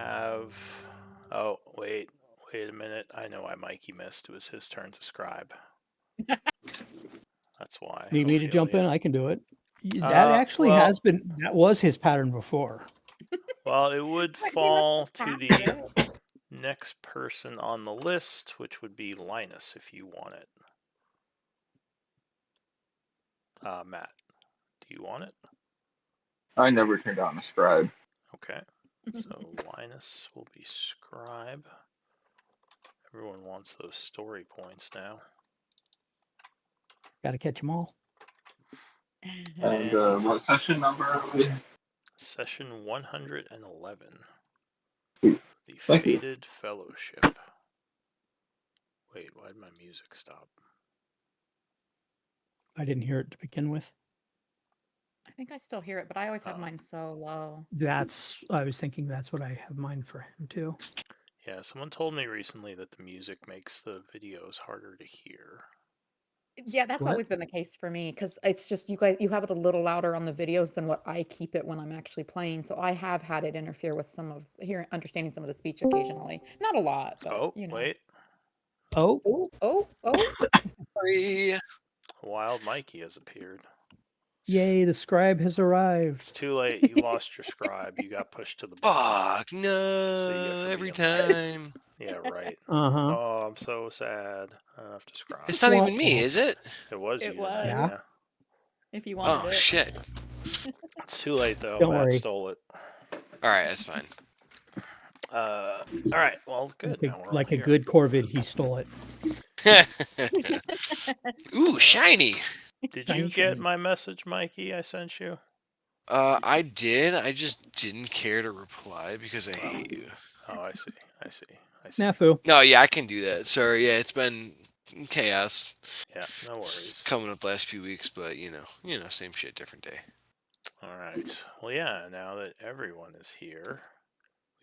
have. Oh, wait a minute. I know why Mikey missed. It was his turn to scribe. That's why. Need me to jump in? Ophelia. I can do it. That actually has Well, been, that was his pattern before. well, it would But he lets fall us to have the it. next person on the list, which would be Linus if you want it. Matt, do you want it? I never turned on a scribe. Okay. So Linus will be scribe. Everyone wants those story points now. Got to catch them all. And what session number are we? Session 111. Sweet. The Thank you. Fated Fellowship. Wait, why did my music stop? I didn't hear it to begin with. I think I still hear it, but I always have Oh. mine so low. I was thinking that's what I have mine for him too. Yeah, someone told me recently that the music makes the videos harder to hear. Yeah, that's What? always been the case for me because it's just you have it a little louder on the videos than what I keep it when I'm actually playing. So I have had it interfere with understanding some of the speech occasionally. Not a lot, but Oh, wait. Oh, Oh. Sorry. Wild Mikey has appeared. yay, the scribe has It's arrived. too late. You lost your scribe. You got pushed to the bottom. Fuck, no, to every begin with. time. Yeah, right. Uh-huh. Oh, I'm so sad. I don't have to scribe. It's not even What? me, is it? It was It you was. tonight, Yeah. yeah. If you wanted Oh, it. shit. It's too late, though. Don't Matt worry. stole it. Alright, that's fine. All right. Well, good. Now we're all Like a here. good Corvid, he stole it. Ooh, shiny. Did Shiny, you get shiny. my message, Mikey? I sent you. I did. I just didn't care to reply because I hate you. Oh, I see. Snafu. No, yeah, I can do that. Sorry, yeah, it's been chaos. Yeah, no It's worries. coming up the last few weeks, but you know, same shit, different day. All right. Well, yeah. Now that everyone is here,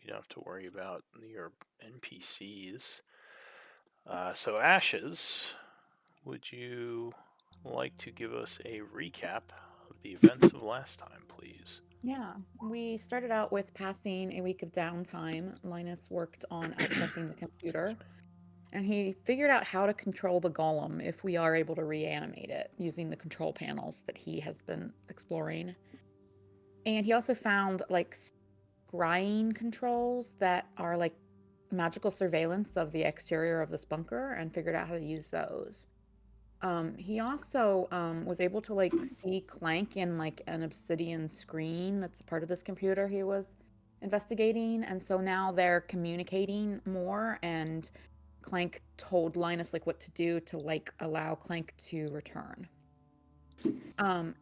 we don't have to worry about your NPCs. So, Ashes, would you like to give us a recap of the events of last time, please? Yeah, we started out with passing a week of downtime. Linus worked on accessing the computer, and he figured out how to control the golem if we are able to reanimate it using the control panels that he has been exploring. And he also found like scrying controls that are like magical surveillance of the exterior of this bunker and figured out how to use those. He also was able to like see Clank in like an obsidian screen that's a part of this computer he was investigating, and so now they're communicating more. And Clank told Linus like what to do to like allow Clank to return.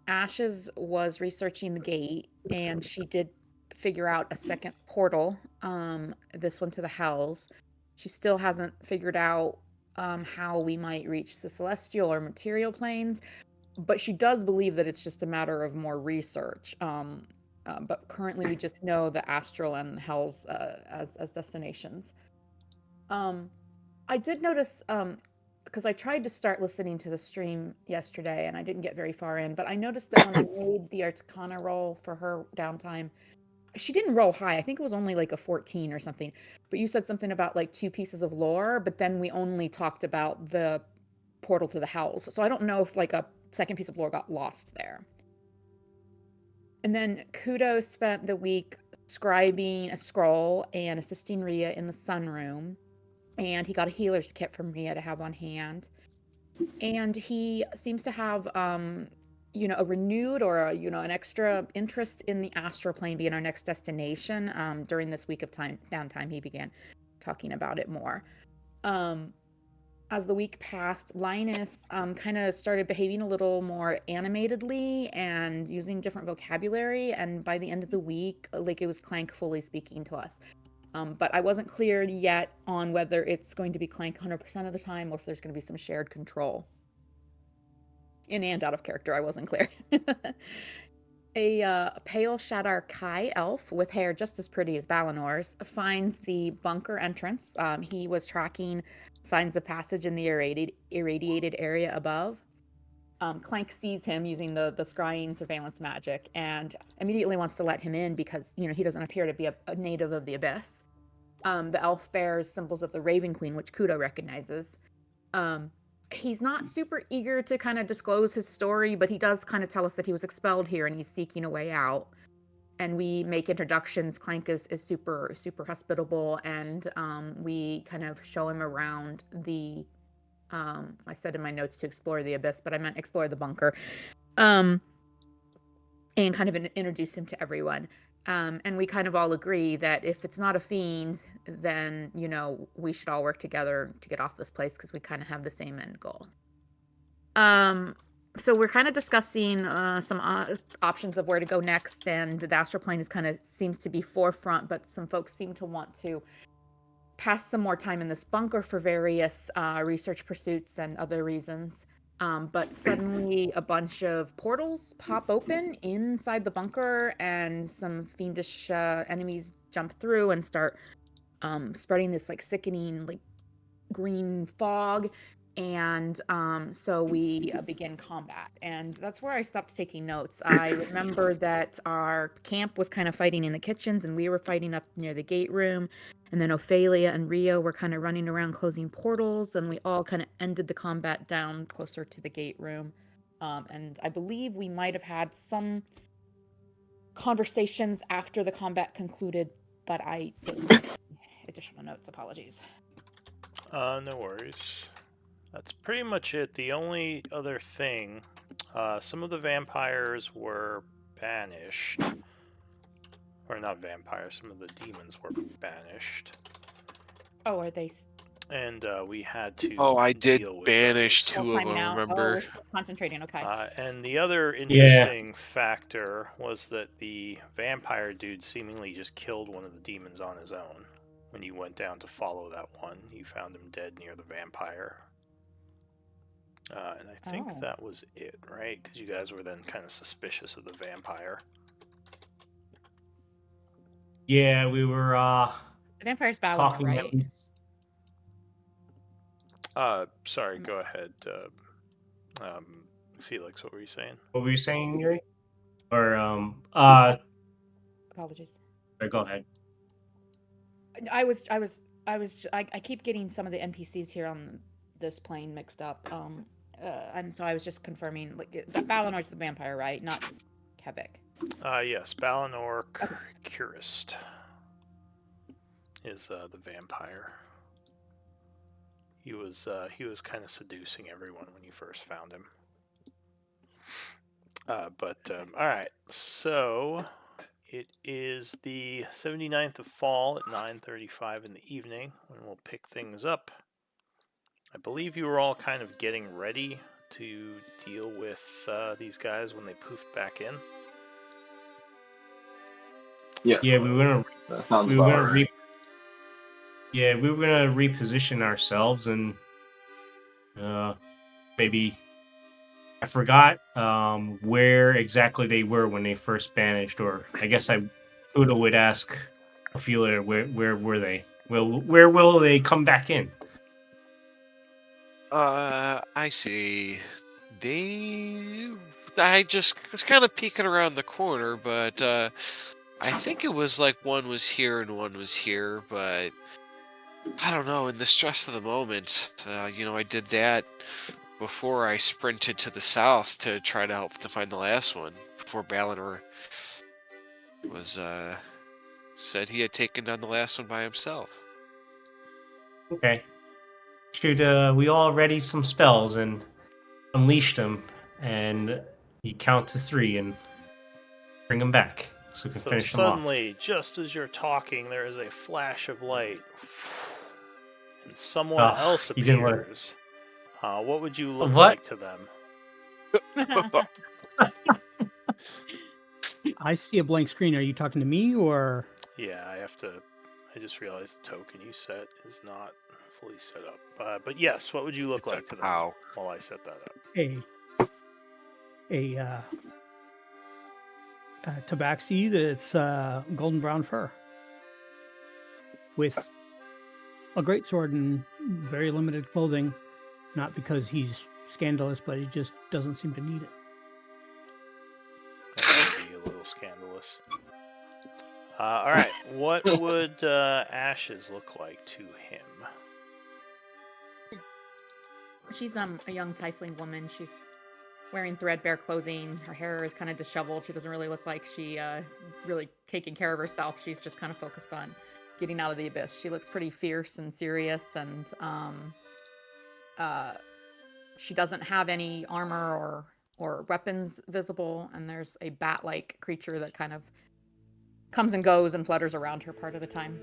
Ashes was researching the gate, and she did figure out a second portal. This one to the Hells. She still hasn't figured out how we might reach the celestial or material planes, but she does believe that it's just a matter of more research. But currently, we just know the astral and hells as destinations. I did notice because I tried to start listening to the stream yesterday and I didn't get very far in, but I noticed that when I made the Arcana roll for her downtime, she didn't roll high. I think it was only like a 14 or something. But you said something about like 2 pieces of lore, but then we only talked about the portal to the Hells. So I don't know if like a second piece of lore got lost there. And then Kudo spent the week scribing a scroll and assisting Ria in the sunroom. And he got a healer's kit from Ria to have on hand. And he seems to have a renewed or an extra interest in the astral plane being our next destination. During this week of downtime, he began talking about it more. As the week passed, Linus kind of started behaving a little more animatedly and using different vocabulary. And by the end of the week, like it was Clank fully speaking to us. But I wasn't clear yet on whether it's going to be Clank 100% of the time or if there's going to be some shared control. In and out of character, I wasn't clear. A pale Shadar Kai elf with hair just as pretty as Balinor's finds the bunker entrance. He was tracking signs of passage in the irradiated area above. Clank sees him using the scrying surveillance magic and immediately wants to let him in because, you know, he doesn't appear to be a native of the Abyss. The elf bears symbols of the Raven Queen, which Kudo recognizes. He's not super eager to kind of disclose his story, but he does kind of tell us that he was expelled here and he's seeking a way out. And we make introductions. Clank is super hospitable, and we kind of show him around the. I said in my notes to explore the Abyss, but I meant explore the bunker. And kind of introduce him to everyone. And we kind of all agree that if it's not a fiend, then, you know, we should all work together to get off this place because we kind of have the same end goal. So we're kind of discussing some options of where to go next, and the astral plane is kind of seems to be forefront, but some folks seem to want to pass some more time in this bunker for various research pursuits and other reasons. But suddenly a bunch of portals pop open inside the bunker, and some fiendish enemies jump through and start spreading this like sickening like green fog. And so we begin combat, and that's where I stopped taking notes. I remember that our camp was kind of fighting in the kitchens, and we were fighting up near the gate room, and then Ophelia and Rio were kind of running around closing portals, and we all kind of ended the combat down closer to the gate room. And I believe we might have had some conversations after the combat concluded, but I didn't make additional notes. Apologies. No worries. That's pretty much it. The only other thing, some of the vampires were banished. Or not vampires, some of the demons were banished. Oh, are they And we had to Oh, I did deal with banish those. two of full-time them, now? Oh, remember? we're still concentrating. Okay. And the other interesting factor was that the vampire dude seemingly just killed one of the demons on his own. When you went down to follow that one, you found him dead near the vampire. And I think Oh. that was it, right? Because you guys were then kind of suspicious of the vampire. Yeah, we were The vampire's Valinor, talking at right? least. Sorry, go ahead. Felix, what were you saying? What were you saying, Yuri? Or Apologies. go ahead. I keep getting some of the NPCs here on this plane mixed up. And so I was just confirming, like, Valinor's the vampire, right? Not Kevik. Yes, Balinor Curist is the vampire. He was kind of seducing everyone when you first found him. All right, so it is the 79th of fall at 9:35 in the evening when we'll pick things up. I believe you were all kind of getting ready to deal with these guys when they poofed back in. Yes. Yeah, we were gonna That sounds we were about gonna right. we were gonna reposition ourselves and maybe I forgot where exactly they were when they first banished, or I guess Kudo would ask Ophelia where were they? Well, where will they come back in? I see. I just was kind of peeking around the corner, but I think it was like one was here and one was here, but I don't know. In the stress of the moment, I did that before I sprinted to the south to try to help to find the last one before Balinor was said he had taken down the last one by himself. Okay. Should we all ready some spells and unleash them, and you count to 3 and bring them back so we can So finish them off. suddenly, just as you're talking, there is a flash of light, and someone Ah, else you didn't wanna- appears. What would you look What? like to them? I see a blank screen. Are you talking to me or? Yeah, I just realized the token you set is not fully set up. But yes, what would you look It's like to them ow. while I set that up? A tabaxi that's golden brown fur with a great sword and very limited clothing, not because he's scandalous, but he just doesn't seem to need it. That would be a little scandalous. All right, what would Ashes look like to him? She's a young tiefling woman. She's wearing threadbare clothing. Her hair is kind of disheveled. She doesn't really look like she is really taking care of herself. She's just kind of focused on getting out of the abyss. She looks pretty fierce and serious, and she doesn't have any armor or weapons visible. And there's a bat-like creature that kind of comes and goes and flutters around her part of the time.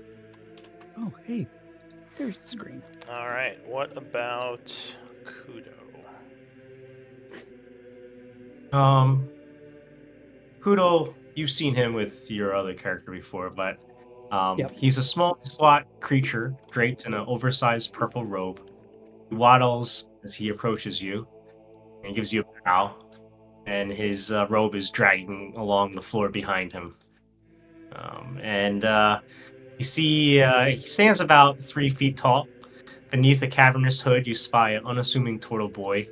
Oh, hey, there's the screen. All right, what about Kudo? Kudo, you've seen him with your other character before, but Yep. he's a small, squat creature draped in an oversized purple robe. He waddles as he approaches you and gives you a bow, and his robe is dragging along the floor behind him. You see he stands about 3 feet tall. Beneath a cavernous hood, you spy an unassuming turtle boy.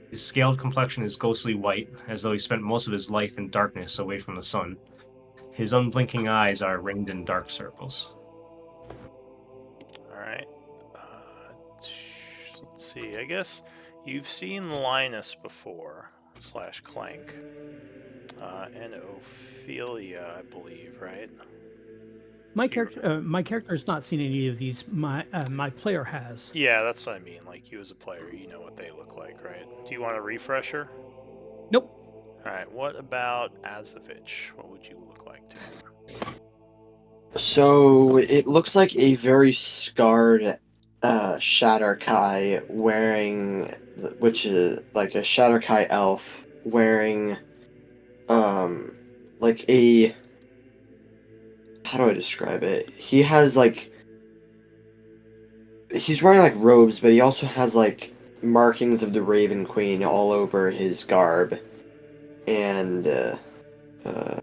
His scaled complexion is ghostly white, as though he spent most of his life in darkness away from the sun. His unblinking eyes are ringed in dark circles. All right. Let's see. I guess you've seen Linus before, / Clank, and Ophelia, I believe, right? My character has not seen any of these. My player has. Yeah, that's what I mean. Like, you as a player, you know what they look like, right? Do you want a refresher? Nope. All right. What about Azovich? What would you look like to him? So it looks like a very scarred Shatterkai wearing, which is like a Shatterkai elf wearing, like a, how do I describe it? He has like, he's wearing like robes, but he also has like markings of the Raven Queen all over his garb. And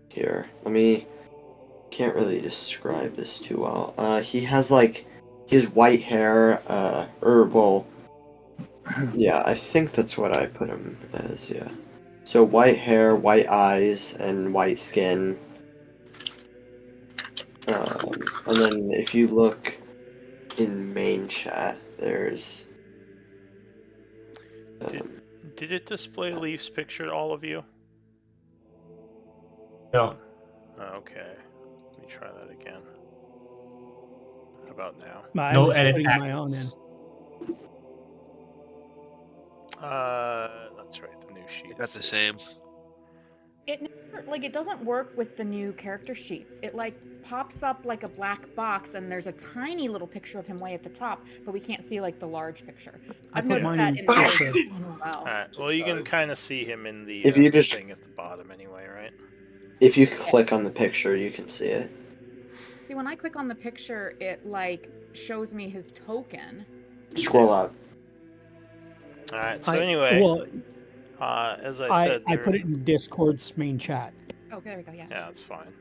here, can't really describe this too well. He has like his white hair, yeah, I think that's what I put him as, yeah. So white hair, white eyes, and white skin. And then if you look in main chat, there's... Did it display Leaf's picture to all of you? No. Okay. Let me try that again. How about now? I No was edit putting my own in. actions. That's right. The new sheet. That's the same. It never, like, it doesn't work with the new character sheets. It like pops up like a black box, and there's a tiny little picture of him way at the top, but we can't see like the large picture. I've put noticed mine that in in the picture. other as well. All right. Well, you can kind of see him in the If you just- thing at the bottom, anyway, right? If you click on the picture, you can see it. See, when I click on the picture, it like shows me his token. Scroll up. All right. So anyway, well, as I said, I there- put it in Discord's main chat. Oh, there we go. Yeah. Yeah, that's fine.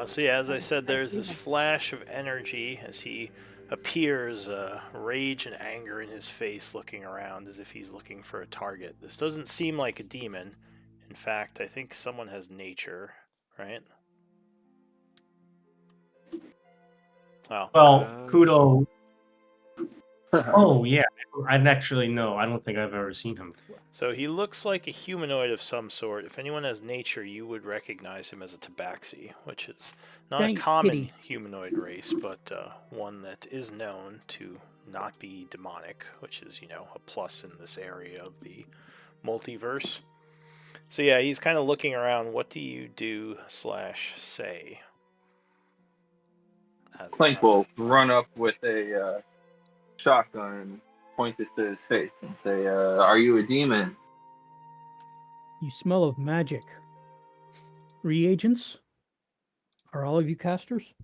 So yeah, as I said, there's this flash of energy as he appears, rage and anger in his face, looking around as if he's looking for a target. This doesn't seem like a demon. In fact, I think someone has nature, right? Well, Kudo. Oh yeah, I'd actually know. I don't think I've ever seen him before. so he looks like a humanoid of some sort. If anyone has nature, you would recognize him as a tabaxi, which is not a Giant common kitty. humanoid race, but one that is known to not be demonic, which is, a plus in this area of the multiverse. So yeah, he's kind of looking around. What do you do / say? As Clank will run up with a shotgun and point it to his face and say, "Are you a demon?" You smell of magic. Reagents? Are all of you casters?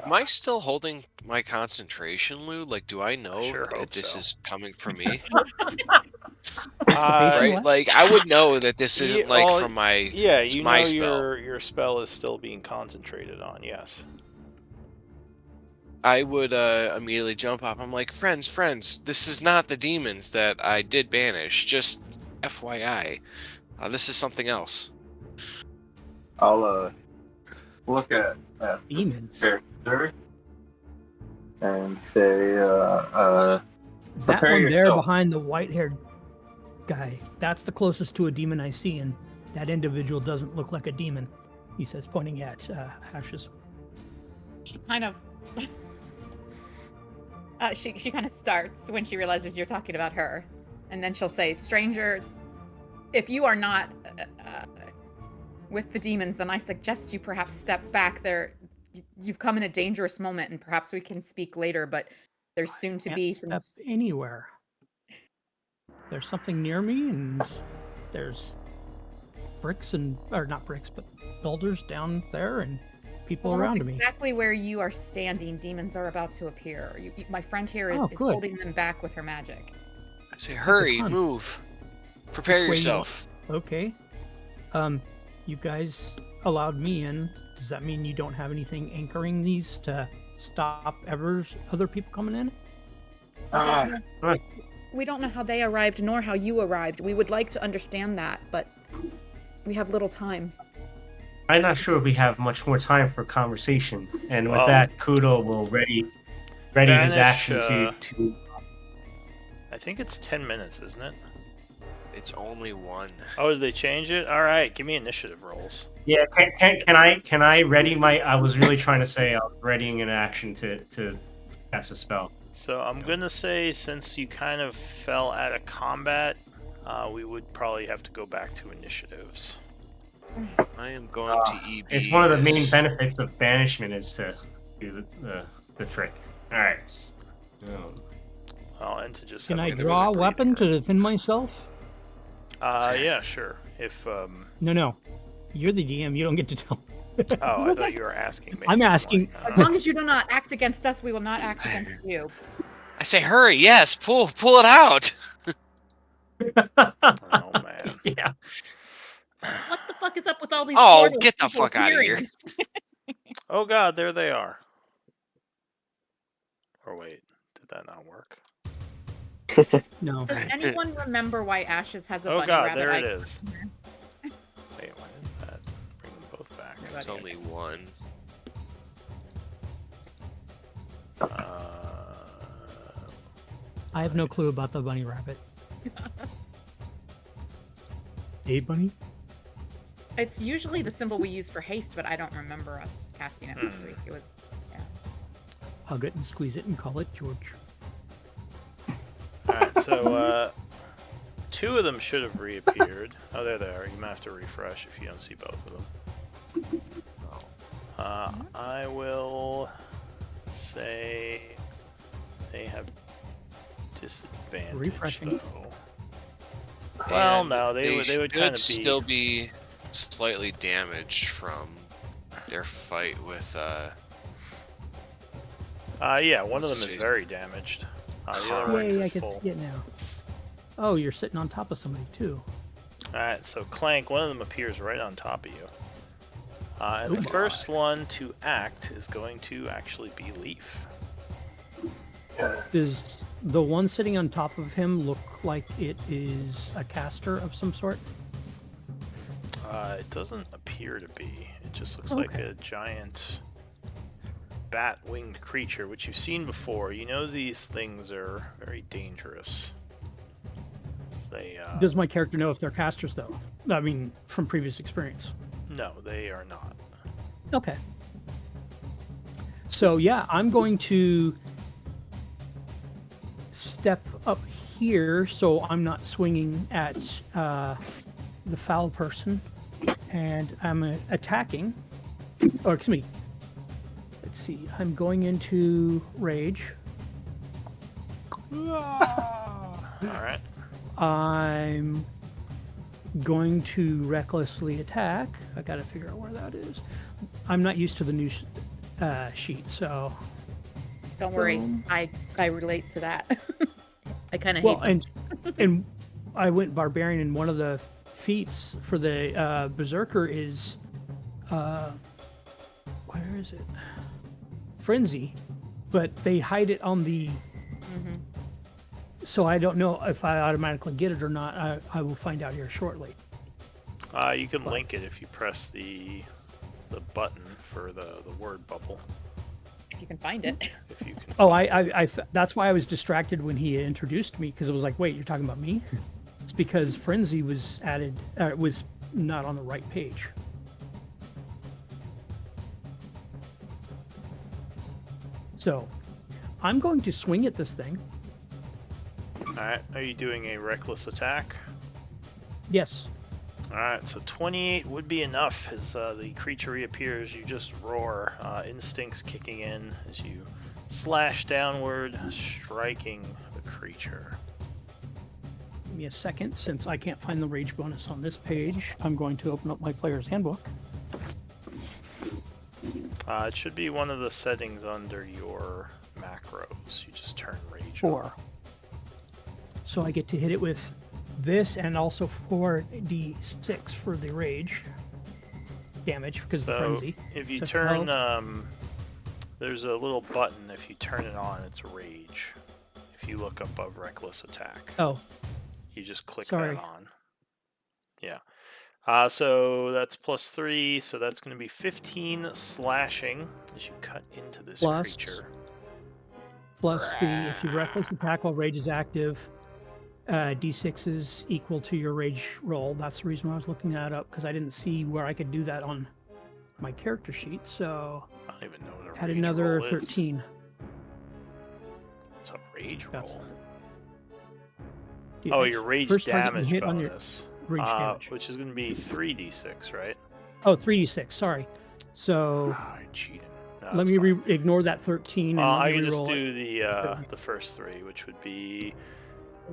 Am I still holding my concentration, Lou? Like, do I know sure that hope this so. is coming from me? Right? Right? Like, I would know that this isn't like well, from my Yeah, you my know spell. your spell is still being concentrated on. Yes. I would immediately jump up. I'm like, friends, this is not the demons that I did banish. Just FYI, this is something else. I'll look at this Demons. character and say, That prepare one there yourself. behind the white-haired guy, that's the closest to a demon I see, and that individual doesn't look like a demon, he says, pointing at Ashes. She kind of she kind of starts when she realizes you're talking about her, and then she'll say, "Stranger, if you are not with the demons, then I suggest you perhaps step back. You've come in a dangerous moment, and perhaps we can speak later. But there's soon to Can't be some." step anywhere. There's something near me, and there's bricks or not bricks, but boulders down there, and people Almost around me. exactly where you are standing, demons are about to appear. My friend here is, Oh, is good. holding them back with her magic. I say, hurry, fun. move, prepare Which way you yourself. Okay. You guys allowed me in. Does that mean you don't have anything anchoring these to stop other people coming in? We don't know how they arrived nor how you arrived. We would like to understand that, but we have little time. I'm not sure if we have much more time for conversation. And with Well, that, Kudo will ready his Banish, action to. I think it's 10 minutes, isn't it? It's only one. Oh, did they change it? All right, give me initiative rolls. Yeah, can I ready my? I was really trying to say I was readying an action to cast a spell. So I'm gonna say, since you kind of fell out of combat, we would probably have to go back to initiatives. I am going to EB. It's one of the main this. benefits of banishment is to do the trick. All right. And to just Can have I a draw a breathing weapon to room. defend myself? Yeah, sure. If No. You're the DM. You don't get to tell. oh, I thought you were asking me. I'm asking- As long as you do not act against us, we will not act against you. I say, hurry, yes, pull it out. Oh man. Yeah. What the fuck is up with all these Oh, portals get the people fuck out of here. appearing? Oh god, there they are. Or wait, did that not work? No. Does anyone remember why Ashes has a Oh bunny god, rabbit there it icon? is. Wait, why didn't that bring them both back? It's only one. I have no clue about the bunny rabbit. Hey, bunny? It's usually the symbol we use for haste, but I don't remember us casting it this week. It was, yeah. Hug it and squeeze it and call it George. Alright, so two of them should have reappeared. Oh, there they are. You might have to refresh if you don't see both of them. I will say they have disadvantage. Refreshing. Though. Well, And no, they would should kind of be. still be slightly damaged from their fight with Yeah, one of What's them his is face? very damaged. The other Right. ones Yay, are I can full. see it now. Oh, you're sitting on top of somebody, too. Alright, so Clank, one of them appears right on top of you. And Oh the my. first one to act is going to actually be Leaf. Does the one sitting on top of him look like it is a caster of some sort? It doesn't appear to be. It just looks like Okay. a giant bat-winged creature, which you've seen before. You know these things are very dangerous. They, Does my character know if they're casters, though? I mean, from previous experience. no, they are not. Okay. So, yeah, I'm going to step up here so I'm not swinging at the foul person. And I'm attacking. Or, excuse me. Let's see. I'm going into rage. Alright. I'm going to recklessly attack. I gotta figure out where that is. I'm not used to the new sheet, so. Don't worry, Um, I relate to that. I kind of Well, hate them. and I went barbarian, and one of the feats for the berserker is, where is it? Frenzy, but they hide it on the. Mm-hmm. So I don't know if I automatically get it or not. I will find out here shortly. You can link it if you press the button for the word bubble. If you can find it. If you can. Oh, that's why I was distracted when he introduced me, because it was like, wait, you're talking about me? It's because Frenzy was added, was not on the right page. So, I'm going to swing at this thing. Alright, are you doing a reckless attack? Yes. Alright, so 28 would be enough as the creature reappears. You just roar, instincts kicking in as you slash downward, striking the creature. Give me a second, since I can't find the rage bonus on this page. I'm going to open up my player's handbook. It should be one of the settings under your macros. You just turn rage 4. on. So I get to hit it with this and also 4d6 for the rage damage because of the So frenzy. if you So turn, there's a little button. If you turn it on, it's rage. If you look above reckless attack, Oh, you just click sorry. that on. Yeah. So that's +3, so that's going to be 15 slashing as you cut into this Plus- creature. plus if you reckless attack while rage is active, d6 is equal to your rage roll. That's the reason why I was looking that up, because I didn't see where I could do that on my character sheet. So I don't even know what a had rage another roll is. 13. It's a rage That's- roll. Yeah, Oh, it's your rage first target you damage hit on your bonus, rage damage. which is going to be 3d6, right? Oh, 3d6. Sorry. So I cheated. No, let that's me fine. ignore that 13. And I let can me just re-roll it. do the first 3, which would be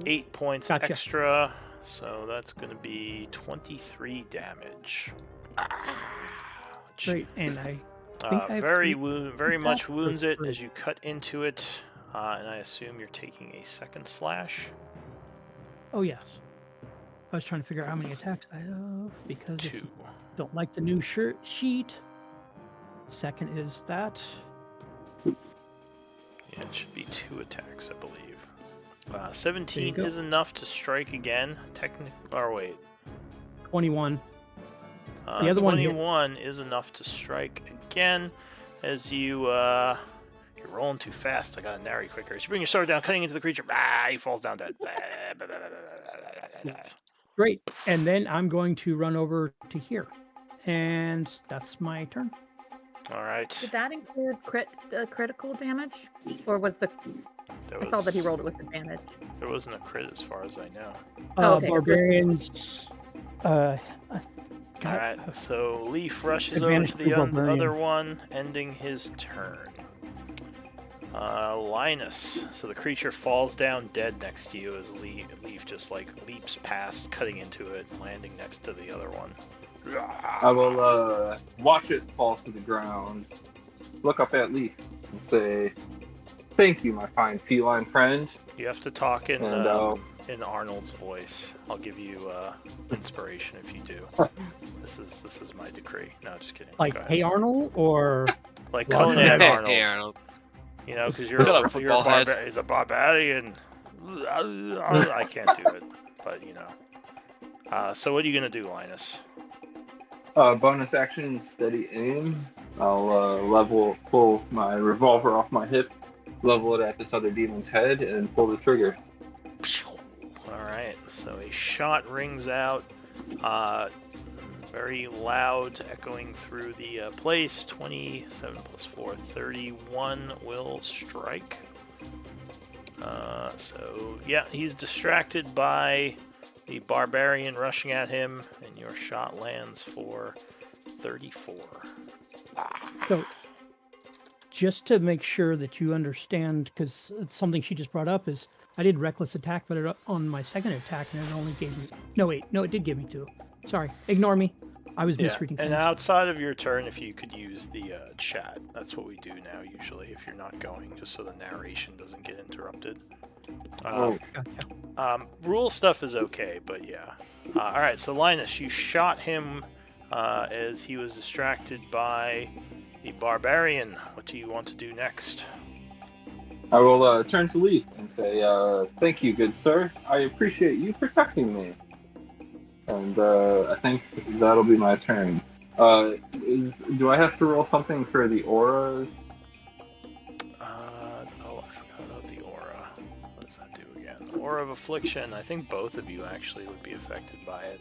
8 points Gotcha. extra. So that's going to be 23 damage. Great, and I think I have Very three much attacks or wounds it 3. as you cut into it, and I assume you're taking a second slash. Oh yes. I was trying to figure out how many attacks I have because it's 2. don't like the new shirt sheet. Second is that. Yeah, it should be 2 attacks, I believe. 17 go. is enough to strike again. Or wait. 21. The other one hit. 21 is enough to strike again as you're rolling too fast. I gotta narrate quicker. As you bring your sword down, cutting into the creature. He falls down dead. Great. And then I'm going to run over to here. And that's my turn. All right. Did that include critical damage? Or was the... I saw that he rolled it with advantage. There wasn't a crit as far as I know. Oh, okay. Barbarians. All right, so Leaf rushes over Advantage to for the barbarian. other one, ending his turn. Linus. So the creature falls down dead next to you as Leaf just like leaps past, cutting into it, landing next to the other one. I will watch it fall to the ground, look up at Leaf, and say, "Thank you, my fine feline friend." You have to talk in And, in Arnold's voice. I'll give you inspiration if you do. This is my decree. No, just kidding. Like, Go ahead. hey Arnold, or Like Well, Conan hey, Arnold. Hey, Arnold. You know, because Shut up, football head. He's a barbarian. I can't do it, but you know. So what are you gonna do, Linus? Bonus action, steady aim. I'll pull my revolver off my hip, level it at this other demon's head, and pull the trigger. All right. So a shot rings out, very loud, echoing through the place. 27 plus 4, 31 will strike. So yeah, he's distracted by the barbarian rushing at him, and your shot lands for 34. so just to make sure that you understand, because it's something she just brought up, is I did reckless attack, but on my second attack, and it only gave me... No, wait. No, it did give me 2. Sorry. Ignore me. I was Yeah, misreading and things. outside of your turn, if you could use the chat, that's what we do now usually if you're not going, just so the narration doesn't get interrupted. Gotcha. Rule stuff is okay, but yeah. All right, so Linus, you shot him as he was distracted by the barbarian. What do you want to do next? I will turn to Leaf and say, "Thank you, good sir. I appreciate you protecting me." And I think that'll be my turn. Do I have to roll something for the auras? Oh, I forgot about the aura. What does that do again? Aura of Affliction. I think both of you actually would be affected by it.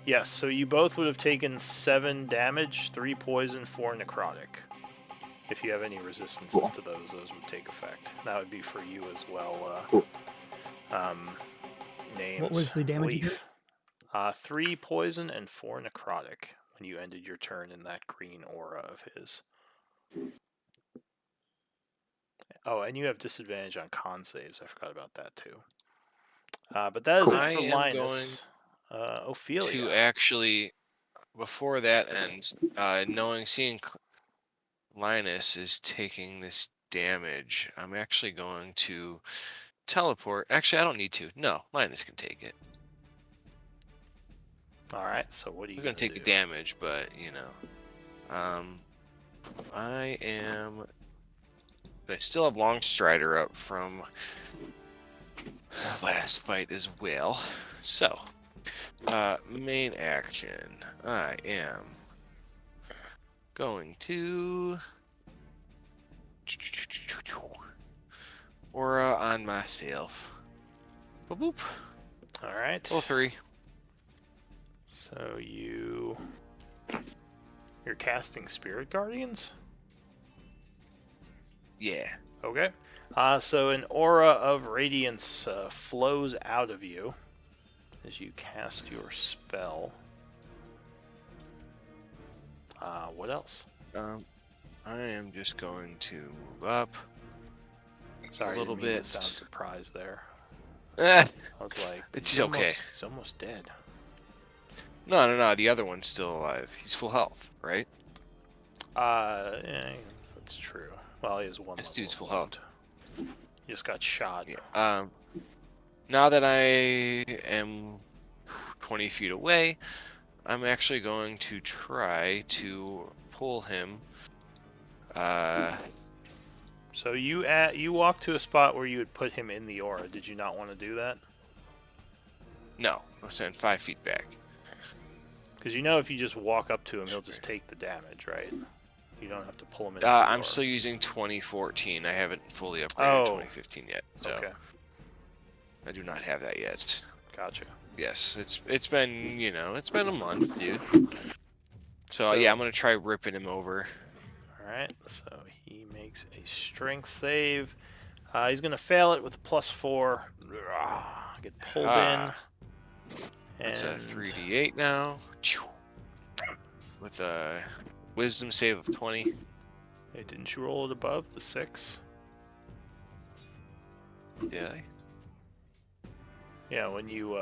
Yes, so you both would have taken 7 damage, 3 poison, 4 necrotic. If you have any resistances Cool. to those would take effect. That would be for you as well. Cool. Names. What was the damage you Leaf. 3 poison and 4 necrotic when you ended your turn in that green aura of his. Oh, and you have disadvantage on con saves. I forgot about that too. But that is Cool. it I for am Linus. To Ophelia. actually, before that ends, seeing Linus is taking this damage, I'm actually going to teleport. Actually, I don't need to. No, Linus can take it. All right. So what are you He's going gonna to take do? the damage, but I am. But I still have Long Strider up from last fight as well. So, main action. I am going to aura on myself. Boop boop. All right. Level 3. So you're casting Spirit Guardians? Yeah. Okay. So an aura of radiance flows out of you as you cast your spell. What else? I am just going to move up Sorry, a little I didn't mean bit. to sound surprised there. Eh, I was like, It's he's okay. He's almost dead. no. The other one's still alive. He's full health, right? Yeah, that's true. Well, he has one. This level dude's of full wound. He just got shot. Yeah. Now that I am 20 feet away, I'm actually going to try to pull him. So you walked to a spot where you would put him in the aura. Did you not want to do that? No, I'm saying 5 feet back. Because you know if you just walk up to him, he'll just take the damage, right? You don't have to pull him in. I'm still using 2014. I haven't fully upgraded 2015 yet, so Okay, I do not have that yet. gotcha. Yes, it's been it's been a month, dude. So yeah, I'm gonna try ripping him over. All right, so he makes a strength save. He's gonna fail it with a +4. Get pulled in. That's a And 3d8 now. With a wisdom save of 20. Hey, didn't you roll it above the 6? Yeah. Yeah, when you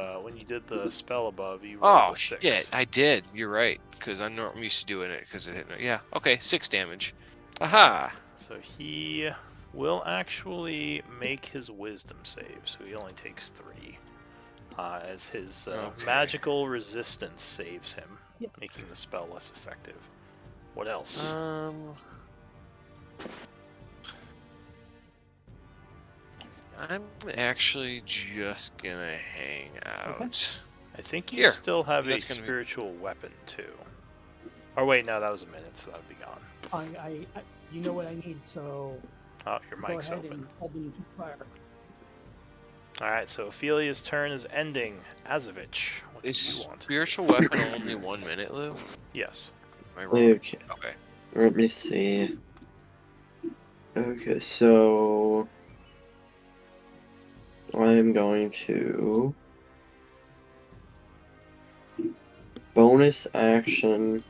did the spell above, you rolled Oh a 6. shit, I did. You're right, because I'm used to doing it because it hit me. Yeah. Okay, 6 damage. Aha. So he will actually make his wisdom save, so he only takes 3. As his Okay. magical resistance saves him, making the spell less effective. What else? I'm actually just gonna hang out. I think you Here. still have a That's gonna be- spiritual weapon too. Or wait, no, that was a minute, so that would be gone. I you know what I need, so Oh, your go mic's ahead open. and hold them to fire. All right, so Ophelia's turn is ending. Azovich, what do Is you want? spiritual weapon only 1 minute, Lou? Yes. Am I wrong? Okay, Okay. let me see. Okay, so I'm going to bonus action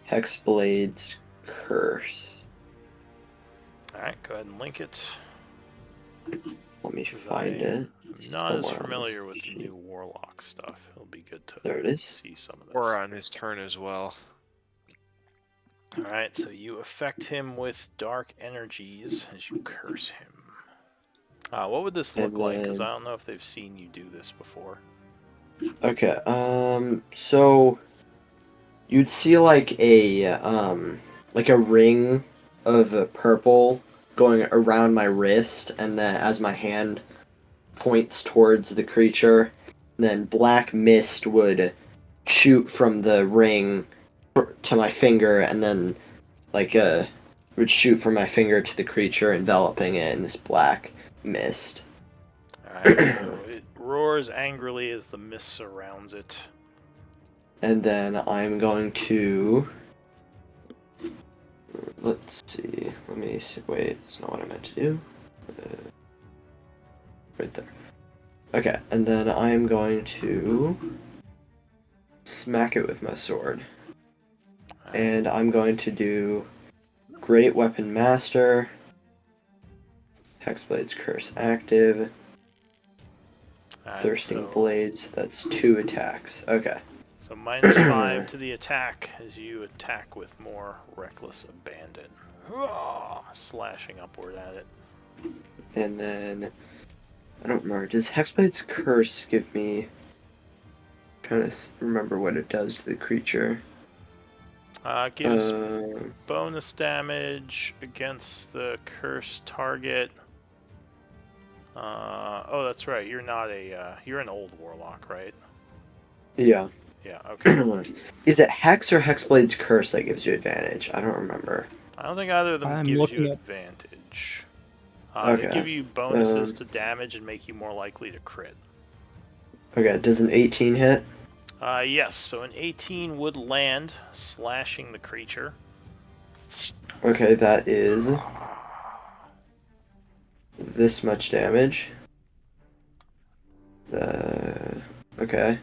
Hexblade's Curse. All right, go ahead and link it. Let me 'Cause find I it. I'm It's not as somewhere on familiar this with the sheet. new Warlock stuff. It'll be good to There it is. see some of this. Or on his turn as well. All right, so you affect him with dark energies as you curse him. What would this look And like? Because then- I don't know if they've seen you do this before. Okay, so you'd see like a like a ring of purple going around my wrist, and then as my hand points towards the creature, then black mist would shoot from the ring to my finger, and then like would shoot from my finger to the creature, enveloping it in this black mist. Alright, so it roars angrily as the mist surrounds it. And then I'm going to. Let's see. Let me see. Wait, that's not what I meant to do. Right there. Okay, and then I'm going to smack it with my sword. And I'm going to do Great Weapon Master. Hexblade's Curse active. Alright, Thirsting so- Blades. That's 2 attacks. Okay. So -5 to the attack as you attack with more reckless abandon. Slashing upward at it. And then I don't remember. Does Hexblade's Curse give me? I'm trying to remember what it does to the creature. Gives bonus damage against the cursed target. Oh, that's right. You're not a. You're an old warlock, right? Yeah. Yeah. Okay. Is it Hex or Hexblade's Curse that gives you advantage? I don't remember. I don't think either of them I'm gives looking you up- advantage. Okay. They give you bonuses Um, to damage and make you more likely to crit. Okay. Does an 18 hit? Yes. So an 18 would land, slashing the creature. Okay, that is this much damage. Okay.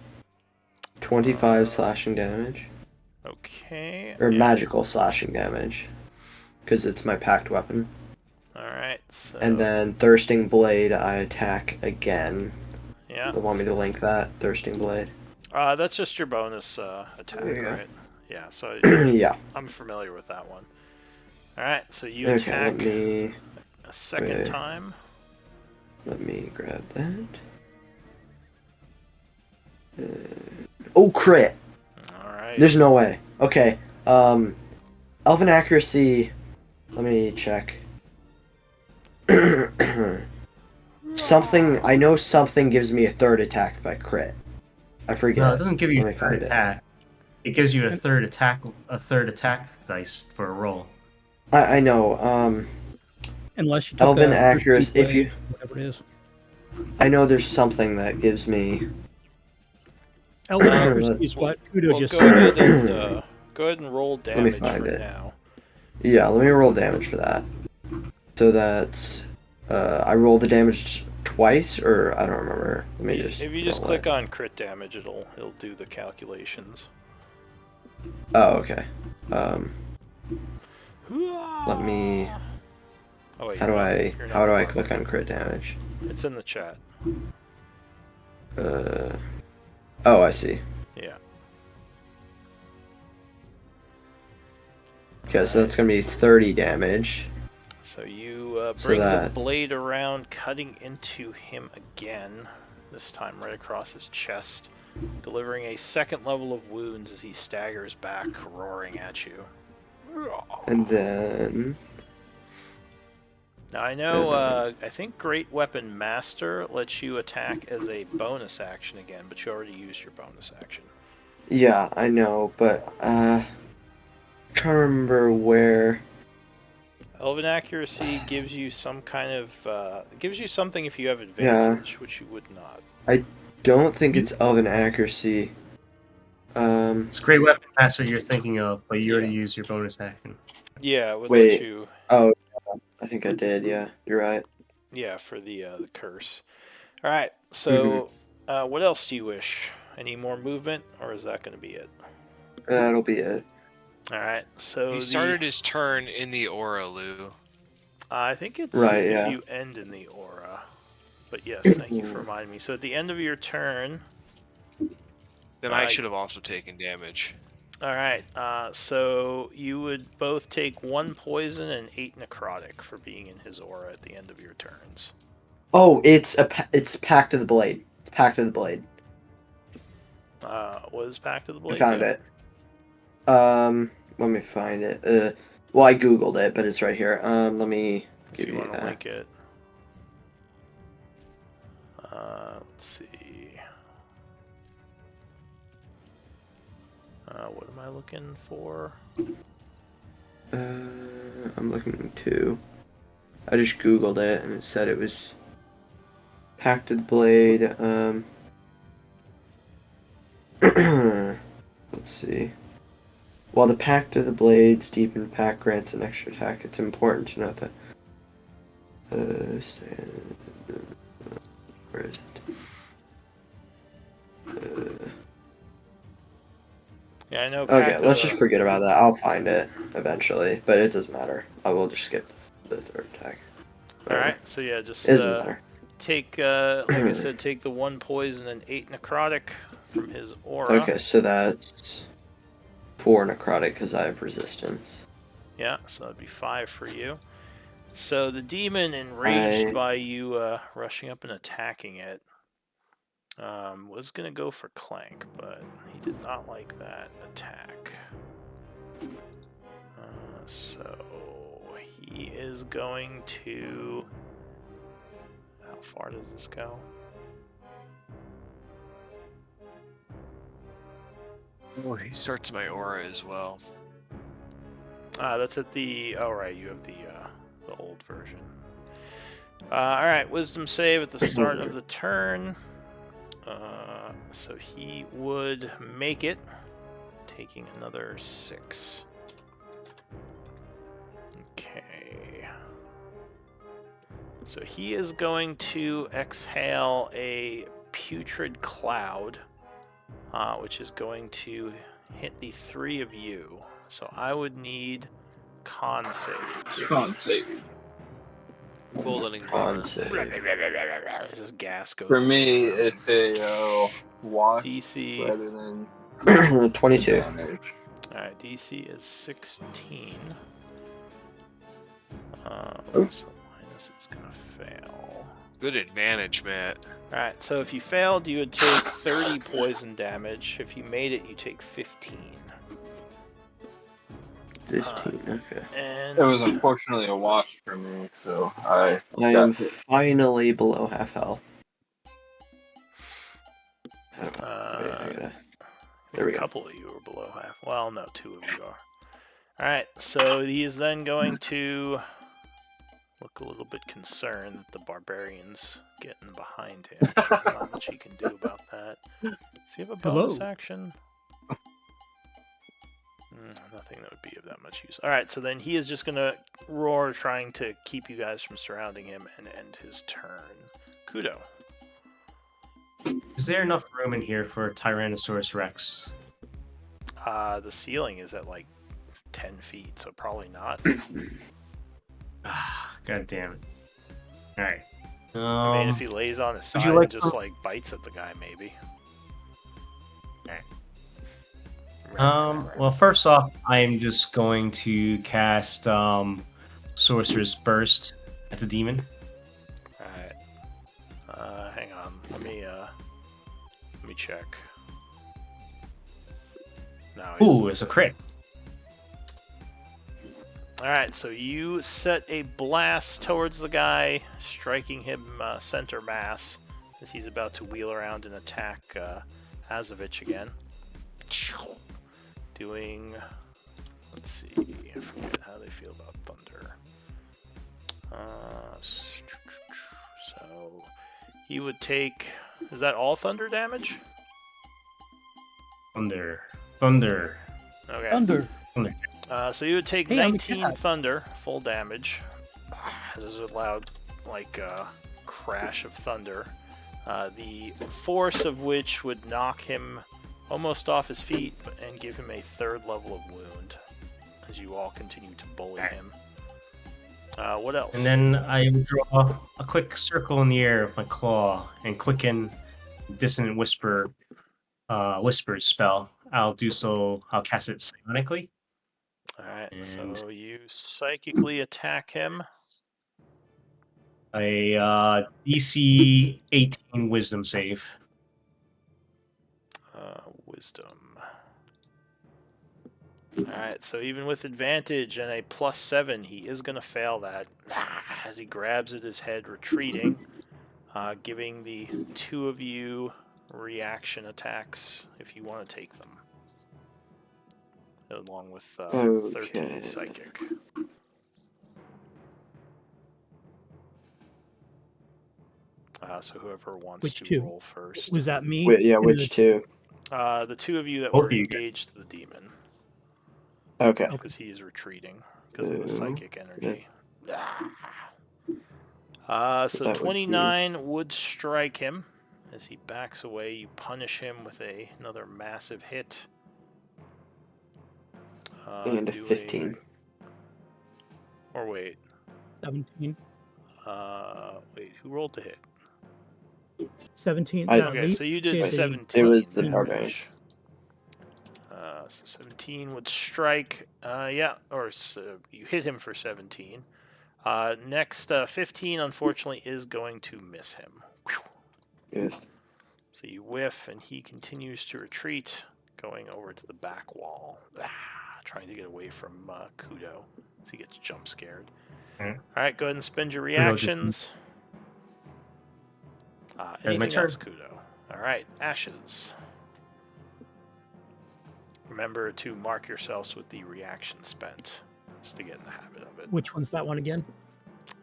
25 slashing damage. Okay. Or yeah. magical slashing damage. Because it's my packed weapon. Alright, so... And then Thirsting Blade, I attack again. Yeah. You want me to link that? Thirsting Blade? That's just your bonus attack, There you go. right? Yeah, so Yeah. I'm familiar with that one. Alright, so you Okay, attack let me a second wait. time. grab that. Oh, crit! Alright. There's no way. Okay. Elven accuracy. Let me check. Something. I know something gives me a third attack if I crit. I forget. No, it doesn't give you Let a me third find it. attack. It gives you a third attack dice for a roll. I know. Unless you took Elven a accuracy. If you, whatever it is. I know there's something that gives me. Elven accuracy is what Kudo Well, just go said. ahead and roll me damage find for it. now. Yeah, let me roll damage for that. So that's. I roll the damage twice, or I don't remember. Let me just. If you just roll click it. on crit damage, it'll do the calculations. Oh, okay. Let me. Oh wait. How do I? you're not How do I the click button. on crit damage? It's in the chat. Oh, I see. Yeah. Okay, so that's gonna be 30 damage. So you So bring the that- blade around, cutting into him again, this time right across his chest, delivering a second level of wounds as he staggers back, roaring at you. And then. Now I know, I think Great Weapon Master lets you attack as a bonus action again, but you already used your bonus action. Yeah, I know, but I'm trying to remember where. Elven Accuracy gives you some kind of, gives you something if you have advantage, which you would not. Don't think it's Elven accuracy. It's Great Weapon Master you're thinking of, but you already Yeah. used your bonus action. Yeah, it would Wait. let you, Oh, I think I did. Yeah, you're right. yeah, for the curse. Alright, so, Mm-hmm. what else do you wish? Any more movement, or is that going to be it? That'll be it. Alright, so He started his turn in the aura, Lou. I think it's Right, if yeah. you end in the aura. But yes, thank you for reminding me. So at the end of your turn, Then I Right. should have also taken damage. alright, so you would both take 1 poison and 8 necrotic for being in his aura at the end of your turns. Oh, it's Pact of the Blade. It's Pact of the Blade. What is Pact of the Blade? I found do? it. Let me find it. Well, I googled it, but it's right here. Let me If give you you want to that. link it. Let's see. What am I looking for? I'm looking too. I just googled it and it said it was Pact of the Blade. Let's see. While the Pact of the Blades deepen pact grants an extra attack, it's important to note that. Where is it? Yeah, I know. Okay, Pact of let's just the- forget about that. I'll find it eventually, but it doesn't matter. I will just skip the third attack. All right, so yeah, just It doesn't matter. take, like I said, take the 1 poison and 8 necrotic from his aura. Okay, so that's 4 necrotic because I have resistance. Yeah, so that'd be 5 for you. So the demon, enraged by you rushing up and attacking it, was going to go for Clank, but he did not like that attack. So he is going to... How far does this go? Oh, he starts my aura as well. That's at the... Oh, right, you have the old version. Alright, wisdom save at the start of the turn. So he would make it, taking another 6. Okay. So he is going to exhale a putrid cloud, which is going to hit the 3 of you. So I would need con saves. Con save. Golden Con Ignore. save. Just gas goes For up me, in the room. it's a wash DC. rather than 22. damage. Alright, DC is 16. Oops. So minus is gonna fail. Good advantage, Matt. Alright, so if you failed, you would take 30 poison damage. If you made it, you take 15. 15, okay. And It was unfortunately a wash for me, so I I got am hit. finally below half health. Wait, I a gotta... There we go. couple of you are below half. Well, no, 2 of you are. Alright, so he is then going to look a little bit concerned that the barbarian's getting behind him. Not much he can do about that. Does he have a bonus Hello. action? Nothing that would be of that much use. Alright, so then he is just going to roar, trying to keep you guys from surrounding him and end his turn. Kudo. Is there enough room in here for a Tyrannosaurus Rex? The ceiling is at like 10 feet, so probably not. Ah, God damn it. Alright. I mean, if he lays on his would side you like and just to- like bites at the guy, maybe. Well, first off, I am just going to cast Sorcerer's Burst at the demon. Alright. Hang on. Let me check. No. he Ooh, doesn't it's a fit. crit. Alright, so you set a blast towards the guy, striking him center mass as he's about to wheel around and attack Azovich again. Doing, let's see, I forget how they feel about thunder. So he would take, is that all thunder damage? Thunder. Okay. Thunder. So you would take Hey, I'm a 19 cat. thunder, full damage. There's a loud, crash of thunder. The force of which would knock him almost off his feet and give him a 3rd level of wound as you all continue to bully him. What else? And then I will draw a quick circle in the air with my claw and quicken Dissonant Whispers spell. I'll cast it psionically. Alright, and- so you psychically attack him. A DC 18 Wisdom save. Wisdom. Alright, so even with advantage and a +7, he is going to fail that as he grabs at his head, retreating, giving the two of you reaction attacks if you want to take them. Along with 13 Okay. psychic. So whoever wants Which to two? roll first. Was that me? Wait, yeah, And which two? The two of you that Both were of you guys. engaged to the demon. Okay. Because he is retreating because of the psychic energy. So That would be- 29 would strike him. As he backs away, you punish him with another massive hit. And a do 15. Or wait. 17. Wait, who rolled the hit? 17. Okay, so you did did 17. It was the damage. barbarian. So 17 would strike. Yeah, or you hit him for 17. Next, 15, unfortunately, is going to miss him. Yes. So you whiff, and he continues to retreat, going over to the back wall, trying to get away from Kudo, as he gets jump scared. Alright. All right, go ahead and spend your Kudo just- reactions. There's my Anything turn. else, Kudo? All right, Ashes. Remember to mark yourselves with the reaction spent, just to get in the habit of it. Which one's that one again?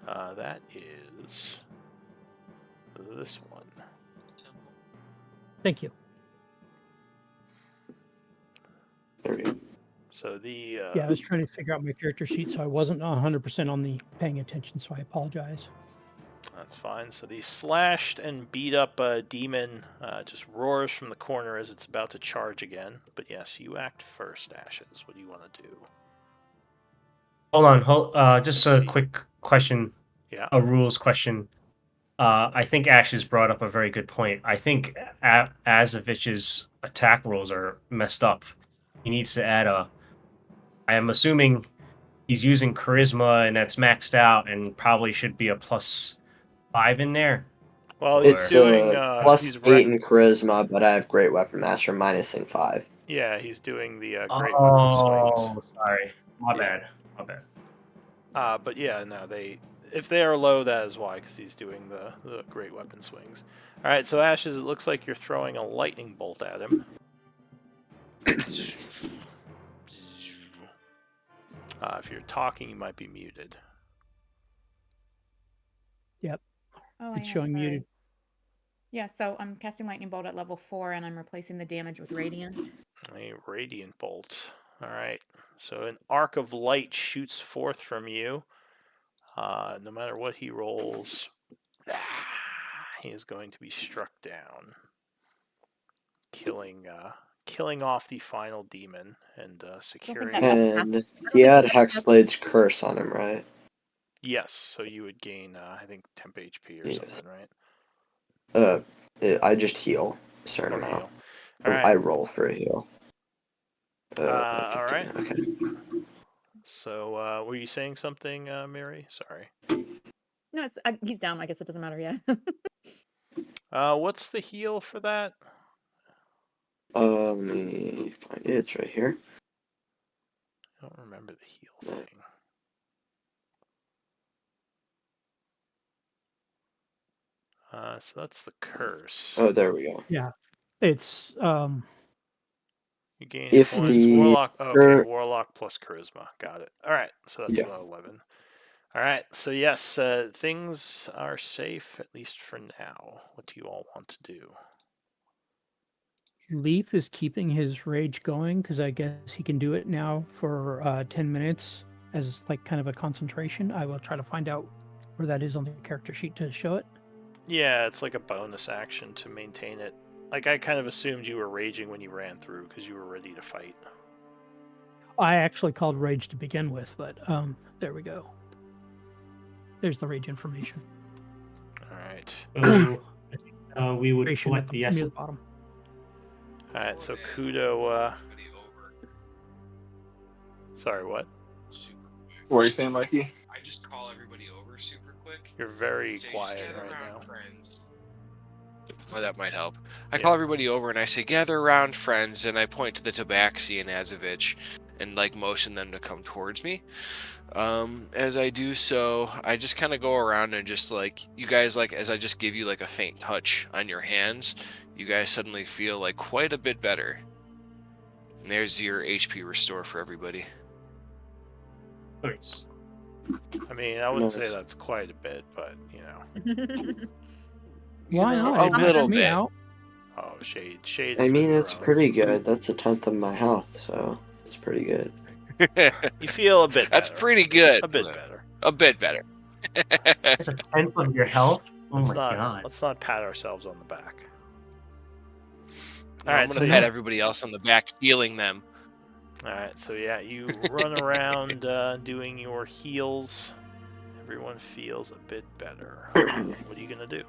That is this one. Thank you. There we go. So the Yeah, I was trying to figure out my character sheet, so I wasn't 100% on the paying attention, so I apologize. that's fine. So the slashed and beat up demon just roars from the corner as it's about to charge again. But yes, you act first, Ashes. What do you want to do? Hold on. Just Let's a see. quick question. Yeah. A rules question. I think Ashes brought up a very good point. I think Azavich's attack rolls are messed up. He needs to add I am assuming he's using charisma and that's maxed out and probably should be a +5 in there. Well, It's, he's doing plus he's 8 in charisma, but I have Great Weapon Master minusing 5. yeah, he's doing the great weapon swings. Oh, sorry. My Yeah. bad. But yeah, no, if they are low, that is why, because he's doing the great weapon swings. All right, so Ashes, it looks like you're throwing a lightning bolt at him. If you're talking, you might be muted. Oh, It's I am, showing sorry. muted. Yeah, so I'm casting Lightning Bolt at level 4, and I'm replacing the damage with Radiant. A radiant bolt. All right. So an arc of light shoots forth from you. No matter what he rolls, he is going to be struck down, killing off the final demon and securing. that- And he had Hexblade's Curse on him, right? Yes. So you would gain, I think, temp HP or Yeah. something, right? I just heal a certain Or amount. heal. All right. I roll for a heal. All right. 15, Okay. So were you saying something, Mary? Sorry. No, he's down. I guess it doesn't matter yet. What's the heal for that? Let me find it. It's right here. I don't remember the heal thing. So that's the curse. Oh, there we go. It's You gain If points. the Warlock. Oh, okay, cur- Warlock plus Charisma. Got it. All right, so that's Yeah. 11. All right, so yes, things are safe, at least for now. What do you all want to do? Leaf is keeping his rage going because I guess he can do it now for 10 minutes as like kind of a concentration. I will try to find out where that is on the character sheet to show it. Yeah, it's like a bonus action to maintain it. Like, I kind of assumed you were raging when you ran through because you were ready to fight. I actually called rage to begin with, but there we go. There's the rage information. All right. So, we would Information collect at the near essence. the bottom. All right, so Kudo, sorry, what? Super quick. What are you saying, Mikey? I just call everybody over super quick. You're very Say, just quiet gather right around, now. friends. Well, that might help. I Yeah. call everybody over and I say, gather around, friends, and I point to the Tabaxi and Azovich. and like motion them to come towards me. As I do so, I just kind of go around and just like you guys, like as I just give you like a faint touch on your hands, you guys suddenly feel like quite a bit better. And there's your HP restore for everybody. Nice. I mean, I wouldn't say Nice. that's quite a bit, but you know. Why know, not? a It knocks little me bit. out. Oh, Shade. I has mean, been it's thrown. pretty good. That's a tenth of my health, so it's pretty good. You feel a bit. That's better. pretty good. A bit better. A bit better. That's a tenth of your health. Oh my god. Let's not pat ourselves on the back. I'm Alright, gonna so pat you- everybody else on the back, feeling them. All right, so yeah, you run around doing your heals. Everyone feels a bit better. What are you gonna do?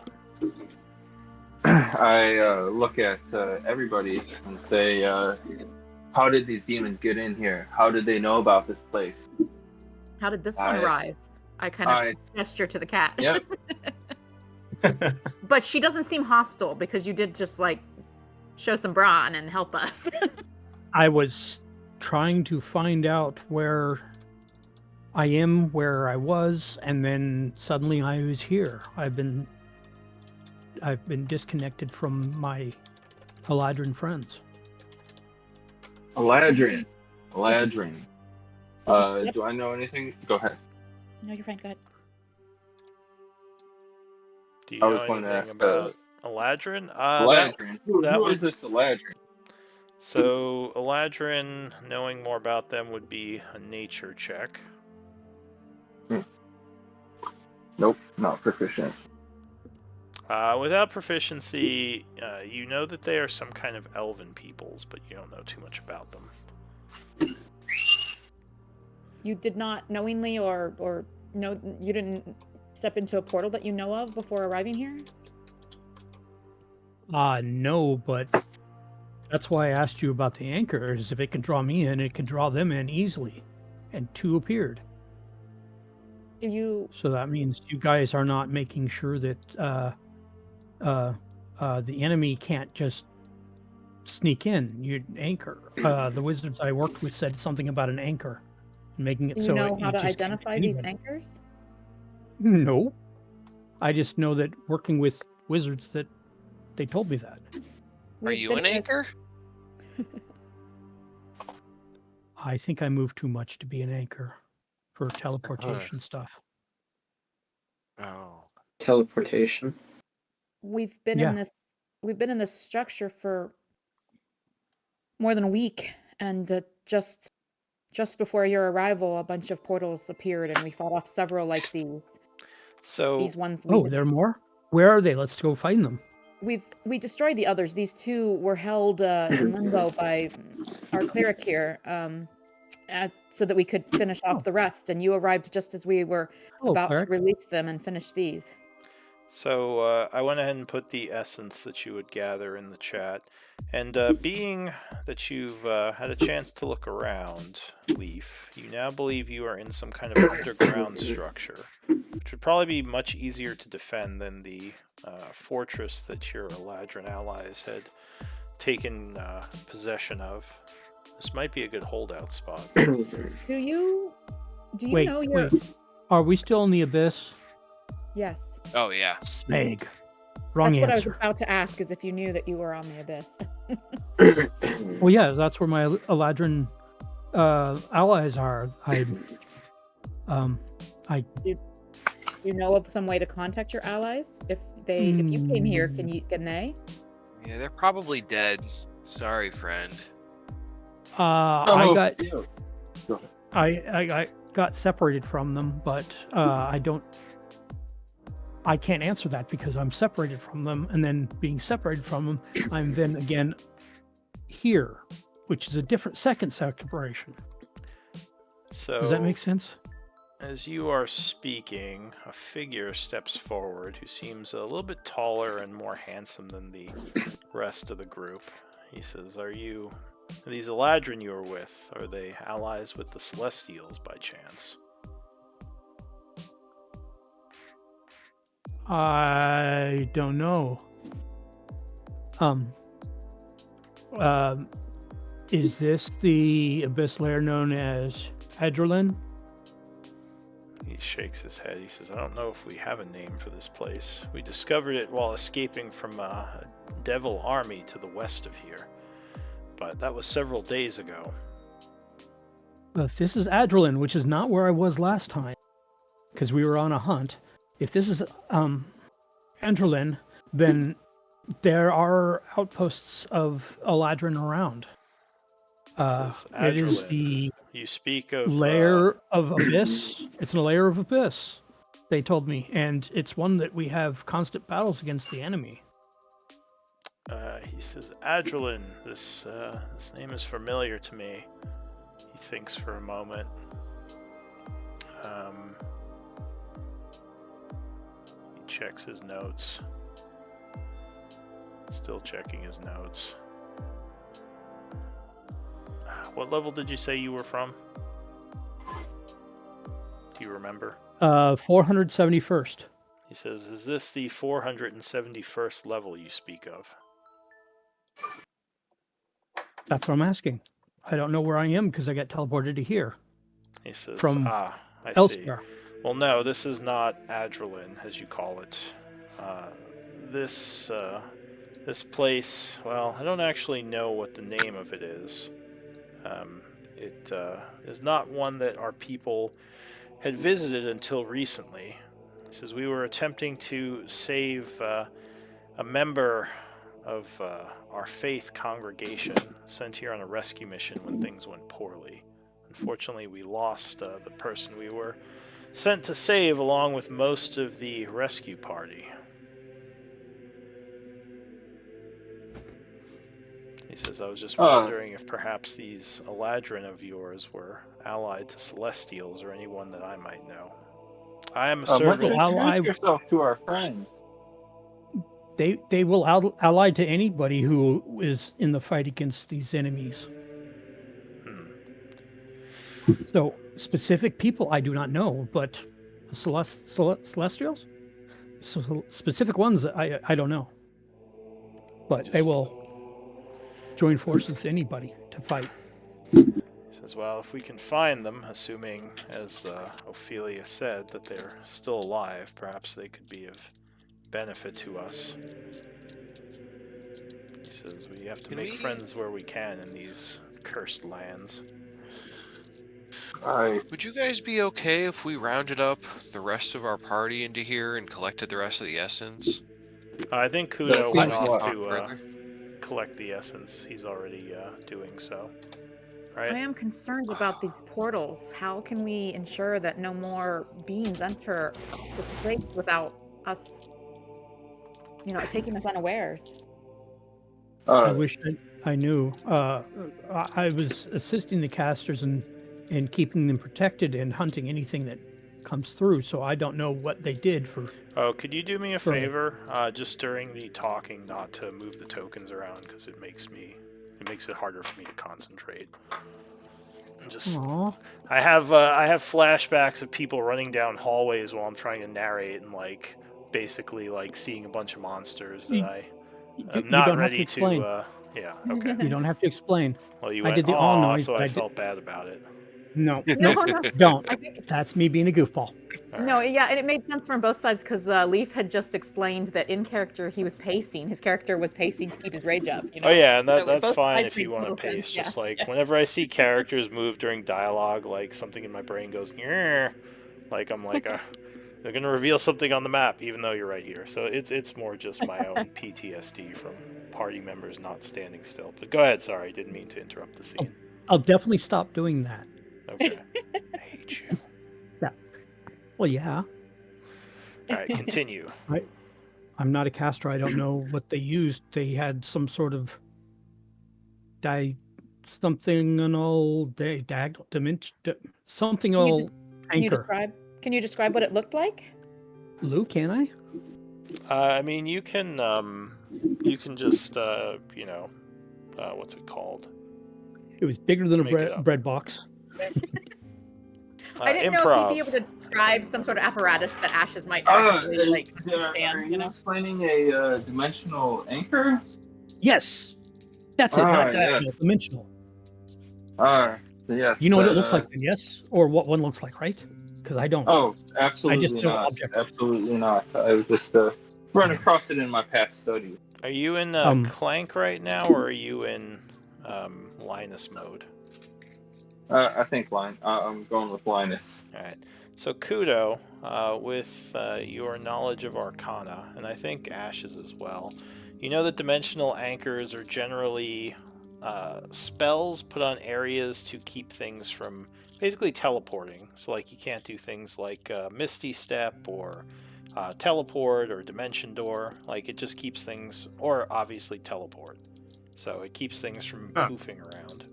I look at everybody and say, how did these demons get in here? How did they know about this place? How did this one I- arrive? I kind of gesture to the cat. Yep. But she doesn't seem hostile because you did just like show some brawn and help us. I was trying to find out where I am, where I was, and then suddenly I was here. I've been disconnected from my Eladrin friends. Eladrin. Yep. Do I know anything? Go ahead. No, you're fine. Go ahead. Do you I know was going to anything ask, about Eladrin? Eladrin. Who that is was- this Eladrin? So Eladrin, knowing more about them would be a nature check. Nope, not proficient. Without proficiency, you know that they are some kind of elven peoples, but you don't know too much about them. You did not knowingly or no, you didn't step into a portal that you know of before arriving here? No, but that's why I asked you about the anchor, is if it can draw me in, it can draw them in easily. And two appeared. Do you So that means you guys are not making sure that the enemy can't just sneak in. You anchor. The wizards I worked with said something about an anchor, making it do you so know it how to just can't identify get these anybody. anchors? No, I just know that working with wizards that they told me that. Are We've you been an in this- anchor? I think I moved too much to be an anchor for teleportation stuff. Oh. Teleportation. We've been Yeah. in this structure for more than a week, and just before your arrival, a bunch of portals appeared, and we fought off several like these. So These ones Oh, there are more? Where are they? Let's go find them. we destroyed the others. These two were held in limbo by our cleric here, so that we could finish off the rest. And you arrived just as we were Oh, about cleric. to release them and finish these. So I went ahead and put the essence that you would gather in the chat. And being that you've had a chance to look around, Leaf, you now believe you are in some kind of underground structure, which would probably be much easier to defend than the fortress that your Eladrin allies had taken possession of. This might be a good holdout spot. Do you Wait, know your wait. Are we still in the abyss? yes? Oh yeah. Smeg. Wrong That's what I was answer. about to ask, is if you knew that you were on the abyss. Well, yeah, that's where my Eladrin allies are. You know of some way to contact your allies? If you came here, can they? Yeah, they're probably dead. Sorry, friend. I got you. I got separated from them, but I can't answer that because I'm separated from them, and then being separated from them, I'm then again here, which is a different second separation. So Does that make sense? as you are speaking, a figure steps forward who seems a little bit taller and more handsome than the rest of the group. He says, are these Eladrin you are with, are they allies with the Celestials by chance? I don't know. Is this the abyss lair known as Adrelin? He shakes his head. He says, I don't know if we have a name for this place. We discovered it while escaping from a devil army to the west of here. But that was several days ago. If this is Adrelin, which is not where I was last time, because we were on a hunt. If this is Adrelin, then there are outposts of Eladrin around. Says It is Adrelin. the You speak of lair of Abyss. It's a lair of Abyss, they told me, and it's one that we have constant battles against the enemy. He says, Adrelin, this name is familiar to me. He thinks for a moment. He checks his notes. Still checking his notes. What level did you say you were from? Do you remember? 471st. He says, is this the 471st level you speak of? That's what I'm asking. I don't know where I am because I got teleported to here He says, from I see. elsewhere. Well, no, this is not Adrelin, as you call it. This place, well, I don't actually know what the name of it is. It is not one that our people had visited until recently. He says, we were attempting to save a member of our faith congregation sent here on a rescue mission when things went poorly. Unfortunately, we lost the person we were sent to save along with most of the rescue party. He says, I was just wondering if perhaps these Eladrin of yours were allied to Celestials or anyone that I might know. I am a servant. Introduce yourself to our friend. They will ally to anybody who is in the fight against these enemies. So specific people I do not know, but Celestials? So specific ones I don't know. But they will join forces with anybody to fight. He says, well, if we can find them, assuming, as Ophelia said, that they're still alive, perhaps they could be of benefit to us. He says, we have to make friends where we can in these cursed lands. Would you guys be okay if we rounded up the rest of our party into here and collected the rest of the essence? I think Kudo went off to further. collect the essence. He's already doing so. Right? I am concerned about these portals. How can we ensure that no more beings enter this place without us, taking us unawares? I wish I knew. I was assisting the casters and keeping them protected and hunting anything that comes through, so I don't know what they did for... Oh, could you do me a favor? Just during the talking, not to move the tokens around, because it makes it harder for me to concentrate. Aww. I have flashbacks of people running down hallways while I'm trying to narrate and basically seeing a bunch of monsters that I'm not ready to. Yeah. Okay. You don't have to explain. Well, you I went, did the "Aw," noise, so but I I did- felt bad about it. No, No, don't. I think That's me being a goofball. no, yeah, and it made sense from both sides because Leaf had just explained that in character he was pacing. His character was pacing to keep his rage up. Oh yeah, and So that's both fine sides if you made want to total sense, pace. yeah. Just whenever I see characters move during dialogue, something in my brain goes, "Nyeh," I'm they're gonna reveal something on the map, even though you're right here. So it's more just my own PTSD from party members not standing still. But go ahead. Sorry, didn't mean to interrupt the scene. I'll definitely stop doing that. Okay. I hate you. Well, yeah. All right, continue. I'm not a caster. I don't know what they used. They had some sort of diagonal dimension, something Can you all just- Can anchor. you describe what it looked like? Lou, can I? I mean, you can just what's it called? It was bigger than a Make it up. bread box. I didn't know if Improv. he'd be able to describe some sort of apparatus that Ashes might Are actually you understand. explaining a dimensional anchor? Yes, that's it. Not Ah, diagonal, yes. dimensional. Yes. You know what it looks like, then, yes? Or what one looks like, right? Because I don't. Oh, I absolutely just know not. object. Absolutely not. I was just run across it in my past study. Are you in Um, Clank right now, or are you in Linus mode? I think I'm going with Linus. All right. So Kudo, with your knowledge of Arcana, and I think Ashes as well, you know that dimensional anchors are generally spells put on areas to keep things from basically teleporting. So, like, you can't do things like Misty Step or teleport or Dimension Door. Like, it just keeps things, or obviously teleport. So it keeps things from Huh. poofing around.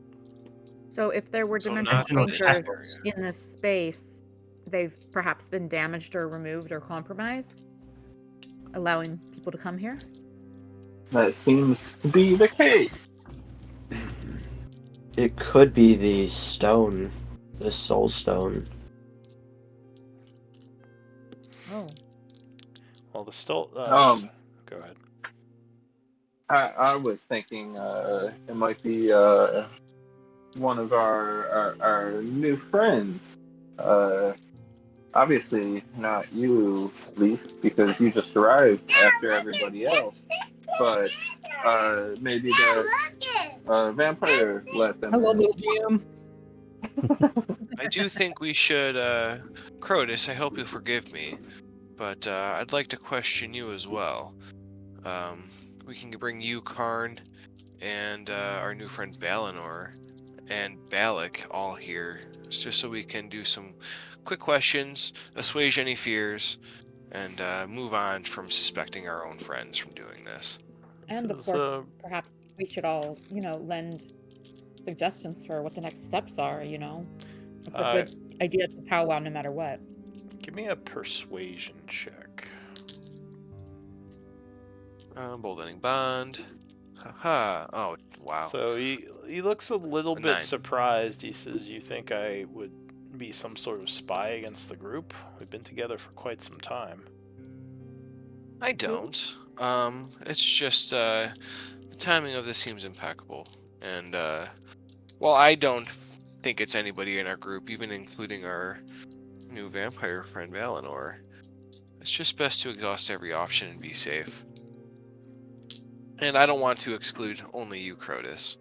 So if there were So dimensional not in this anchors area. in this space, they've perhaps been damaged or removed or compromised, allowing people to come here. That seems to be the case. It could be the stone, the soul stone. Oh. Well, the still. Go ahead. I was thinking it might be one of our new friends. Obviously not you, Leaf, because you just arrived after everybody else. But maybe the vampire let them Hello, in. little GM. I do think we should, Crotus, I hope you'll forgive me, but I'd like to question you as well. We can bring you, Karn, and our new friend Balinor, and Balak all here, just so we can do some quick questions, assuage any fears, and move on from suspecting our own friends from doing this. And of This is, course, perhaps we should all, lend suggestions for what the next steps are, It's a good idea to powwow no matter what. Give me a persuasion check. Boldening bond. Haha. Oh, wow. So he looks a little A bit 9. surprised. He says, "You think I would be some sort of spy against the group? We've been together for quite some time." I don't. It's just, the timing of this seems impeccable. And, well, I don't think it's anybody in our group, even including our new vampire friend Valinor. It's just best to exhaust every option and be safe. And I don't want to exclude only you, Crotus.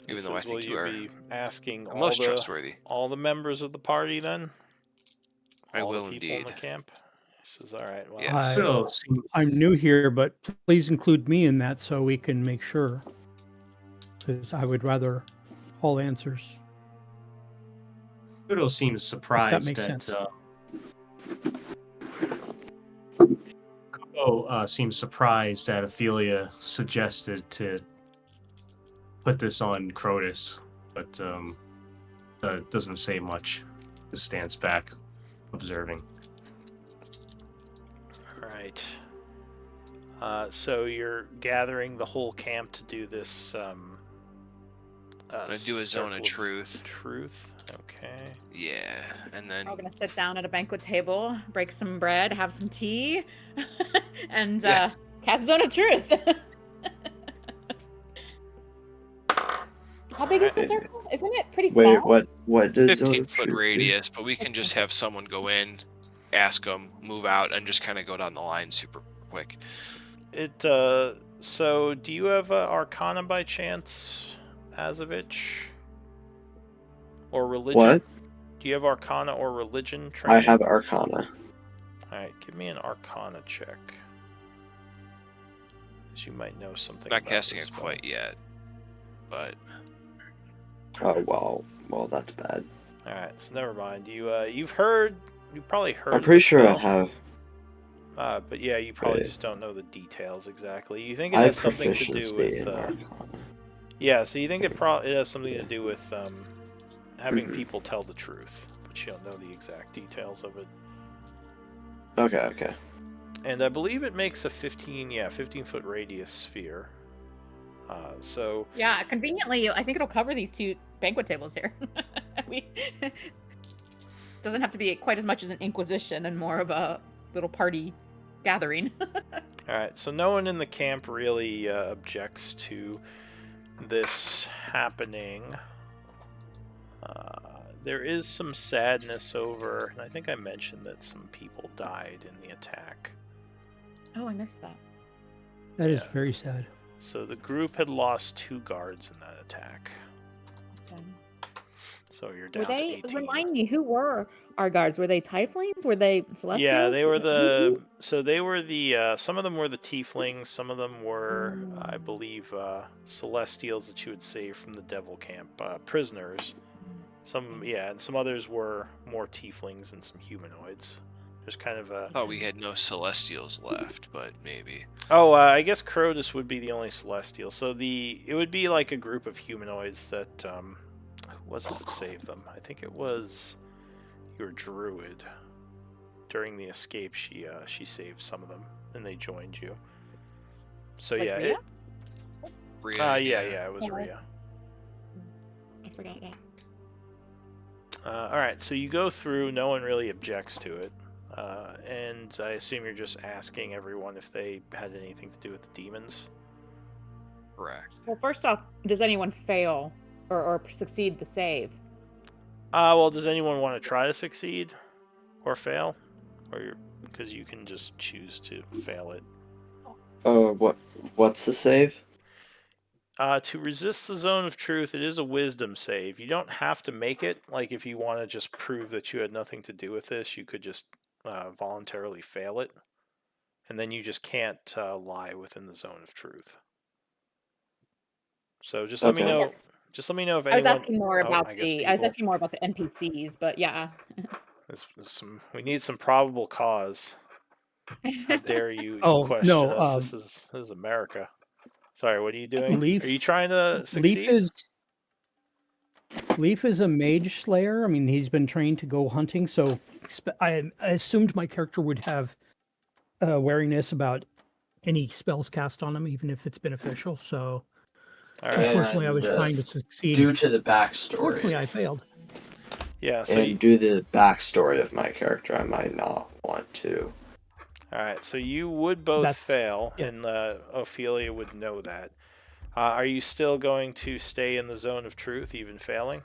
He Even though I says, "Will think you you are be asking the most trustworthy. all the members of the party then? I All will the people in indeed. the camp?" He says, "All right. Well, Yes. Kudo seems, I'm new here, but please include me in that so we can make sure. Because I would rather all answers. Kudo seems surprised makes that. sense. Kudo seems surprised that Ophelia suggested to put this on Crotus, but doesn't say much. Just stands back, observing. all right." So you're gathering the whole camp to do this. Gonna do a zone of circle truth. Truth. Okay. Yeah, and then We're gonna sit down at a banquet table, break some bread, have some tea, and Yeah. cast Zone of Truth. How big is the circle? Isn't it pretty small? Wait, what does 15-foot radius, but we can just have someone go in, ask them, move out, and just kind of go down the line super quick. So do you have Arcana by chance, Azovich? Or religion? What? Do you have Arcana or religion I training? have Arcana. Alright, give me an Arcana check. Because you might know something Not about casting this it spell. quite yet, but Oh well, that's bad. Alright, so never mind. You you've probably heard I'm of pretty the sure I spell. have. But yeah, you probably Right. just don't know the details exactly. You think it I have has something to do proficiency with in Arcana. yeah, so you think it has something to do with having people tell the truth, but you don't know the exact details of it. Okay. And I believe it makes a 15-foot radius sphere. So Yeah, conveniently, I think it'll cover these two banquet tables here. Doesn't have to be quite as much as an inquisition and more of a little party gathering. all right, so no one in the camp really objects to this happening. There is some sadness over, and I think I mentioned that some people died in the attack. Oh, I missed that. That is Yeah. very sad. So the group had lost 2 guards in that attack. Okay. So you're down Were to they 18. remind me who were our guards? Were they Tieflings? Were they Celestials? Yeah, they were the. So they were the. Some of them were the Tieflings. Some of them were, I believe, Celestials that you would save from the Devil Camp, prisoners. Some, yeah, and some others were more Tieflings and some humanoids. There's kind of a. I thought we had no Celestials left, but maybe. Oh, I guess Crodus would be the only Celestial. So it would be like a group of humanoids that who was it that saved them? I think it was your druid. During the escape, she saved some of them, and they joined you. So Like yeah, Rhea? Rhea, yeah, it was Yeah. Rhea. I forgot that. All right, so you go through. No one really objects to it, and I assume you're just asking everyone if they had anything to do with the demons. correct. Well, first off, does anyone fail or succeed the save? Well, does anyone want to try to succeed or fail, because you can just choose to fail it. What's the save? To resist the zone of truth, it is a wisdom save. You don't have to make it. Like, if you want to just prove that you had nothing to do with this, you could just voluntarily fail it. And then you just can't lie within the zone of truth. So just let me Okay. know. Just let me know if I was anyone. asking more about I guess I was people- asking more about the NPCs, but yeah. We need some probable cause. How dare you Oh, question no, us? This is America. Sorry, what are you doing? Leaf- Are you trying to succeed? Leaf is a mage slayer. I mean, he's been trained to go hunting, so I assumed my character would have wariness about any spells cast on him, even if it's beneficial. So All right. unfortunately, I was And, trying to succeed. Due to the backstory, Unfortunately, I failed. Yeah. So and due to the backstory of my character, I might not want to. all right. So you would both That's- fail, yeah. and Ophelia would know that. Are you still going to stay in the zone of truth, even failing?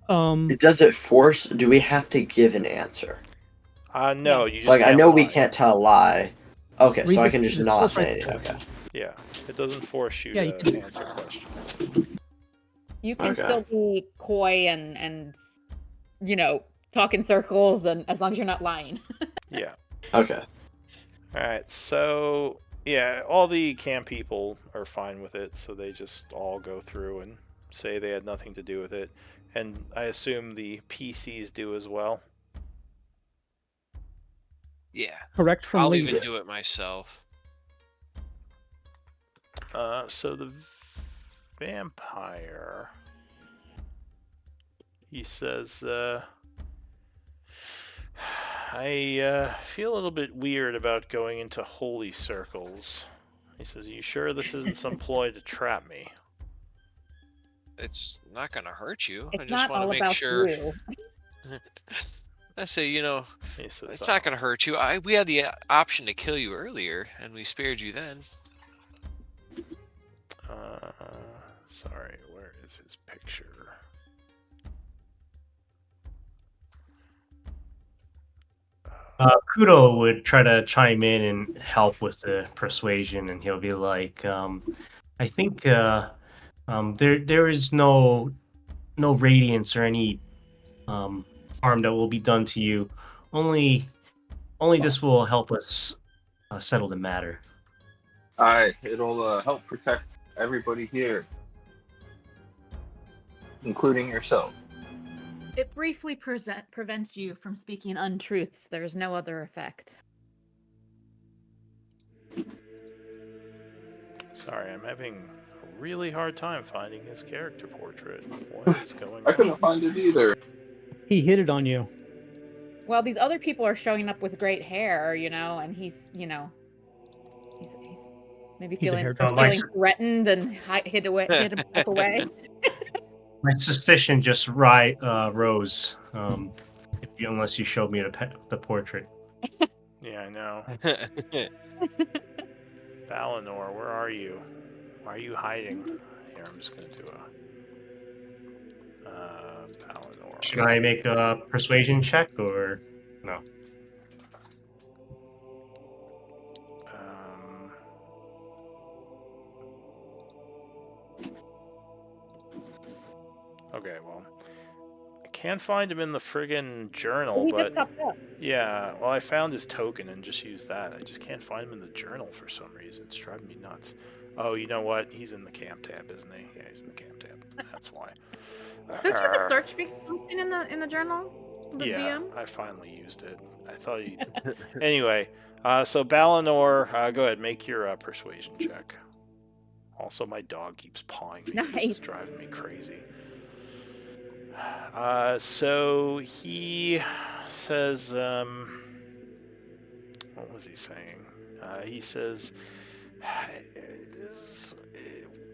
Does it force? Do we have to give an answer? No. You just Like, I can't know we lie. can't tell a lie. Okay, Read so I the- can just the not spell say right anything. there. Okay. Yeah. It doesn't force you Yeah, you to can- answer questions. You can Okay. still be coy and talk in circles, and as long as you're not lying. Yeah. Okay. All right. So yeah, all the camp people are fine with it, so they just all go through and say they had nothing to do with it, and I assume the PCs do as well. Yeah. Correct from I'll Leaf. even do it myself. So the vampire, he says, I feel a little bit weird about going into holy circles. He says, "Are you sure this isn't some ploy to trap me?" It's not going to hurt you. I It's just not want to all make about sure. you. I say, He says, it's not going to hurt you. We had the option to kill you earlier, and we spared you then. Sorry, where is his picture? Kudo would try to chime in and help with the persuasion, and he'll be like, "I think there is no radiance or any harm that will be done to you. Only this will help us settle the matter." Aye, it'll help protect everybody here, including yourself. It briefly prevents you from speaking untruths. There is no other effect. Sorry, I'm having a really hard time finding his character portrait. What is going I couldn't on? find it either. He hit it on you. Well, these other people are showing up with great hair, and he's maybe He's a feeling hairdresser. threatened and hid himself away. My suspicion just rose. Unless you showed me the portrait. Yeah, I know. Valinor, where are you? Why are you hiding? Here, I'm just going to do a Valinor. Should I make a persuasion check or no? Okay, well, I can't find him in the friggin' journal, He but just popped up. yeah, well, I found his token and just used that. I just can't find him in the journal for some reason. It's driving me nuts. Oh, you know what? He's in the camp tab, isn't he? Yeah, he's in the camp tab. That's why. Don't you have a search function in the journal? The Yeah, DMs? I finally used it. I thought you. Anyway, so Balinor, go ahead, make your persuasion check. Also, my dog keeps pawing me. This Nice. is driving me crazy. So he says, what was he saying? He says,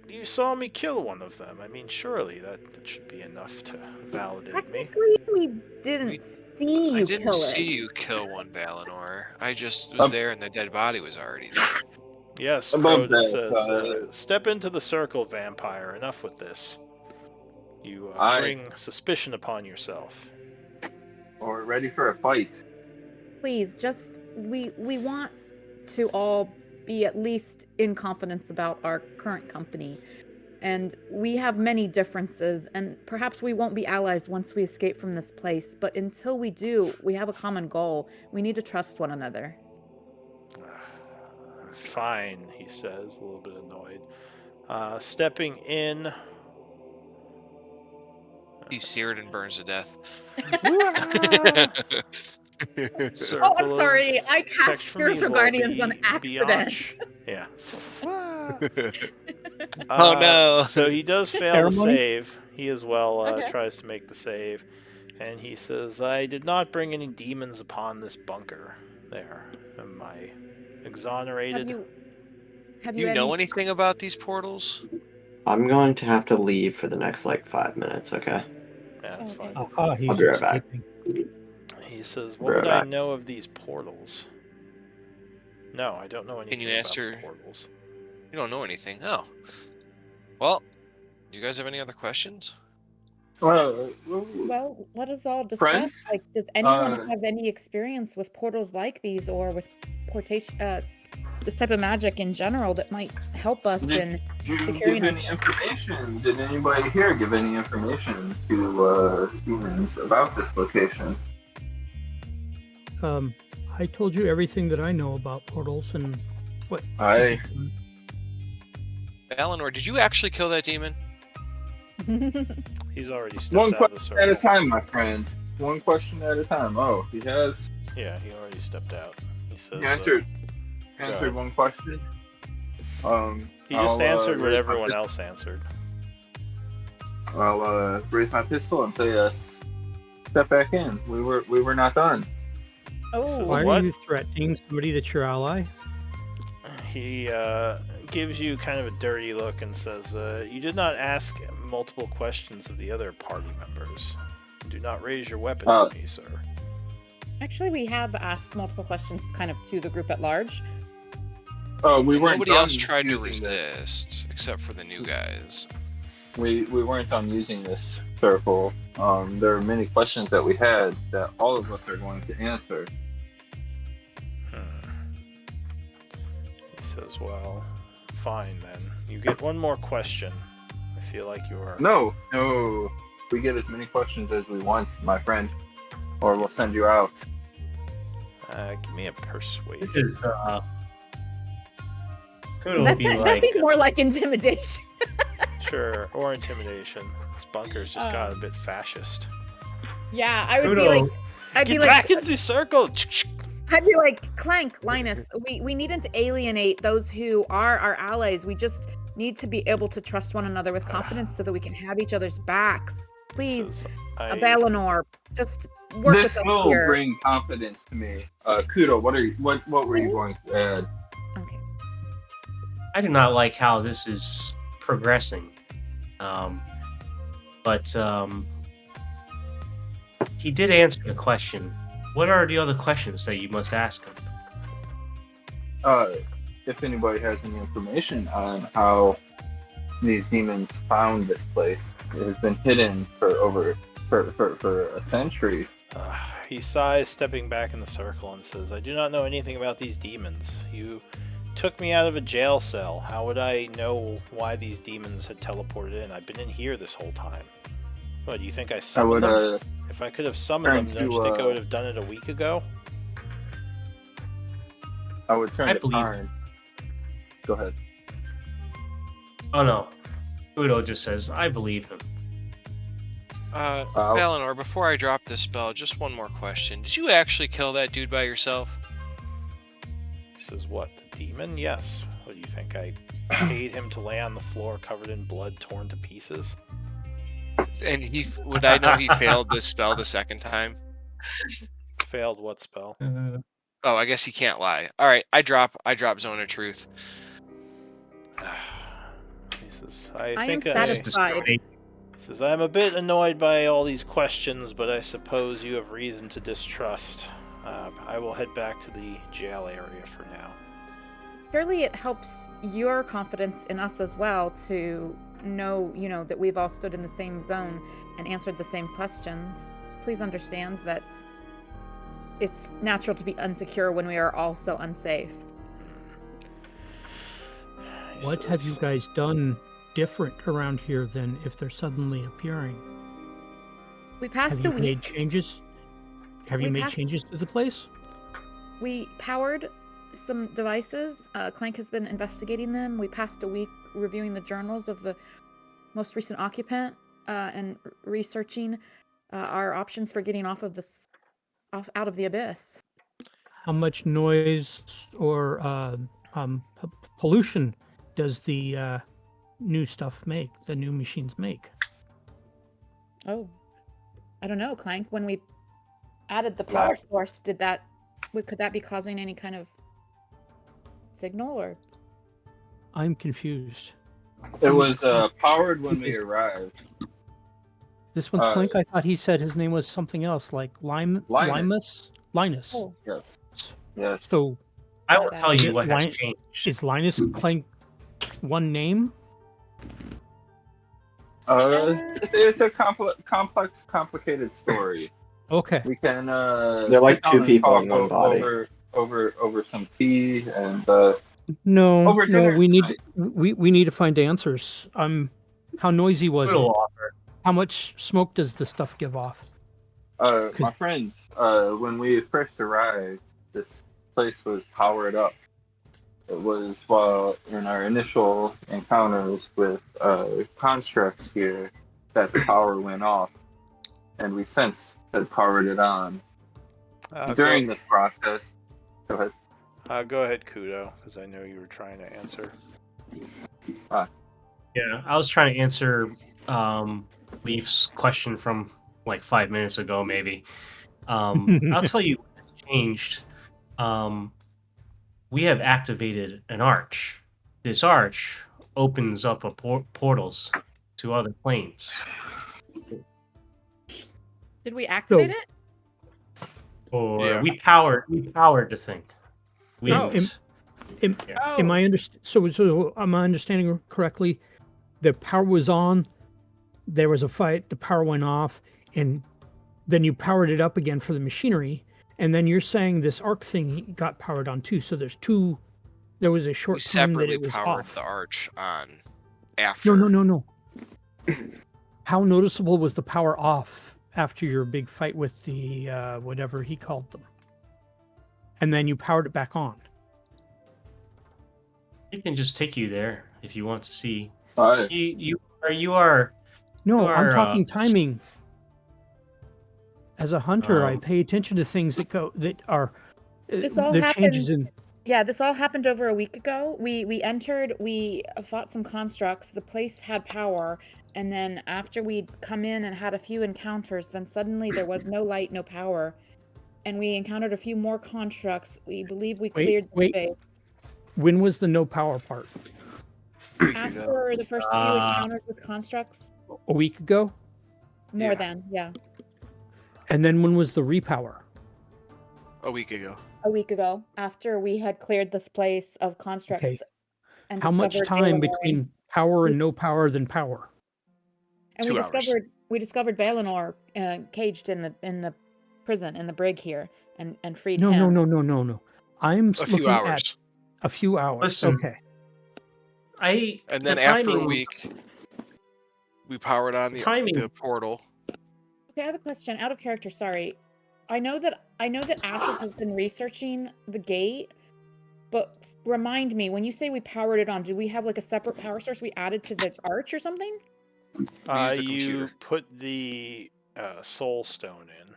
you saw me kill one of them. I mean, surely that should be enough to validate me. Technically, we didn't see you I didn't kill see it. you kill one, Valinor. I just was there and the dead body was already there. Yes, Above Crode that, says, step into the circle, vampire. Enough with this. You I- bring suspicion upon yourself. Or ready for a fight. Please, just we want to all be at least in confidence about our current company. And we have many differences, and perhaps we won't be allies once we escape from this place. But until we do, we have a common goal. We need to trust one another. Fine, he says, a little bit annoyed. Stepping in. He's seared and burns to death. Oh, I'm sorry. I cast Text from Spiritual evil, Guardians on accident. Biatch. Yeah. Oh, no. So he does fail the Ceremony? save. He as well Okay. tries to make the save. And he says, I did not bring any demons upon this bunker. There. Am I exonerated? Have You you know any... anything about these portals? I'm going to have to leave for the next like 5 minutes. Okay. Yeah, that's Okay. fine. Aha, he's I'll be right back. escaping. He says, Be what right would I back. know of these portals? No, I don't know anything you about answer- the portals. You don't know anything. Oh. Well, do you guys have any other questions? Well, let us all discuss. Friends? Like, does anyone Uh, have any experience with portals like these, or with portation, this type of magic in general that might help us Did- in? Did you Securing give us. any information? Did anybody here give any information to humans about this location? I told you everything that I know about portals and what. should I- be done. Valinor, did you actually kill that demon? He's already stepped One out of the question circle. at a time, my friend. One question at a time. Oh, he has. Yeah, he already stepped out. He says, He answered. go Answered ahead. one question. He just I'll, answered what raise my everyone pistol. else answered. I'll raise my pistol and say, "Step back in. We were not done." Oh, Why What? are you threatening somebody that's your ally? He gives you kind of a dirty look and says, you did not ask multiple questions of the other party members. Do not raise your weapon Oh. to me, sir. actually, we have asked multiple questions, kind of to the group at large. Oh, we weren't. Nobody done else tried to using this. resist, except for the new guys. We weren't done using this circle. There are many questions that we had that all of us are going to answer. He says, well, fine then. You get one more question. I feel like you are... No. We get as many questions as we want, my friend, or we'll send you out. give me a persuasion. This is Kudo That would be seems like, more like intimidation. Sure, or intimidation. This bunker's just got a bit fascist. Yeah, I would be Kudo. like, I'd be Get like, back in the circle! I'd be like, Clank, Linus, we needn't alienate those who are our allies. We just need to be able to trust one another with confidence so that we can have each other's backs. Please, Says, I- Balinor, just work This with us will here. bring confidence to me. Kudo, what were you going to add? Okay. I do not like how this is progressing. But he did answer the question. What are the other questions that you must ask him? If anybody has any information on how these demons found this place. It has been hidden for a century. He sighs, stepping back in the circle, and says, I do not know anything about these demons. You took me out of a jail cell. How would I know why these demons had teleported in? I've been in here this whole time. What, do you think I I summoned would them? If I could have summoned them, turn don't you think I to, would have done it a week ago? I would turn I to believe- Karn. Go ahead. Oh no. Udo just says, I believe him. Valinor, before I drop this spell, just one more question. Did you actually kill that dude by yourself? He says, what, the demon? Yes. What do you think? I paid him to lay on the floor covered in blood, torn to pieces? And would I know he failed this spell the second time? Failed what spell? Oh, I guess he can't lie. All right, I drop Zone of Truth. He says, I I am think satisfied. He says, I'm a bit annoyed by all these questions, but I suppose you have reason to distrust. I will head back to the jail area for now. Surely it helps your confidence in us as well to know, that we've all stood in the same zone and answered the same questions. Please understand that it's natural to be insecure when we are all so unsafe. He What have you says, guys done different around here than if they're suddenly appearing? We Have passed you a made week. changes? Have you We made passed- changes to the place? We powered some devices. Clank has been investigating them. We passed a week reviewing the journals of the most recent occupant and researching our options for getting out of the abyss. How much noise or pollution does the new stuff make? The new machines make? Oh, I don't know, Clank. When we added the power source, could that be causing any kind of signal or? I'm confused. It was powered when we arrived. This one's Uh, Clink. I thought he said his name was something else, like Linus. Linus. Oh, Yes. Yes. So I will tell you what has Lion- changed. is Linus Clank one name? It's a complex, complicated story. Okay. We can. They're like sit down two and people talk in one body. over some tea and No, Over no, dinner we need tonight. we need to find answers. How noisy was Udo it? will offer. How much smoke does the stuff give off? my 'Cause- friend. When we first arrived, this place was powered up. It was while in our initial encounters with constructs here that the power went off, and we since had powered it on. During this process, go ahead. Go ahead, Kudo, because I know you were trying to answer. Yeah, I was trying to answer Leaf's question from like 5 minutes ago, maybe. I'll tell you what has changed. We have activated an arch. This arch opens up portals to other planes. did we activate So- it? Or Yeah. we powered the thing. We Oh. didn't. Oh, Am I so am I understanding correctly? The power was on. There was a fight. The power went off, and then you powered it up again for the machinery. And then you're saying this arc thing got powered on too. So there's two. There was a We short time that separately it was powered off. the arch on after. No. How noticeable was the power off after your big fight with the whatever he called them? And then you powered it back on. It can just take you there if you want to see. Hi. You are. No, You I'm are, talking timing. As a hunter, I Um, pay attention to things that are This all the changes happened- in. Yeah, this all happened over a week ago. We entered, we fought some constructs, the place had power, and then after we'd come in and had a few encounters, then suddenly there was no light, no power. And we encountered a few more constructs. We believe we cleared the wait. space. When was the no power part? After the first few encounters with constructs, A week ago? more Yeah. than, yeah, And then when was the repower? A week ago. a week ago, after we had cleared this place of constructs. Okay. And How much discovered they time were between Power and no power than power. And 2 hours. we discovered Balinor caged in the prison in the brig here, and freed No, him. no. I'm A few looking at hours. a few hours. Listen. Okay. And then the after a timing- week, we powered on timing- the portal. Okay, I have a question. Out of character, sorry. I know that Ashes has been researching the gate, but remind me, when you say we powered it on, did we have like a separate power source we added to the arch or something? We used the You computer. put the soul stone in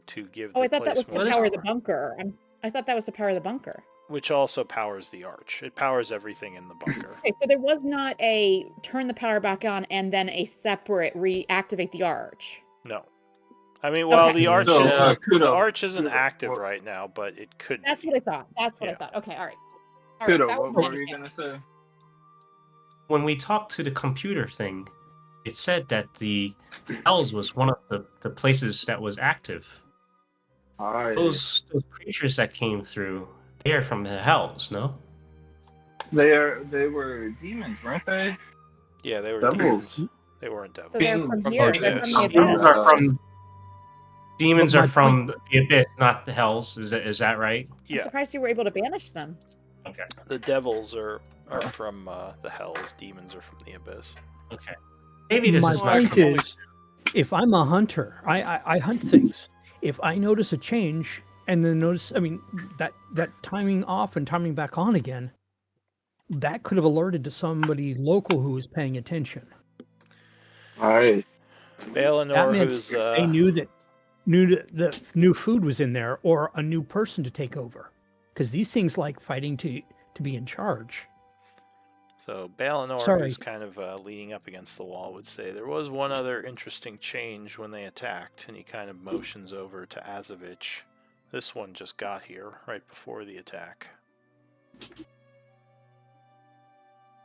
to give Oh, the I thought that place was to more power the power, bunker. I thought that was to power the bunker. which also powers the arch. It powers everything in the bunker. Okay, so there was not a turn the power back on and then a separate reactivate the arch. No. I mean, well, Okay. the arch So, isn't, the Kudo, arch isn't Kudo, active what- right now, but it could That's be. what I thought. That's what I Yeah. thought. Okay, all right. Kudo, that what was were you understandable. gonna say? When we talked to the computer thing, it said that the Hells was one of the places that was active. Those creatures that came through, they are from the Hells, no? They were demons, weren't they? Yeah, they were Devils. demons. They weren't devils. So they're Being from from here. the They're abyss. from the Demons abyss. are from demons But are my from point- the abyss, not the Hells. Is that right? I'm Yeah, surprised you were able to banish them. Okay. the devils are from the hells. Demons are from the abyss. Okay. Maybe this My is Well, I not point can only is, if I'm a hunter, I hunt things. If I notice a change and then notice, I mean, that timing off and timing back on again, that could have alerted to somebody local who was paying attention. Alright. That Balinor, meant who's they knew that the new food was in there or a new person to take over, because these things like fighting to be in charge. so Balinor, Sorry. who's kind of leaning up against the wall, would say there was one other interesting change when they attacked, and he kind of motions over to Azovich. This one just got here right before the attack.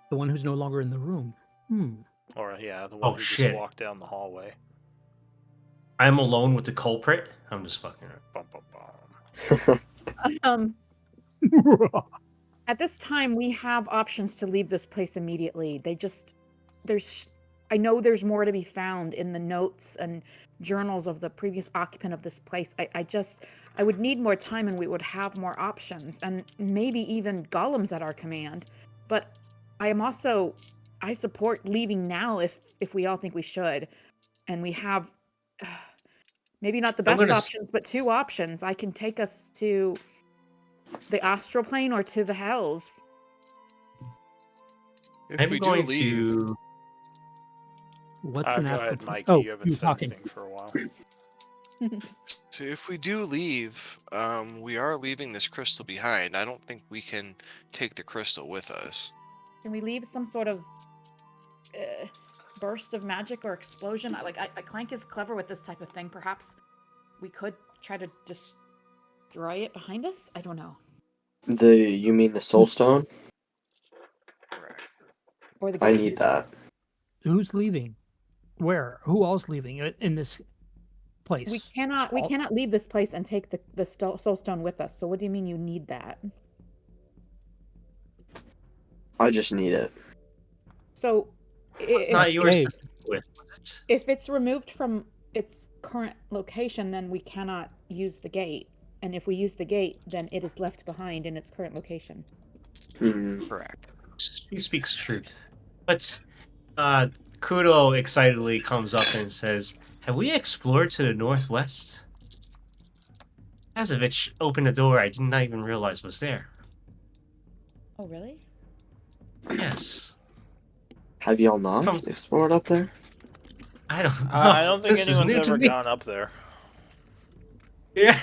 The one who's no longer in the room. Or yeah, the one Oh, who shit. just walked down the hallway. I'm alone with the culprit. I'm just fucking around. Bum, bum, bum. At this time, we have options to leave this place immediately. I know there's more to be found in the notes and journals of the previous occupant of this place. I would need more time and we would have more options and maybe even golems at our command. But I support leaving now if we all think we should. And we have maybe not the I'm best gonna options, but 2 options. I can take us to the astral plane or to the hells. If I'm we do going leave, to. What's Go an astral ahead, plane? Mikey. Oh, You haven't you said talking. anything for a while. so if we do leave, we are leaving this crystal behind. I don't think we can take the crystal with us. Can we leave some sort of burst of magic or explosion? Clank is clever with this type of thing. Perhaps we could try to destroy it behind us? I don't know. You mean the soul stone? Correct. Or the I gate. need that. Who's leaving? Where? Who else leaving in this place? We cannot leave this place and take the soul stone with us. So what do you mean you need that? I just need it. So It's not yours okay. to do with, was it? if it's removed from its current location, then we cannot use the gate. And if we use the gate, then it is left behind in its current location. Correct. He speaks truth. But Kudo excitedly comes up and says, "Have we explored to the northwest?" Azovich opened a door I did not even realize was there. Oh, really? Yes. Have y'all not Come- explored up there? I don't know. I don't think This is anyone's new to ever me. gone up there. Yeah.